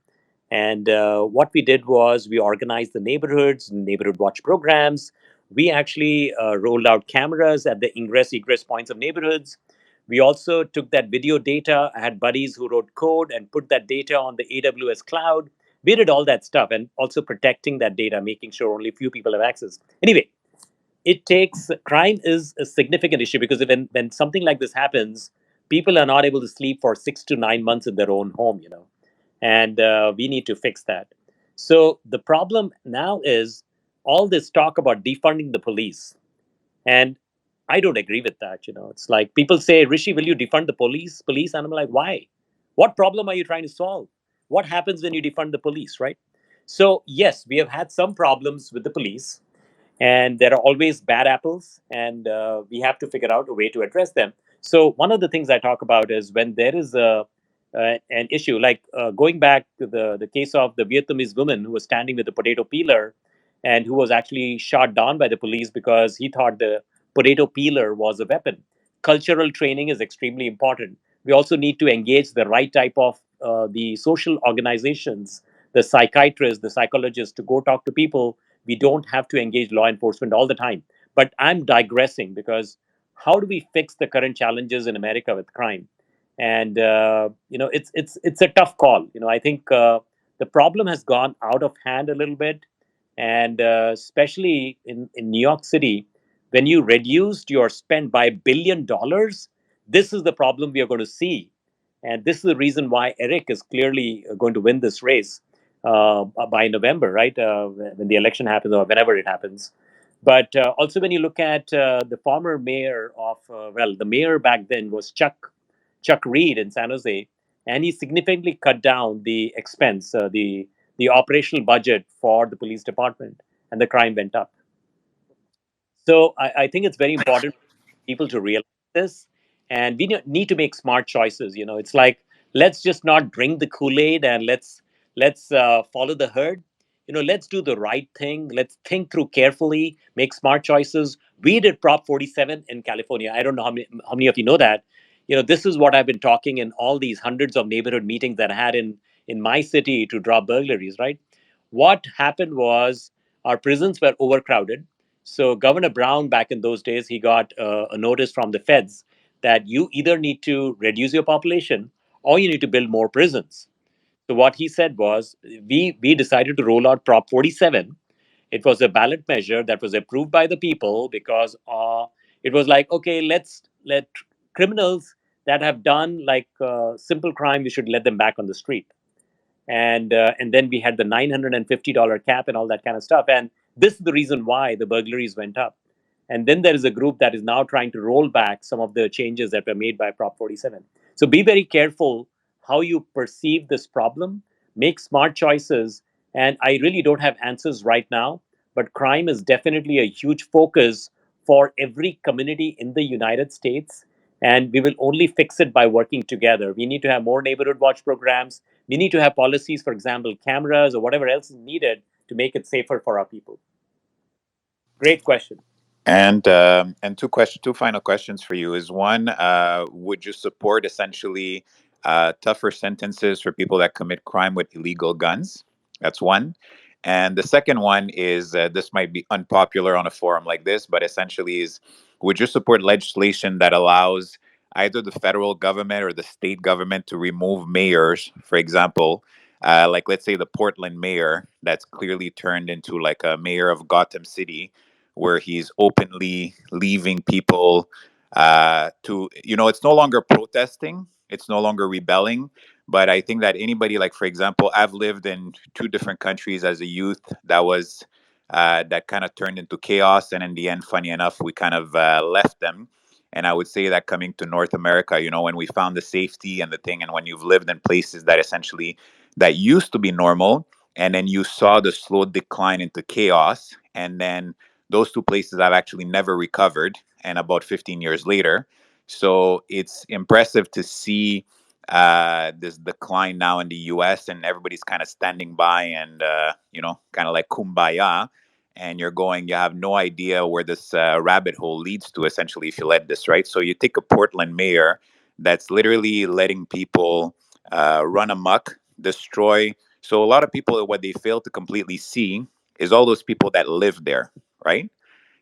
And what we did was we organized the neighborhoods, neighborhood watch programs. We actually rolled out cameras at the ingress egress points of neighborhoods. We also took that video data. I had buddies who wrote code and put that data on the AWS cloud. We did all that stuff and also protecting that data, making sure only few people have access. Anyway, it takes crime is a significant issue because when something like this happens, people are not able to sleep for 6 to 9 months in their own home, and we need to fix that. So the problem now is all this talk about defunding the police, and I don't agree with that. It's like people say, Rishi, will you defund the police, and I'm like, why? What problem are you trying to solve? What happens when you defund the police, right? So yes, we have had some problems with the police, and there are always bad apples, and we have to figure out a way to address them. So one of the things I talk about is when there is an issue like going back to the case of the Vietnamese woman who was standing with a potato peeler and who was actually shot down by the police because he thought the potato peeler was a weapon. Cultural training is extremely important. We also need to engage the right type of the social organizations, the psychiatrists, the psychologists, to go talk to people. We don't have to engage law enforcement all the time. But I'm digressing because how do we fix the current challenges in America with crime? And it's a tough call. I think the problem has gone out of hand a little bit, and especially in New York City, when you reduced your spend by $1 billion, this is the problem we are going to see, and this is the reason why Eric is clearly going to win this race by November, right? When the election happens or whenever it happens. But also, when you look at the former mayor of, well, the mayor back then was Chuck Reed in San Jose, and he significantly cut down the expense, the operational budget for the police department, and the crime went up. So I think it's very important for people to realize this, and we need to make smart choices. It's like let's just not drink the Kool Aid and let's follow the herd. Let's do the right thing. Let's think through carefully, make smart choices. We did Prop 47 in California. I don't know how many of you know that. This is what I've been talking in all these hundreds of neighborhood meetings that I had in my city to drop burglaries. Right? What happened was our prisons were overcrowded. So Governor Brown, back in those days, he got a notice from the feds that you either need to reduce your population or you need to build more prisons. So what he said was, we decided to roll out Prop 47. It was a ballot measure that was approved by the people because it was like, okay, let's let criminals that have done like simple crime, we should let them back on the street. And then we had the $950 cap and all that kind of stuff. And this is the reason why the burglaries went up. And then there is a group that is now trying to roll back some of the changes that were made by Prop 47. So be very careful how you perceive this problem, make smart choices. And I really don't have answers right now, but crime is definitely a huge focus for every community in the United States. And we will only fix it by working together. We need to have more neighborhood watch programs. We need to have policies, for example, cameras or whatever else is needed to make it safer for our people. Great question. And two final questions for you is one, would you support essentially tougher sentences for people that commit crime with illegal guns? That's one. And the second one is this might be unpopular on a forum like this, but essentially is, would you support legislation that allows either the federal government or the state government to remove mayors, for example, like let's say the Portland mayor that's clearly turned into like a mayor of Gotham City, where he's openly leaving people to, it's no longer protesting, it's no longer rebelling. But I think that anybody, like, for example, I've lived in two different countries as a youth that kind of turned into chaos, and in the end, funny enough, we kind of left them. And I would say that coming to North America, when we found the safety and the thing, and when you've lived in places that essentially that used to be normal, and then you saw the slow decline into chaos, and then those two places I've actually never recovered, and about 15 years later. So it's impressive to see this decline now in the US, and everybody's kind of standing by and, kind of like kumbaya. And you have no idea where this rabbit hole leads to, essentially, if you let this, right? So you take a Portland mayor that's literally letting people run amok, destroy. So a lot of people, what they fail to completely see is all those people that live there, right?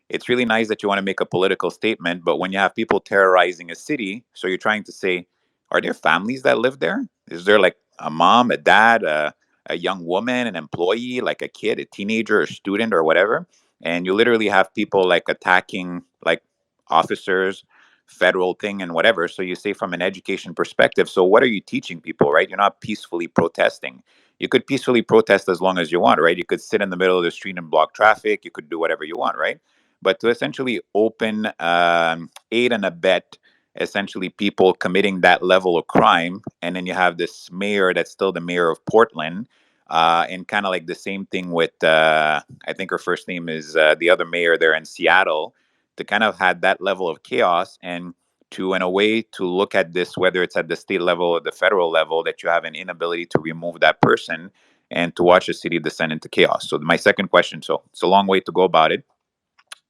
It's really nice that you want to make a political statement, but when you have people terrorizing a city, so you're trying to say, are there families that live there? Is there like a mom, a dad, a young woman, an employee, like a kid, a teenager, a student, or whatever? And you literally have people like attacking like officers, federal thing, and whatever. So you say, from an education perspective, so what are you teaching people, right? You're not peacefully protesting. You could peacefully protest as long as you want, right? You could sit in the middle of the street and block traffic. You could do whatever you want, right? But to essentially open, aid and abet essentially people committing that level of crime, and then you have this mayor that's still the mayor of Portland, and kind of like the same thing with, I think her first name is, the other mayor there in Seattle, to kind of had that level of chaos, and to, in a way, to look at this, whether it's at the state level or the federal level, that you have an inability to remove that person and to watch a city descend into chaos. So my second question, so it's a long way to go about it.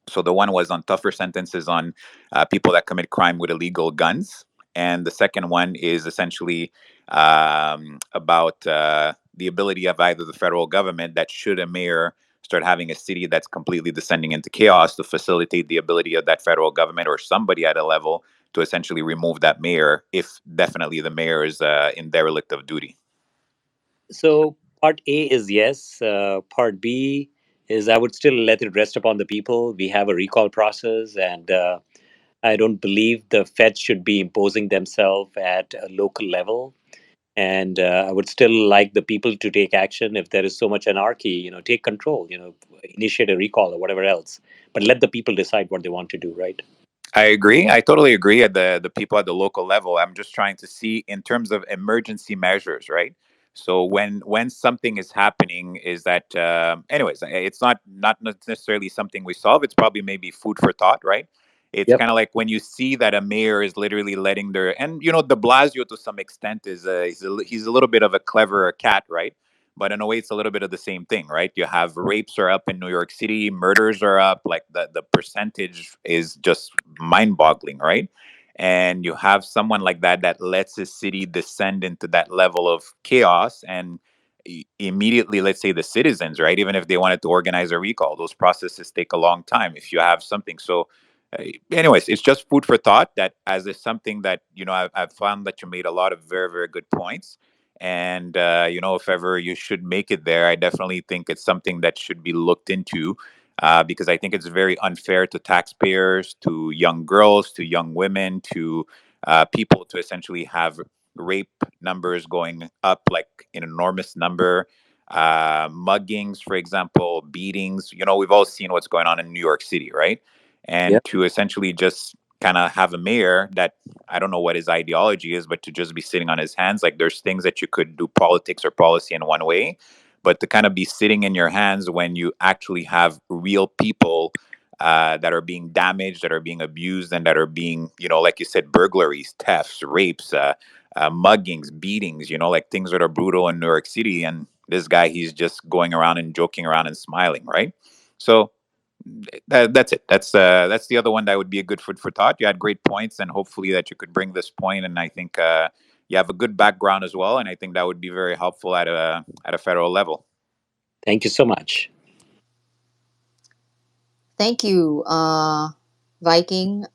So the one was on tougher sentences on people that commit crime with illegal guns, and the second one is essentially about the ability of either the federal government, that should a mayor start having a city that's completely descending into chaos, to facilitate the ability of that federal government or somebody at a level to essentially remove that mayor, if definitely the mayor is in derelict of duty. So part A is yes. Part B is I would still let it rest upon the people. We have a recall process, and I don't believe the Fed should be imposing themselves at a local level. And I would still like the people to take action. If there is so much anarchy, take control, initiate a recall or whatever else. But let the people decide what they want to do, right? I agree. I totally agree at the people at the local level. I'm just trying to see in terms of emergency measures, right? So when something is happening, is that, anyways, it's not necessarily something we solve. It's probably maybe food for thought, right? It's Yep. kind of like when you see that a mayor is literally letting their, and De Blasio to some extent is he's a little bit of a cleverer cat, right? But in a way, it's a little bit of the same thing, right? You have rapes are up in New York City, murders are up, like the percentage is just mind-boggling, right? And you have someone like that that lets a city descend into that level of chaos, and immediately, let's say the citizens, right? Even if they wanted to organize a recall, those processes take a long time. If you have something, so. Anyways, it's just food for thought. That as is something that I've found that you made a lot of very, very good points, and if ever you should make it there, I definitely think it's something that should be looked into, because I think it's very unfair to taxpayers, to young girls, to young women, to people, to essentially have rape numbers going up like an enormous number, muggings, for example, beatings. We've all seen what's going on in New York City, right? And Yep. to essentially just kind of have a mayor that, I don't know what his ideology is, but to just be sitting on his hands, like, there's things that you could do politics or policy in one way, but to kind of be sitting in your hands when you actually have real people that are being damaged, that are being abused, and that are being, like you said, burglaries, thefts, rapes, muggings, beatings, like things that are brutal in New York City. And this guy, he's just going around and joking around and smiling, right? So that's it. That's the other one that would be a good food for thought. You had great points, and hopefully that you could bring this point. And I think you have a good background as well, and I think that would be very helpful at a federal level. Thank you so much. Thank you, Viking.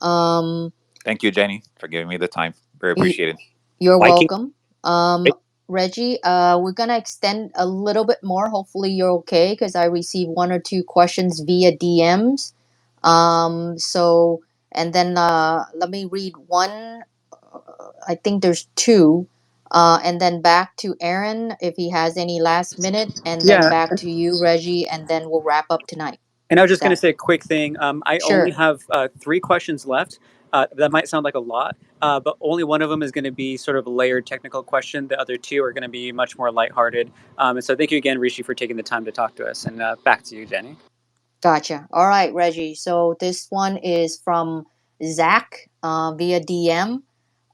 Thank you, Jenny, for giving me the time. Very y- appreciated. you're Viking. welcome. Right? Reggie, we're gonna extend a little bit more. Hopefully, you're okay because I received one or two questions via DMs. So And then let me read one. I think there's two. And then back to Aaron if he has any last minute, and then Yeah, back to you, Reggie, and then we'll wrap up tonight. and I was Is just going to that say a quick thing. I only sure? have three questions left. That might sound like a lot, but only one of them is going to be sort of a layered technical question. The other two are going to be much more lighthearted. And so thank you again, Rishi, for taking the time to talk to us. And back to you, Jenny. Gotcha. All right, Reggie. So this one is from Zach via DM.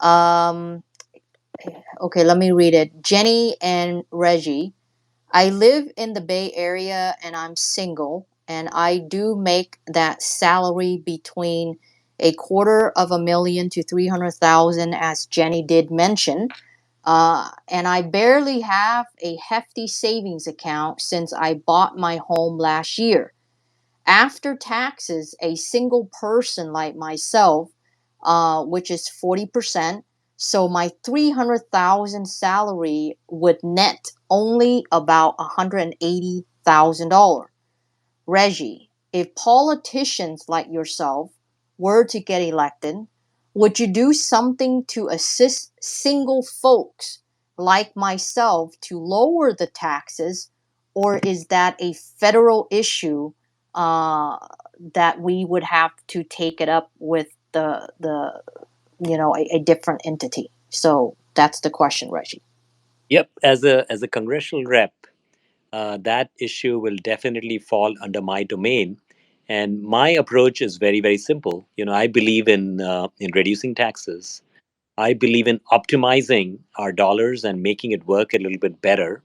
Um, okay, let me read it. Jenny and Reggie. I live in the Bay Area and I'm single, and I do make that salary between a quarter of a million to 300,000, as Jenny did mention. And I barely have a hefty savings account since I bought my home last year. After taxes, a single person like myself, which is 40%, so my 300,000 salary would net only about $180,000. Reggie, if politicians like yourself were to get elected, would you do something to assist single folks like myself to lower the taxes, or is that a federal issue uh, that we would have to take it up with the a different entity? So that's the question, Reggie. Yep, as a congressional rep, that issue will definitely fall under my domain. And my approach is very, very simple. I believe in reducing taxes. I believe in optimizing our dollars and making it work a little bit better.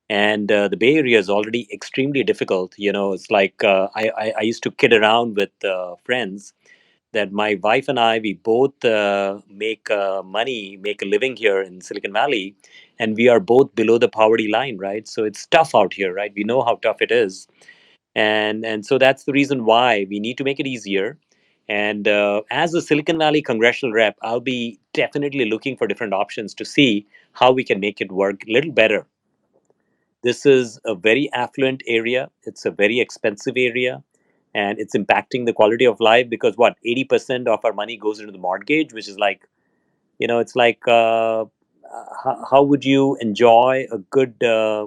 And the Bay Area is already extremely difficult. It's like I used to kid around with friends that my wife and I, we both make money, make a living here in Silicon Valley, and we are both below the poverty line, right? So it's tough out here, right? We know how tough it is, and so that's the reason why we need to make it easier. And as a Silicon Valley congressional rep, I'll be definitely looking for different options to see how we can make it work a little better. This is a very affluent area. It's a very expensive area, and it's impacting the quality of life because what 80% of our money goes into the mortgage, which is like it's like how would you enjoy a good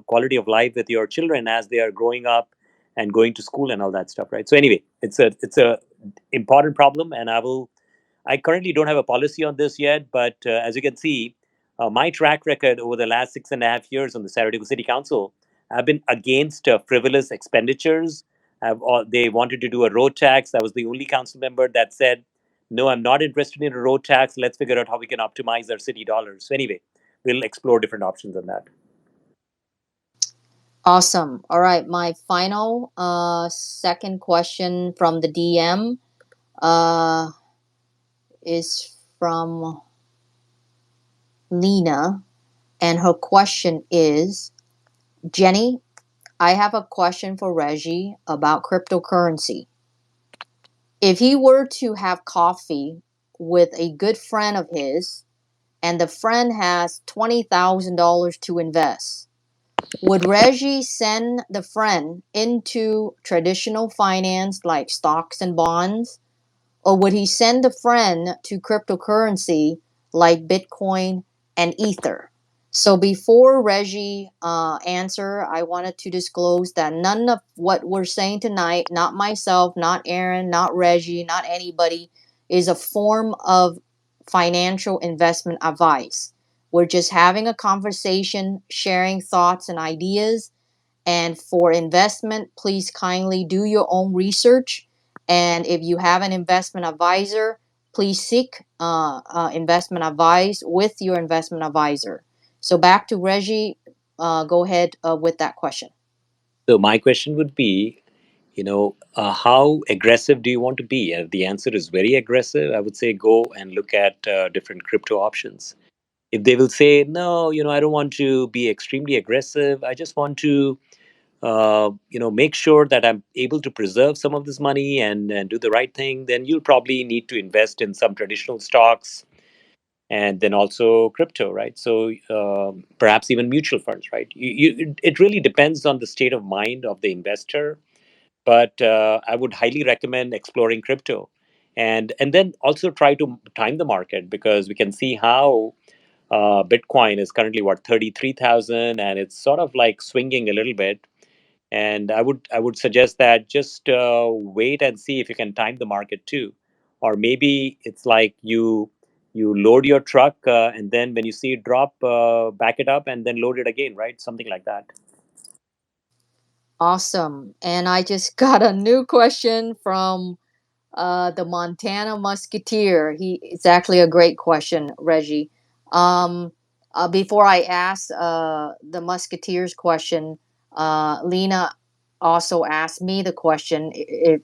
quality of life with your children as they are growing up and going to school and all that stuff, right? So anyway, it's a important problem, and I currently don't have a policy on this yet, but as you can see, my track record over the last 6.5 years on the San Diego City Council, I've been against frivolous expenditures. They wanted to do a road tax. I was the only council member that said, no, I'm not interested in a road tax. Let's figure out how we can optimize our city dollars. So, anyway, we'll explore different options on that. Awesome. All right, my final second question from the DM uh, is from Lena, and her question is, Jenny, I have a question for Reggie about cryptocurrency. If he were to have coffee with a good friend of his, and the friend has $20,000 to invest, would Reggie send the friend into traditional finance like stocks and bonds, or would he send the friend to cryptocurrency like Bitcoin and Ether? So before Reggie answer, I wanted to disclose that none of what we're saying tonight, not myself, not Aaron, not Reggie, not anybody, is a form of financial investment advice. We're just having a conversation, sharing thoughts and ideas, and for investment, please kindly do your own research. And if you have an investment advisor, please seek investment advice with your investment advisor. So back to Reggie. Go ahead with that question. So, my question would be, how aggressive do you want to be? If the answer is very aggressive, I would say go and look at different crypto options. If they will say, no, I don't want to be extremely aggressive, I just want to make sure that I'm able to preserve some of this money and do the right thing, then you'll probably need to invest in some traditional stocks and then also crypto, right? So perhaps even mutual funds, right? It really depends on the state of mind of the investor, but I would highly recommend exploring crypto. and then also try to time the market, because we can see how Bitcoin is currently what, 33,000, and it's sort of like swinging a little bit. And I would suggest that just wait and see if you can time the market too, or maybe it's like you load your truck, and then when you see it drop, back it up and then load it again, right? Something like that. Awesome. And I just got a new question from the Montana Musketeer. It's actually a great question, Reggie. Um, Before I ask the Musketeer's question, Lena also asked me the question: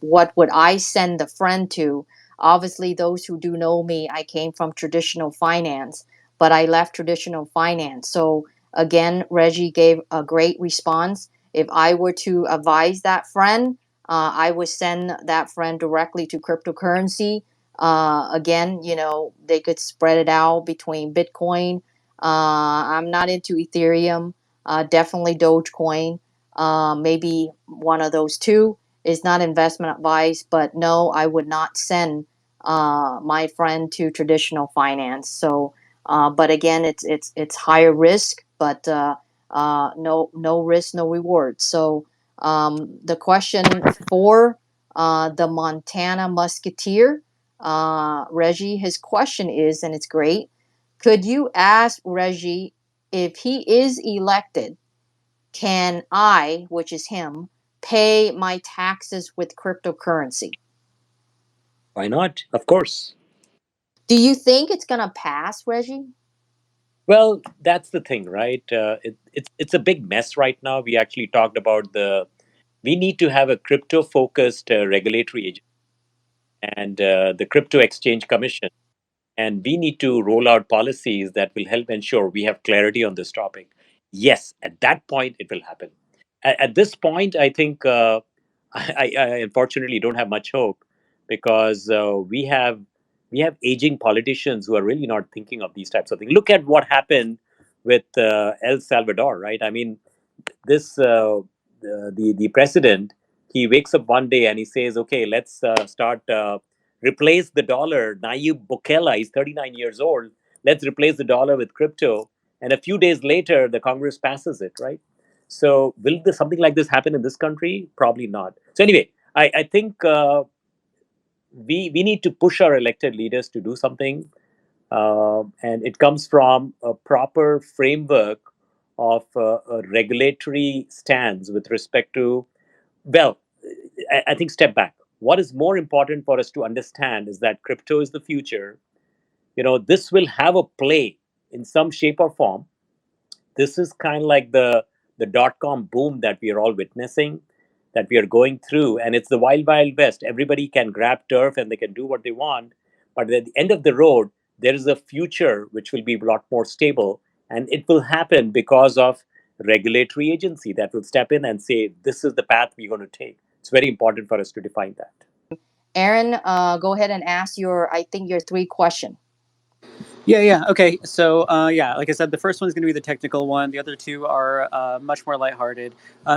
what would I send the friend to? Obviously, those who do know me, I came from traditional finance, but I left traditional finance. So again, Reggie gave a great response. If I were to advise that friend, I would send that friend directly to cryptocurrency. Again, they could spread it out between Bitcoin. I'm not into Ethereum. Definitely Dogecoin. Maybe one of those two is not investment advice, but no, I would not send my friend to traditional finance. So, but again, it's higher risk, but no risk, no reward. So the question for the Montana Musketeer, Reggie, his question is, and it's great. Could you ask Reggie if he is elected, can I, which is him, pay my taxes with cryptocurrency? Why not? Of course. Do you think it's going to pass, Reggie? Well, that's the thing, right? It's a big mess right now. We actually talked about we need to have a crypto focused regulatory agency, and the Crypto Exchange Commission, and we need to roll out policies that will help ensure we have clarity on this topic. Yes, at that point it will happen. At this point, I think I unfortunately don't have much hope, because we have aging politicians who are really not thinking of these types of things. Look at what happened with El Salvador, right? I mean, this the president, he wakes up one day and he says, okay, let's start replace the dollar. Nayib Bukele, he's 39 years old, let's replace the dollar with crypto, and a few days later the Congress passes it, right? So will something like this happen in this country? Probably not. So anyway, I think we need to push our elected leaders to do something, and it comes from a proper framework of a regulatory stance with respect to, well, I think step back. What is more important for us to understand is that crypto is the future. This will have a play in some shape or form. This is kind of like the dot-com boom that we are all witnessing, that we are going through, and it's the wild west. Everybody can grab turf and they can do what they want, but at the end of the road there is a future which will be a lot more stable, and it will happen because of regulatory agency that will step in and say this is the path we're going to take. It's very important for us to define that. Aaron, go ahead and ask I think your three question. Yeah. Okay. So, yeah, like I said, the first one is going to be the technical one. The other two are much more lighthearted.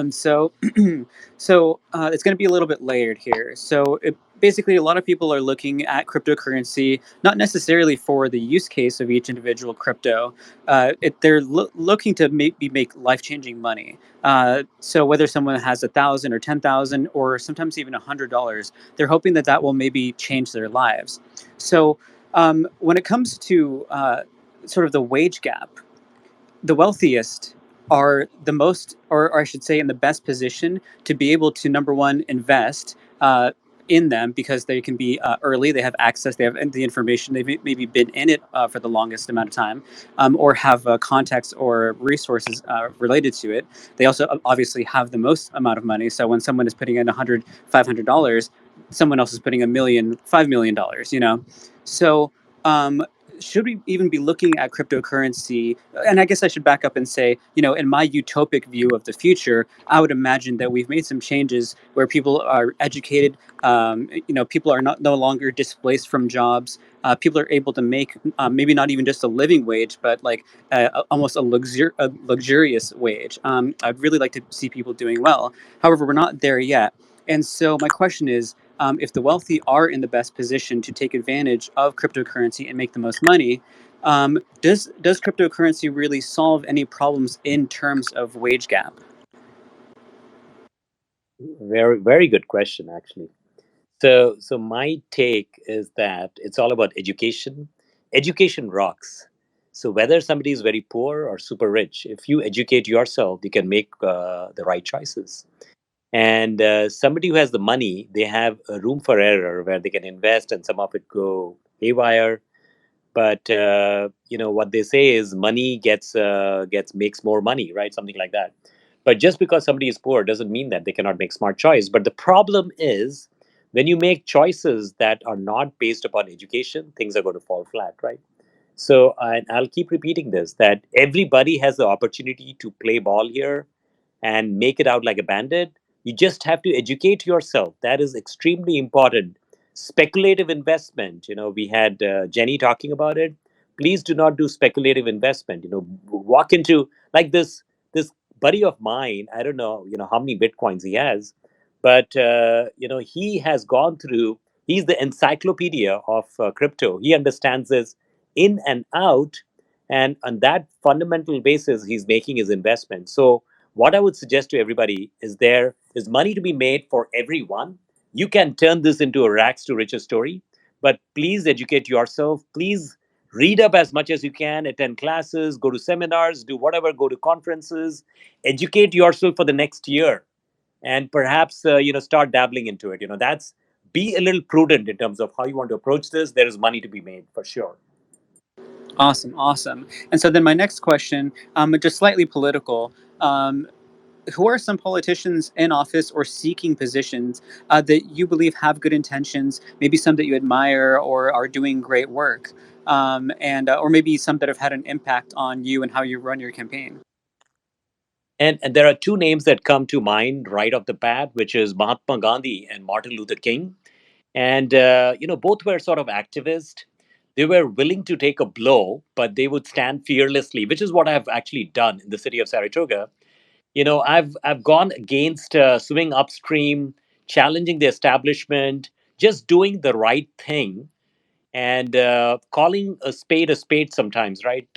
So, it's going to be a little bit layered here. So, basically, a lot of people are looking at cryptocurrency not necessarily for the use case of each individual crypto. They're looking to maybe make life-changing money. So, whether someone has 1,000 or 10,000 or sometimes even $100, they're hoping that that will maybe change their lives. So when it comes to sort of the wage gap, the wealthiest are the most, or I should say, in the best position to be able to, number one, invest in them because they can be early, they have access, they have the information, they've maybe been in it for the longest amount of time, or have contacts or resources related to it. They also obviously have the most amount of money. So when someone is putting in $500, someone else is putting $5 million, So, um, should we even be looking at cryptocurrency? And I guess I should back up and say, in my utopic view of the future, I would imagine that we've made some changes where people are educated. People are no longer displaced from jobs. People are able to make maybe not even just a living wage, but like almost a luxurious wage. I'd really like to see people doing well. However, we're not there yet. And so my question is, if the wealthy are in the best position to take advantage of cryptocurrency and make the most money, does cryptocurrency really solve any problems in terms of wage gap? Very, very good question, actually. So my take is that it's all about education. Education rocks. So whether somebody is very poor or super rich, if you educate yourself, you can make the right choices. And somebody who has the money, they have a room for error where they can invest, and some of it go haywire. But what they say is money gets makes more money, right? Something like that. But just because somebody is poor doesn't mean that they cannot make smart choice. But the problem is when you make choices that are not based upon education, things are going to fall flat, right? So I'll keep repeating this, that everybody has the opportunity to play ball here and make it out like a bandit. You just have to educate yourself. That is extremely important. Speculative investment, we had Jenny talking about it. Please do not do speculative investment. Walk into like this buddy of mine. I don't know, how many bitcoins he has, but he has gone through. He's the encyclopedia of crypto. He understands this in and out, and on that fundamental basis, he's making his investment. So what I would suggest to everybody is there is money to be made for everyone. You can turn this into a rags to riches story, but please educate yourself. Please read up as much as you can, attend classes, go to seminars, do whatever, go to conferences, educate yourself for the next year, and perhaps start dabbling into it. That's be a little prudent in terms of how you want to approach this. There is money to be made for sure. Awesome, awesome. And so then my next question, just slightly political. Um, who are some politicians in office or seeking positions that you believe have good intentions, maybe some that you admire or are doing great work, and or maybe some that have had an impact on you and how you run your campaign? And there are two names that come to mind right off the bat, which is Mahatma Gandhi and Martin Luther King. And both were sort of activists. They were willing to take a blow, but they would stand fearlessly, which is what I've actually done in the city of Saratoga. I've gone against swimming upstream, challenging the establishment, just doing the right thing, and calling a spade sometimes, right?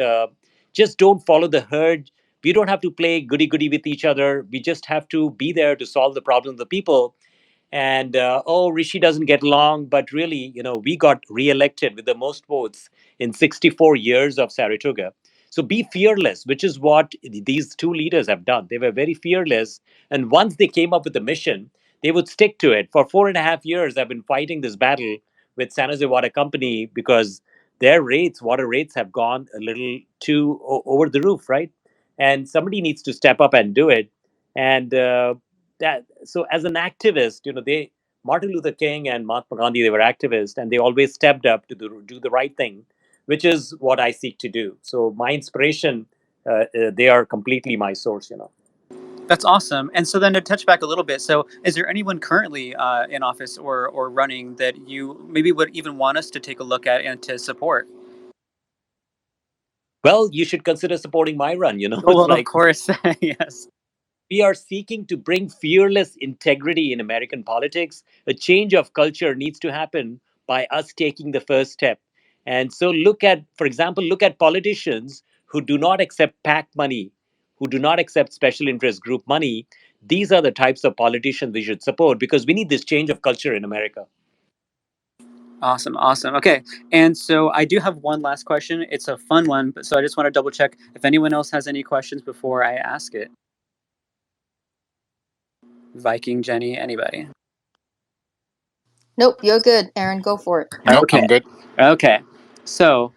Just don't follow the herd. We don't have to play goody goody with each other. We just have to be there to solve the problems of the people. And Rishi doesn't get along, but really, we got reelected with the most votes in 64 years of Saratoga. So be fearless, which is what these two leaders have done. They were very fearless, and once they came up with a mission, they would stick to it. For 4.5 years I've been fighting this battle with San Jose Water Company because their water rates have gone a little too over the roof, right? And somebody needs to step up and do it. And that so as an activist, they Martin Luther King and Mahatma Gandhi, they were activists, and they always stepped up to do the right thing, which is what I seek to do. So my inspiration, they are completely my source. That's awesome. And so then to touch back a little bit, so is there anyone currently in office or running that you maybe would even want us to take a look at and to support? Well, you should consider supporting my run. Oh, It's well, of like course, yes. we are seeking to bring fearless integrity in American politics. A change of culture needs to happen by us taking the first step. And so, for example, look at politicians who do not accept PAC money, who do not accept special interest group money. These are the types of politicians we should support because we need this change of culture in America. Awesome, awesome. Okay, and so I do have one last question. It's a fun one, but so I just want to double check if anyone else has any questions before I ask it. Viking, Jenny, anybody? Nope, you're good, Aaron. Go for it. Nope, Okay, I'm good. okay. So,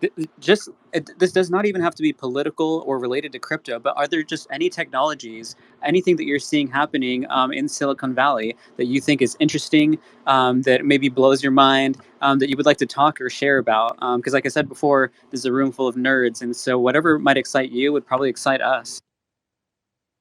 this does not even have to be political or related to crypto, but are there just any technologies, anything that you're seeing happening in Silicon Valley that you think is interesting, that maybe blows your mind, that you would like to talk or share about? Because, like I said before, this is a room full of nerds, and so whatever might excite you would probably excite us.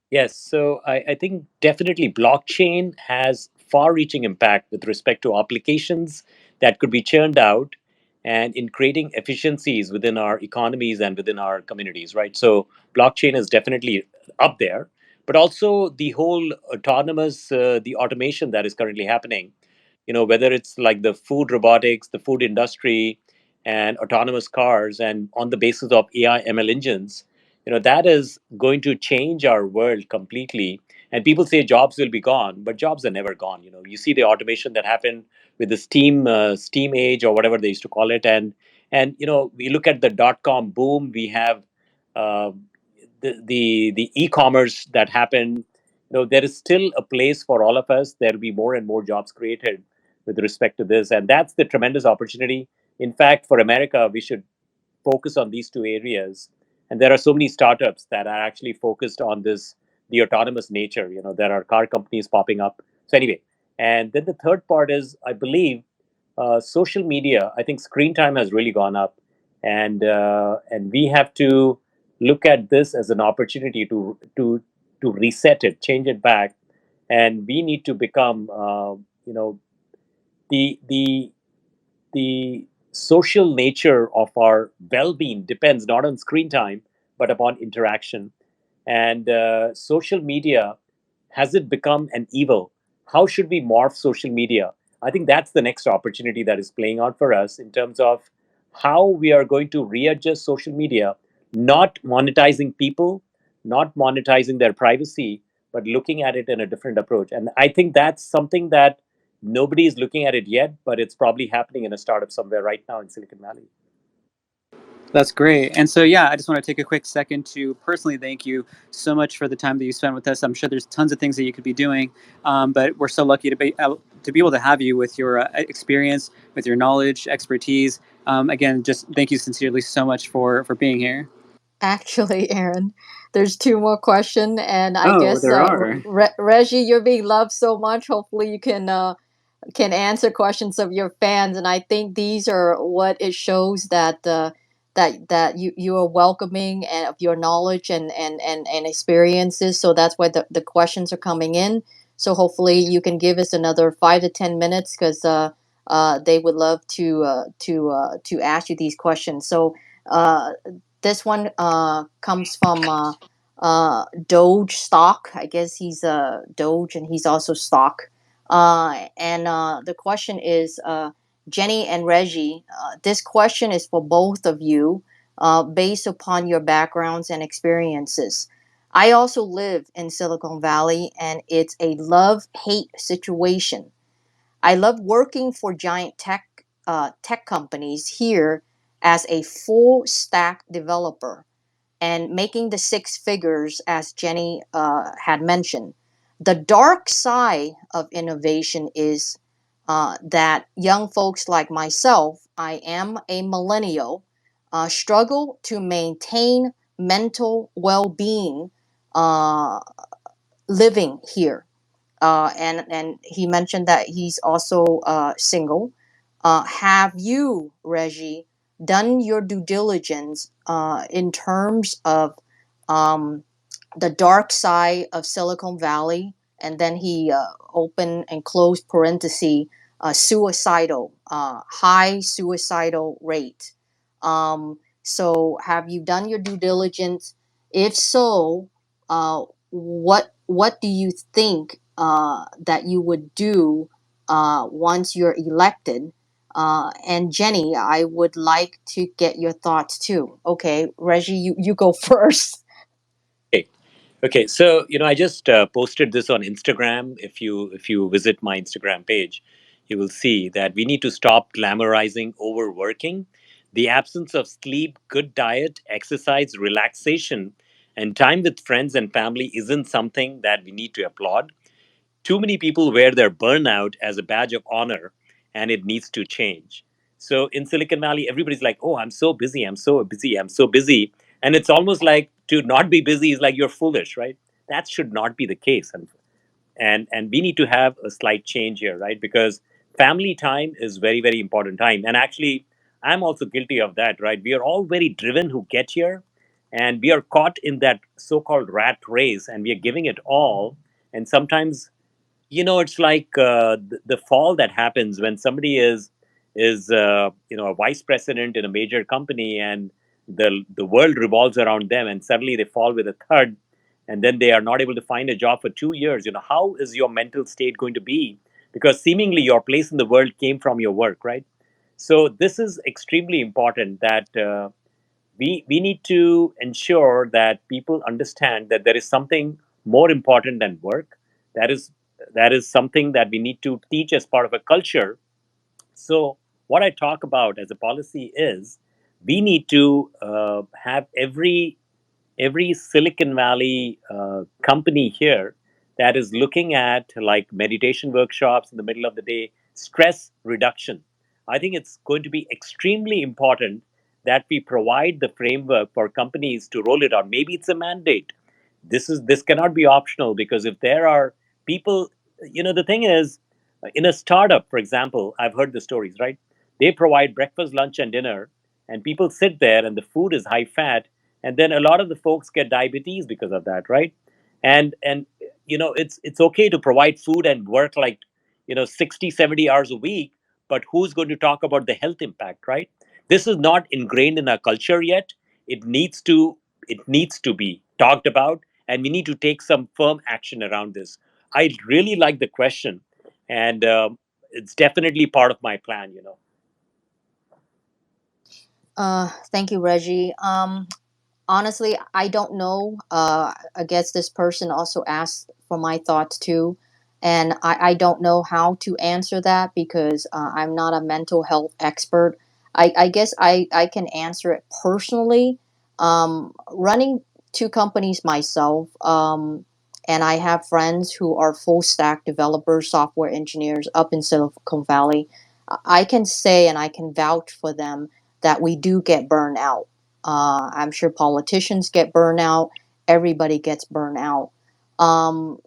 Yes, so I think definitely blockchain has far reaching impact with respect to applications that could be churned out and in creating efficiencies within our economies and within our communities, right? So blockchain is definitely up there. but also the whole autonomous, the automation that is currently happening. Whether it's like the food robotics, the food industry, and autonomous cars, and on the basis of AI ML engines, that is going to change our world completely. And people say jobs will be gone, but jobs are never gone. You see the automation that happened with the steam age, or whatever they used to call it. And we look at the dot-com boom. We have uh, the e-commerce that happened. There is still a place for all of us. There will be more and more jobs created with respect to this, and that's the tremendous opportunity. In fact, for America, we should focus on these two areas. And there are so many startups that are actually focused on this, the autonomous nature. There are car companies popping up. So anyway, and then the third part is, I believe, social media. I think screen time has really gone up, and we have to look at this as an opportunity to reset it, change it back, and we need to become, the the the social nature of our well-being depends not on screen time but upon interaction. And social media, has it become an evil? How should we morph social media? I think that's the next opportunity that is playing out for us in terms of how we are going to readjust social media, not monetizing people, not monetizing their privacy, but looking at it in a different approach. And I think that's something that nobody is looking at it yet, but it's probably happening in a startup somewhere right now in Silicon Valley. That's great. And so, yeah, I just want to take a quick second to personally thank you so much for the time that you spent with us. I'm sure there's tons of things that you could be doing, but we're so lucky to be able to have you with your experience, with your knowledge, expertise. Again, just thank you sincerely so much for being here. Actually, Aaron, there's two more questions, and I Oh, guess there are. Reggie, you're being loved so much. Hopefully, you can answer questions of your fans, and I think these are what it shows that that you are welcoming and of your knowledge and experiences. So that's why the questions are coming in. So hopefully you can give us another 5 to 10 minutes because they would love to ask you these questions. So this one comes from Doge Stock. I guess he's Doge and he's also stock. And the question is, Jenny and Reggie, this question is for both of you based upon your backgrounds and experiences. I also live in Silicon Valley and it's a love hate situation. I love working for giant tech companies here as a full stack developer and making the six figures, as Jenny had mentioned. The dark side of innovation is that young folks like myself, I am a millennial, struggle to maintain mental well being uh, living here. And he mentioned that he's also single. Have you, Reggie, done your due diligence in terms of um, the dark side of Silicon Valley? And then he opened and closed parenthesis, suicidal, high suicidal rate. So have you done your due diligence? If so, what do you think that you would do once you're elected? And Jenny, I would like to get your thoughts too. Okay, Reggie, you go first. Okay. Okay, so I just posted this on Instagram. If you visit my Instagram page, you will see that we need to stop glamorizing overworking. The absence of sleep, good diet, exercise, relaxation, and time with friends and family isn't something that we need to applaud. Too many people wear their burnout as a badge of honor, and it needs to change. So in Silicon Valley, everybody's like, oh, I'm so busy, I'm so busy, I'm so busy. And it's almost like to not be busy is like you're foolish, right? That should not be the case. And we need to have a slight change here, right? Because family time is very, very important time. And actually, I'm also guilty of that, right? We are all very driven who get here, and we are caught in that so-called rat race, and we are giving it all. And sometimes, it's like the fall that happens when somebody is a vice president in a major company, and the world revolves around them, and suddenly they fall with a thud. and then they are not able to find a job for 2 years, how is your mental state going to be? Because seemingly your place in the world came from your work, right? So this is extremely important, that we need to ensure that people understand that there is something more important than work. That is something that we need to teach as part of a culture. So what I talk about as a policy is, we need to have every Silicon Valley company here that is looking at like meditation workshops in the middle of the day, stress reduction. I think it's going to be extremely important that we provide the framework for companies to roll it out. Maybe it's a mandate. This cannot be optional, because if there are people, the thing is, in a startup, for example, I've heard the stories, right? They provide breakfast, lunch, and dinner, and people sit there, and the food is high fat, and then a lot of the folks get diabetes because of that, right? And it's okay to provide food and work like 60, 70 hours a week, but who's going to talk about the health impact, right? This is not ingrained in our culture yet. It needs to be talked about, and we need to take some firm action around this. I really like the question, and it's definitely part of my plan. Thank you, Reggie. Honestly, I don't know. I guess this person also asked for my thoughts too. And I don't know how to answer that because I'm not a mental health expert. I guess I can answer it personally. Running two companies myself, and I have friends who are full stack developers, software engineers up in Silicon Valley. I can say and I can vouch for them that we do get burned out. I'm sure politicians get burned out. Everybody gets burned out. Um,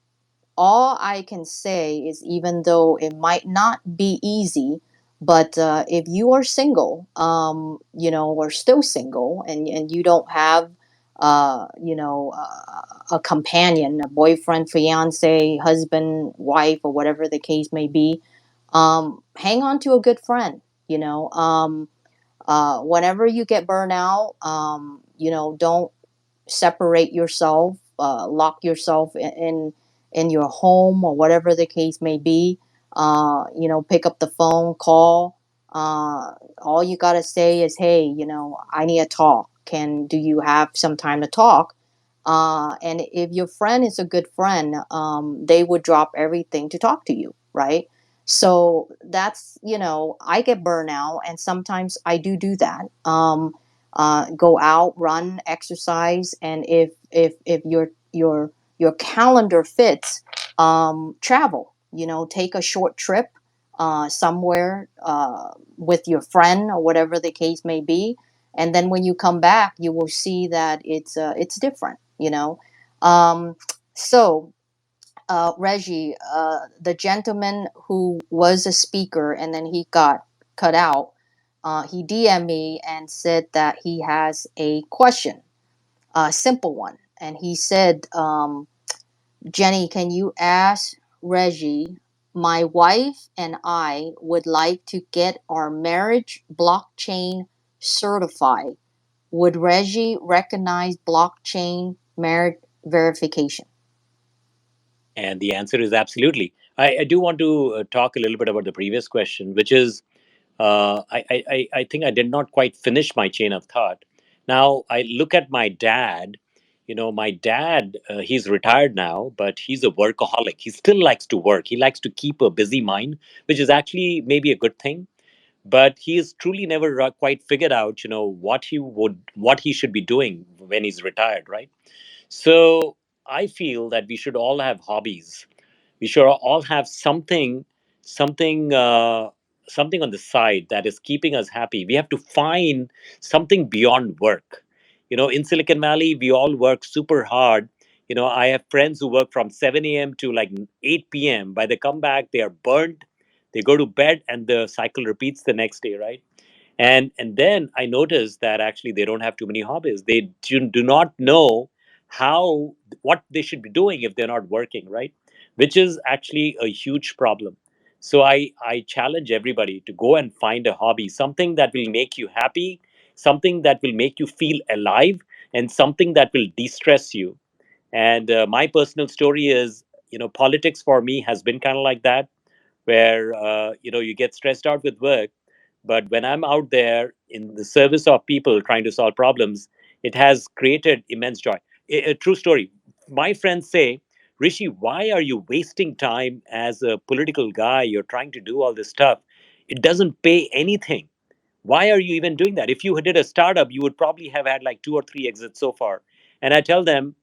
all I can say is, even though it might not be easy, but if you are single, or still single, and you don't have, a companion, a boyfriend, fiance, husband, wife, or whatever the case may be, hang on to a good friend. Whenever you get burned out, don't separate yourself, lock yourself in your home or whatever the case may be. Pick up the phone, call. All you gotta say is, "Hey, I need to talk. Do you have some time to talk?" And if your friend is a good friend, they would drop everything to talk to you, right? So that's, I get burnout, and sometimes I do that. Go out, run, exercise, and if your calendar fits, travel. Take a short trip somewhere with your friend or whatever the case may be, and then when you come back, you will see that it's different. So Reggie, the gentleman who was a speaker and then he got cut out, he DM'd me and said that he has a question, a simple one. And he said, Jenny, can you ask Reggie? My wife and I would like to get our marriage blockchain certified. Would Reggie recognize blockchain marriage verification? And the answer is absolutely. I do want to talk a little bit about the previous question, which is, I think I did not quite finish my chain of thought. Now, I look at my dad. My dad, he's retired now, but he's a workaholic. He still likes to work. He likes to keep a busy mind, which is actually maybe a good thing. But he has truly never quite figured out, what he should be doing when he's retired, right? So I feel that we should all have hobbies. We should all have something something on the side that is keeping us happy. We have to find something beyond work. In Silicon Valley, we all work super hard. I have friends who work from 7 a.m. to like 8 p.m. By the come back, they are burnt. They go to bed, and the cycle repeats the next day, right? And then I noticed that actually they don't have too many hobbies. They do not know how what they should be doing if they're not working, right? Which is actually a huge problem. So I challenge everybody to go and find a hobby, something that will make you happy, something that will make you feel alive, and something that will de-stress you. And my personal story is, politics for me has been kind of like that, where you get stressed out with work, but when I'm out there in the service of people trying to solve problems, it has created immense joy. A true story. My friends say, Rishi, why are you wasting time as a political guy? You're trying to do all this stuff. It doesn't pay anything. Why are you even doing that? If you did a startup, you would probably have had like two or three exits so far. And I tell them,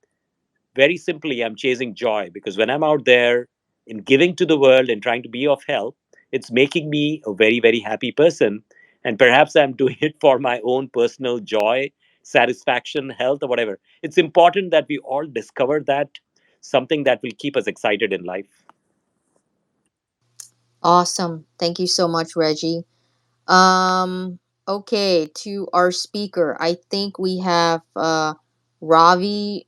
very simply, I'm chasing joy, because when I'm out there in giving to the world and trying to be of help, it's making me a very, very happy person. And perhaps I'm doing it for my own personal joy, satisfaction, health, or whatever. It's important that we all discover that something that will keep us excited in life. Awesome. Thank you so much, Reggie. Um, okay, to our speaker, I think we have Ravi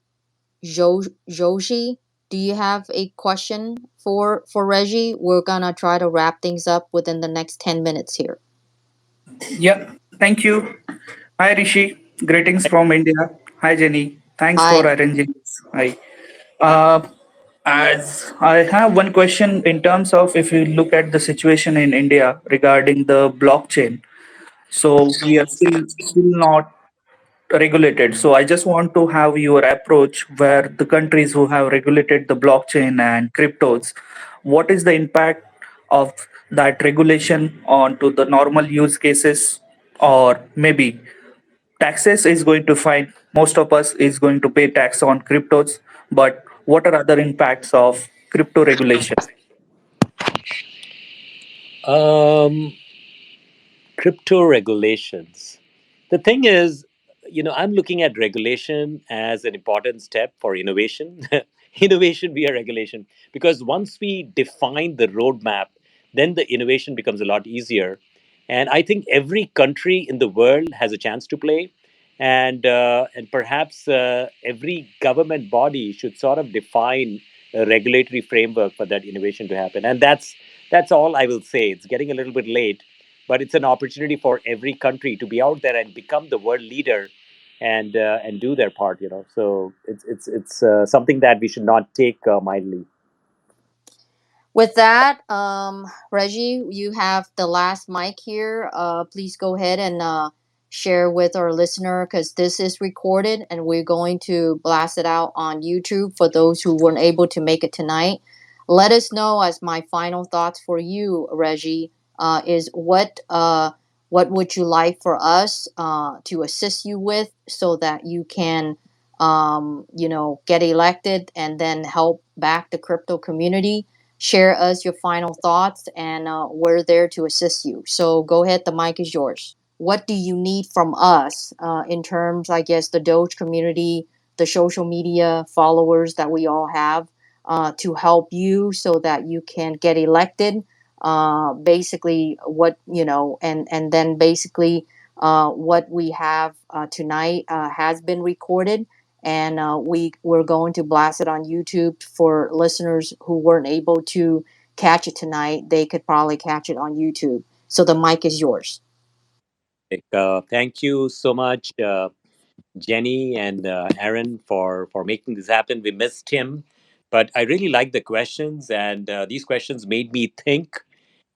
Joshi. Do you have a question for Reggie? We're gonna try to wrap things up within the next 10 minutes here. Yeah, thank you. Hi, Rishi. Greetings from India. Hi, Jenny. Thanks for Hi. arranging this. Hi. Uh, as I have one question in terms of if you look at the situation in India regarding the blockchain. So we are still not regulated. So I just want to have your approach where the countries who have regulated the blockchain and cryptos, what is the impact of that regulation onto the normal use cases, or maybe taxes is going to fine most of us is going to pay tax on cryptos, but what are other impacts of crypto regulation? Um, Crypto regulations. The thing is, I'm looking at regulation as an important step for innovation. Innovation via regulation. Because once we define the roadmap, then the innovation becomes a lot easier. And I think every country in the world has a chance to play. And perhaps every government body should sort of define a regulatory framework for that innovation to happen. And that's all I will say. It's getting a little bit late, but it's an opportunity for every country to be out there and become the world leader, and do their part. So it's something that we should not take mildly. With that, Reggie, you have the last mic here. Please go ahead and share with our listener, because this is recorded and we're going to blast it out on YouTube for those who weren't able to make it tonight. Let us know, as my final thoughts for you, Reggie, is what would you like for us to assist you with so that you can get elected and then help back the crypto community. Share us your final thoughts, and we're there to assist you. So go ahead, the mic is yours. What do you need from us in terms, I guess, the Doge community, the social media followers that we all have, to help you so that you can get elected? Basically, and then basically, what we have tonight has been recorded, and we're going to blast it on YouTube for listeners who weren't able to catch it tonight. They could probably catch it on YouTube. So the mic is yours. Thank you so much, Jenny and Aaron, for making this happen. We missed him, but I really liked the questions, and these questions made me think.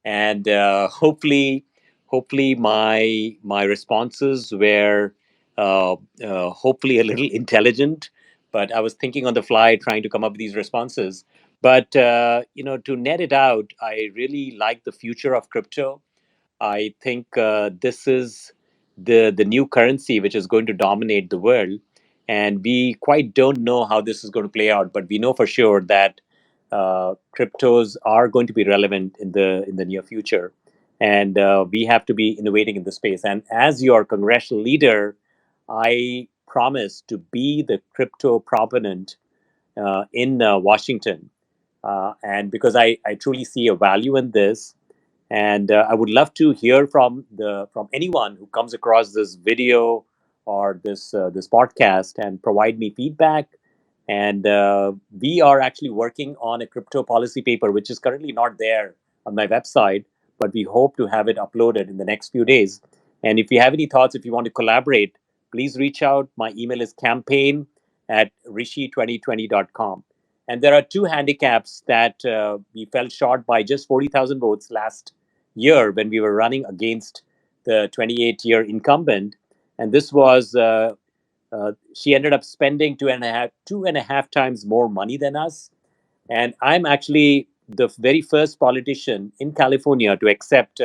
And hopefully my responses were hopefully a little intelligent. But I was thinking on the fly, trying to come up with these responses. But to net it out, I really like the future of crypto. I think this is the new currency which is going to dominate the world, and we quite don't know how this is going to play out. But we know for sure that cryptos are going to be relevant in the near future, and we have to be innovating in the space. And as your congressional leader, I promise to be the crypto proponent in Washington, and because I truly see a value in this, and I would love to hear from anyone who comes across this video or this podcast and provide me feedback. And we are actually working on a crypto policy paper, which is currently not there on my website, but we hope to have it uploaded in the next few days. And if you have any thoughts, if you want to collaborate, please reach out. My email is campaign at rishi2020.com. And there are two handicaps that we fell short by just 40,000 votes last year when we were running against the 28-year incumbent. And this was she ended up spending two and a half times more money than us. And I'm actually the very first politician in California to accept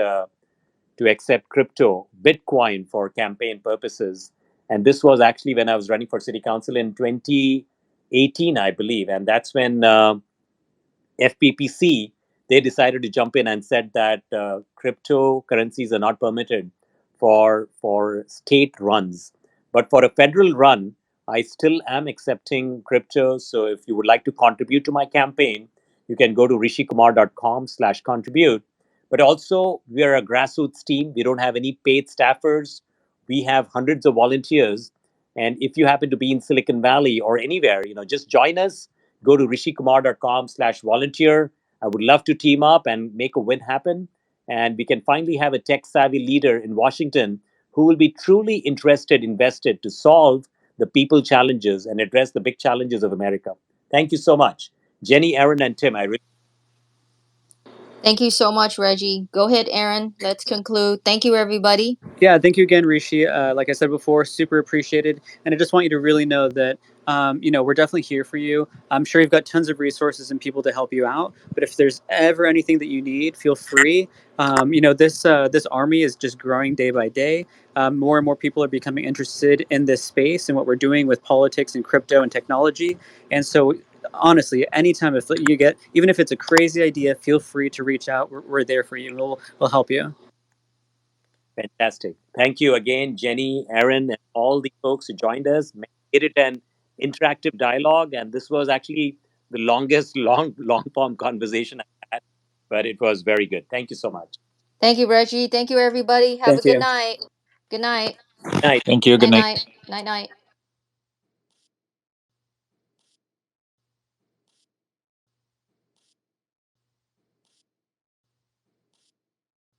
crypto, Bitcoin, for campaign purposes. And this was actually when I was running for city council in 2018, I believe. And that's when FPPC, they decided to jump in and said that cryptocurrencies are not permitted for state runs, but for a federal run, I still am accepting crypto. So if you would like to contribute to my campaign, you can go to rishikumar.com/contribute. But also, we are a grassroots team. We don't have any paid staffers. We have hundreds of volunteers. And if you happen to be in Silicon Valley or anywhere, just join us. Go to rishikumar.com/volunteer. I would love to team up and make a win happen. And we can finally have a tech savvy leader in Washington who will be truly interested, invested to solve the people challenges and address the big challenges of America. Thank you so much. Jenny, Aaron, and Tim, I really. Thank you so much, Reggie. Go ahead, Aaron. Let's conclude. Thank you, everybody. Yeah, thank you again, Rishi. Like I said before, super appreciated. And I just want you to really know that, we're definitely here for you. I'm sure you've got tons of resources and people to help you out. But if there's ever anything that you need, feel free. This army is just growing day by day. More and more people are becoming interested in this space and what we're doing with politics and crypto and technology. And so, honestly, anytime if you get, even if it's a crazy idea, feel free to reach out. We're there for you. We'll help you. Fantastic. Thank you again, Jenny, Aaron, and all the folks who joined us, made it an interactive dialogue. And this was actually the longest, long form conversation I had, but it was very good. Thank you so much. Thank you, Reggie. Thank you, everybody. Have a Thank good you. night. Good night. Night. Thank you. Good Night, night. night. Night, night.